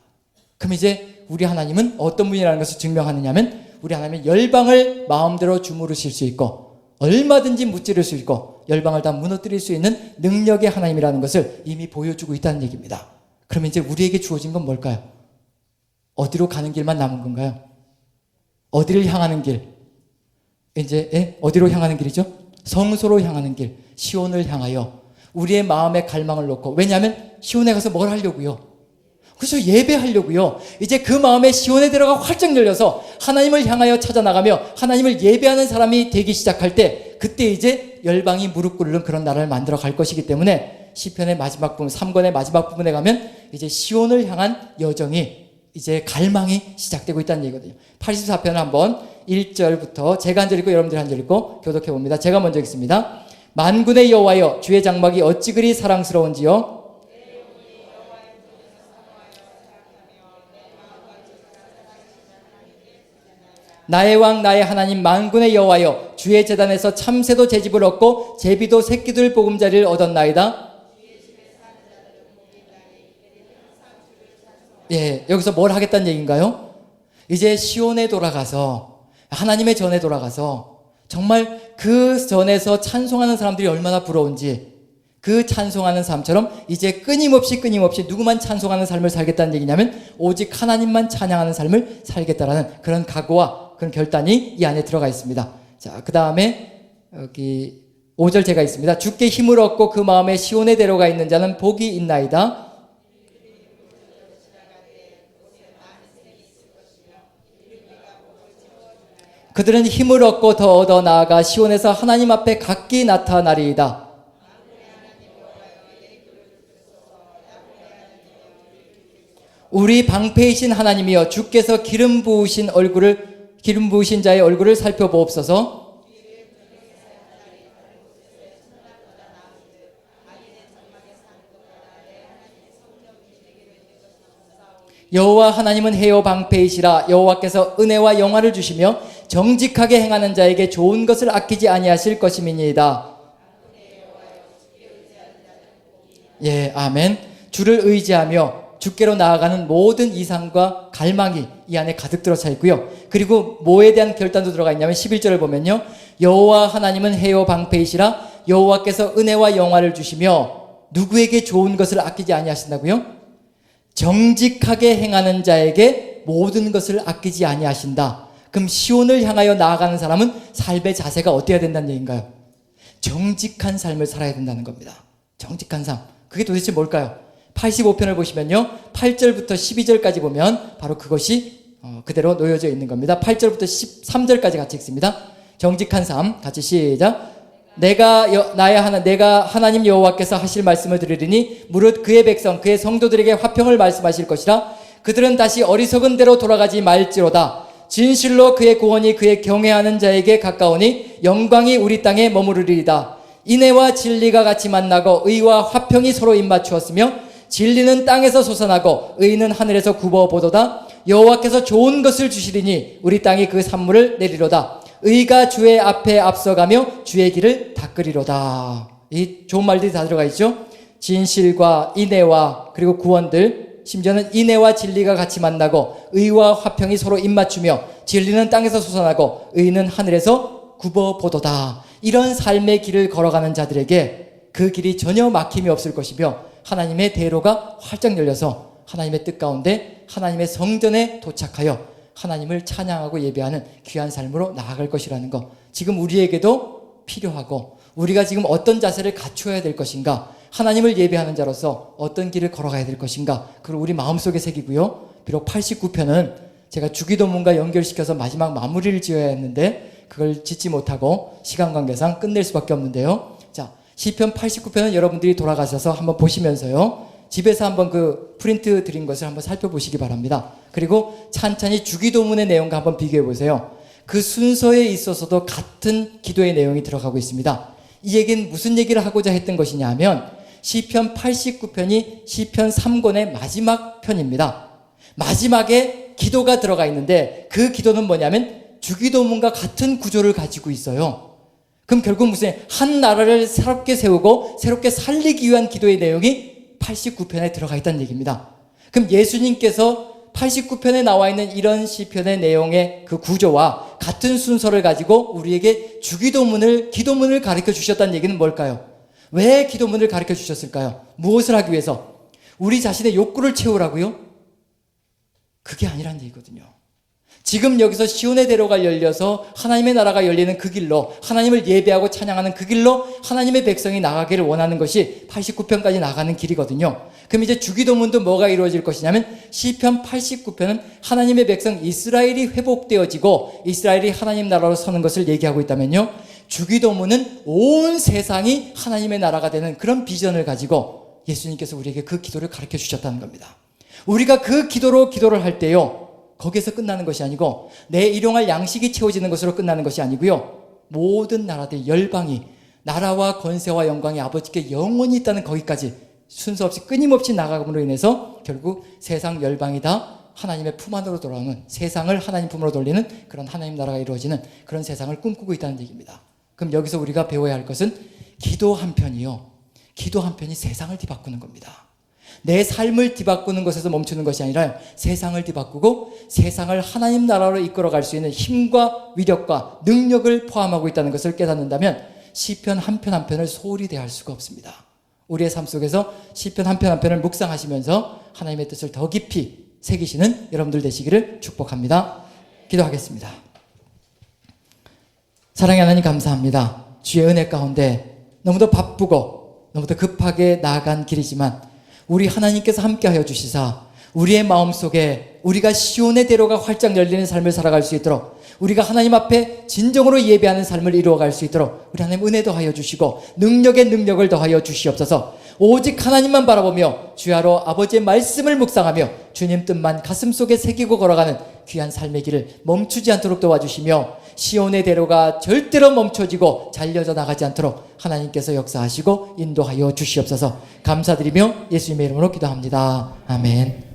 그럼 이제 우리 하나님은 어떤 분이라는 것을 증명하느냐 하면 우리 하나님은 열방을 마음대로 주무르실 수 있고 얼마든지 무찌를 수 있고 열방을 다 무너뜨릴 수 있는 능력의 하나님이라는 것을 이미 보여주고 있다는 얘기입니다. 그러면 이제 우리에게 주어진 건 뭘까요? 어디로 가는 길만 남은 건가요? 어디를 향하는 길? 이제 어디로 향하는 길이죠? 성소로 향하는 길, 시온을 향하여 우리의 마음에 갈망을 놓고. 왜냐하면 시온에 가서 뭘 하려고요? 그래서 예배하려고요. 이제 그 마음에 시온의 대로가 활짝 열려서 하나님을 향하여 찾아나가며 하나님을 예배하는 사람이 되기 시작할 때 그때 이제 열방이 무릎 꿇는 그런 나라를 만들어 갈 것이기 때문에 시편의 마지막 부분 3권의 마지막 부분에 가면 이제 시온을 향한 여정이 이제 갈망이 시작되고 있다는 얘기거든요. 84편을 한번 1절부터 제가 한 절 읽고 여러분들이 한 절 읽고 교독해 봅니다. 제가 먼저 읽습니다. 만군의 여호와여 주의 장막이 어찌 그리 사랑스러운지요. 나의 왕 나의 하나님 만군의 여호와여 주의 제단에서 참새도 제집을 얻고 제비도 새끼들 보금자리를 얻었나이다. 예, 여기서 뭘 하겠다는 얘기인가요? 이제 시온에 돌아가서 하나님의 전에 돌아가서 정말 그 전에서 찬송하는 사람들이 얼마나 부러운지 그 찬송하는 삶처럼 이제 끊임없이 누구만 찬송하는 삶을 살겠다는 얘기냐면 오직 하나님만 찬양하는 삶을 살겠다라는 그런 각오와 그런 결단이 이 안에 들어가 있습니다. 자, 그 다음에 여기 5절 제가 있습니다. 주께 힘을 얻고 그 마음에 시온에 데려가 있는 자는 복이 있나이다. 그들은 힘을 얻고 더 얻어 나아가 시온에서 하나님 앞에 각기 나타나리이다. 우리 방패이신 하나님이여 주께서 기름 부으신 자의 얼굴을 살펴보옵소서. 여호와 하나님은 해요 방패이시라. 여호와께서 은혜와 영화를 주시며 정직하게 행하는 자에게 좋은 것을 아끼지 아니하실 것임이니이다. 예, 아멘. 주를 의지하며 주께로 나아가는 모든 이상과 갈망이 이 안에 가득 들어 차 있고요. 그리고 뭐에 대한 결단도 들어가 있냐면 11절을 보면요. 여호와 하나님은 해요 방패이시라. 여호와께서 은혜와 영화를 주시며 누구에게 좋은 것을 아끼지 아니하신다고요? 정직하게 행하는 자에게 모든 것을 아끼지 아니하신다. 그럼 시온을 향하여 나아가는 사람은 삶의 자세가 어때야 된다는 얘기인가요? 정직한 삶을 살아야 된다는 겁니다. 정직한 삶. 그게 도대체 뭘까요? 85편을 보시면요. 8절부터 12절까지 보면 바로 그것이 그대로 놓여져 있는 겁니다. 8절부터 13절까지 같이 읽습니다. 정직한 삶 같이 시작. 내가 하나님 여호와께서 하실 말씀을 들으리니 무릇 그의 백성 그의 성도들에게 화평을 말씀하실 것이라. 그들은 다시 어리석은 대로 돌아가지 말지로다. 진실로 그의 구원이 그의 경외하는 자에게 가까우니 영광이 우리 땅에 머무르리이다. 인애와 진리가 같이 만나고 의와 화평이 서로 입맞추었으며 진리는 땅에서 솟아나고 의는 하늘에서 굽어보도다. 여호와께서 좋은 것을 주시리니 우리 땅이 그 산물을 내리로다. 의가 주의 앞에 앞서가며 주의 길을 닦으리로다. 이 좋은 말들이 다 들어가 있죠. 진실과 인애와 그리고 구원들, 심지어는 인애와 진리가 같이 만나고 의와 화평이 서로 입맞추며 진리는 땅에서 솟아나고 의는 하늘에서 굽어보도다. 이런 삶의 길을 걸어가는 자들에게 그 길이 전혀 막힘이 없을 것이며 하나님의 대로가 활짝 열려서 하나님의 뜻 가운데 하나님의 성전에 도착하여 하나님을 찬양하고 예배하는 귀한 삶으로 나아갈 것이라는 것. 지금 우리에게도 필요하고 우리가 지금 어떤 자세를 갖추어야 될 것인가, 하나님을 예배하는 자로서 어떤 길을 걸어가야 될 것인가, 그걸 우리 마음속에 새기고요. 비록 89편은 제가 주기도문과 연결시켜서 마지막 마무리를 지어야 했는데 그걸 짓지 못하고 시간 관계상 끝낼 수밖에 없는데요. 자, 시편 89편은 여러분들이 돌아가셔서 한번 보시면서요. 집에서 한번 그 프린트 드린 것을 한번 살펴보시기 바랍니다. 그리고 찬찬히 주기도문의 내용과 한번 비교해 보세요. 그 순서에 있어서도 같은 기도의 내용이 들어가고 있습니다. 이 얘기는 무슨 얘기를 하고자 했던 것이냐 하면 시편 89편이 시편 3권의 마지막 편입니다. 마지막에 기도가 들어가 있는데 그 기도는 뭐냐면 주기도문과 같은 구조를 가지고 있어요. 그럼 결국 무슨 한 나라를 새롭게 세우고 새롭게 살리기 위한 기도의 내용이 89편에 들어가 있다는 얘기입니다. 그럼 예수님께서 89편에 나와 있는 이런 시편의 내용의 그 구조와 같은 순서를 가지고 우리에게 기도문을 가르쳐 주셨다는 얘기는 뭘까요? 왜 기도문을 가르쳐 주셨을까요? 무엇을 하기 위해서? 우리 자신의 욕구를 채우라고요? 그게 아니란 얘기거든요. 지금 여기서 시온의 대로가 열려서 하나님의 나라가 열리는 그 길로, 하나님을 예배하고 찬양하는 그 길로 하나님의 백성이 나가기를 원하는 것이 89편까지 나가는 길이거든요. 그럼 이제 주기도문도 뭐가 이루어질 것이냐면 시편 89편은 하나님의 백성 이스라엘이 회복되어지고 이스라엘이 하나님 나라로 서는 것을 얘기하고 있다면요, 주기도문은 온 세상이 하나님의 나라가 되는 그런 비전을 가지고 예수님께서 우리에게 그 기도를 가르쳐 주셨다는 겁니다. 우리가 그 기도를 할 때요, 거기에서 끝나는 것이 아니고 내 일용할 양식이 채워지는 것으로 끝나는 것이 아니고요, 모든 나라들, 열방이 나라와 권세와 영광이 아버지께 영원히 있다는 거기까지 순서 없이 끊임없이 나가감으로 인해서 결국 세상 열방이 다 하나님의 품 안으로 돌아오는, 세상을 하나님 품으로 돌리는 그런 하나님 나라가 이루어지는 그런 세상을 꿈꾸고 있다는 얘기입니다. 그럼 여기서 우리가 배워야 할 것은 기도 한 편이요, 기도 한 편이 세상을 뒤바꾸는 겁니다. 내 삶을 뒤바꾸는 것에서 멈추는 것이 아니라 세상을 뒤바꾸고 세상을 하나님 나라로 이끌어갈 수 있는 힘과 위력과 능력을 포함하고 있다는 것을 깨닫는다면 시편 한 편 한 편을 소홀히 대할 수가 없습니다. 우리의 삶 속에서 시편 한 편 한 편을 묵상하시면서 하나님의 뜻을 더 깊이 새기시는 여러분들 되시기를 축복합니다. 기도하겠습니다. 사랑의 하나님, 감사합니다. 주의 은혜 가운데 너무도 바쁘고 너무도 급하게 나아간 길이지만 우리 하나님께서 함께하여 주시사 우리의 마음속에 우리가 시온의 대로가 활짝 열리는 삶을 살아갈 수 있도록, 우리가 하나님 앞에 진정으로 예배하는 삶을 이루어갈 수 있도록 우리 하나님 은혜 더하여 주시고 능력에 능력을 더하여 주시옵소서. 오직 하나님만 바라보며 주야로 아버지의 말씀을 묵상하며 주님 뜻만 가슴속에 새기고 걸어가는 귀한 삶의 길을 멈추지 않도록 도와주시며, 시온의 대로가 절대로 멈춰지고 잘려져 나가지 않도록 하나님께서 역사하시고 인도하여 주시옵소서. 감사드리며 예수님의 이름으로 기도합니다. 아멘.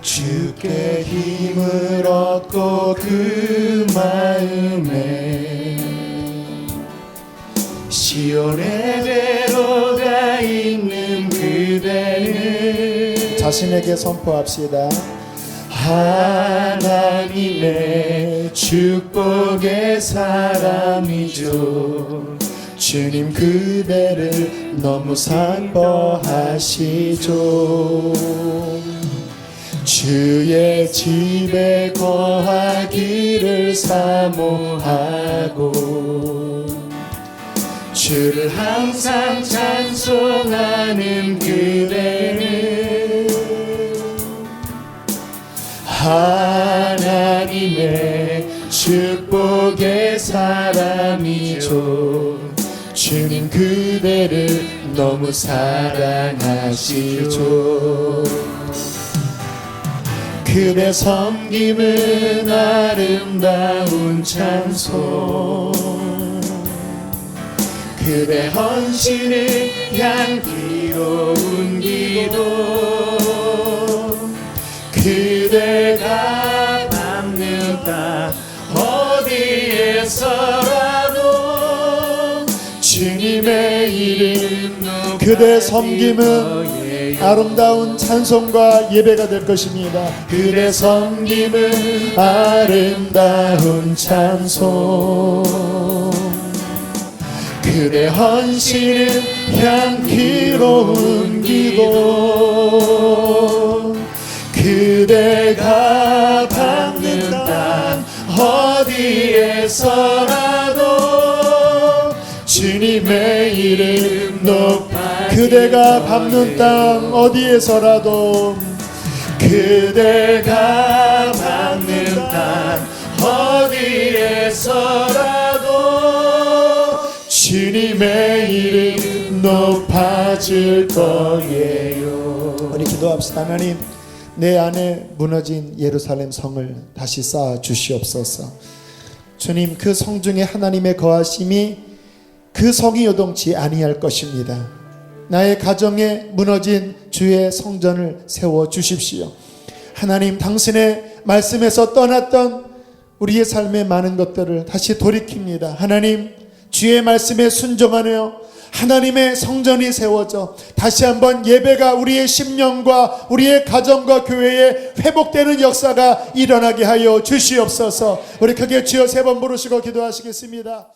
주께 힘을 얻고 그 마음에 시온의 대로가 있는 그대는 자신에게 선포합시다. 하나님의 축복의 사람이죠. 주님 그대를 너무 사랑하시죠. 주의 집에 거하기를 사모하고 주를 항상 찬송하는 그대는 하나님의 축복의 사람이죠. 주님 그대를 너무 사랑하시죠. 그대 섬김은 아름다운 찬송, 그대 헌신은 향기로운 기도, 그대가 밟는 땅 어디에서라도 주님의 이름 그대 섬김은 아름다운 찬송과 예배가 될 것입니다. 그대 섬김은 아름다운 찬송, 그대 헌신은 향기로운 기도, 그대가 밟는 땅 어디에서라도 주님의 이름 높아 그대가 밟는 땅 어디에서라도 그대가 밟는 땅 어디에서라도 주님의 이름 높아질 거예요. 우리 기도합시다. 하나님, 내 안에 무너진 예루살렘 성을 다시 쌓아 주시옵소서. 주님, 그 성 중에 하나님의 거하심이 그 성이 요동치 아니할 것입니다. 나의 가정에 무너진 주의 성전을 세워 주십시오. 하나님, 당신의 말씀에서 떠났던 우리의 삶의 많은 것들을 다시 돌이킵니다. 하나님, 주의 말씀에 순종하며 하나님의 성전이 세워져 다시 한번 예배가 우리의 심령과 우리의 가정과 교회에 회복되는 역사가 일어나게 하여 주시옵소서. 우리 크게 주여 세 번 부르시고 기도하시겠습니다.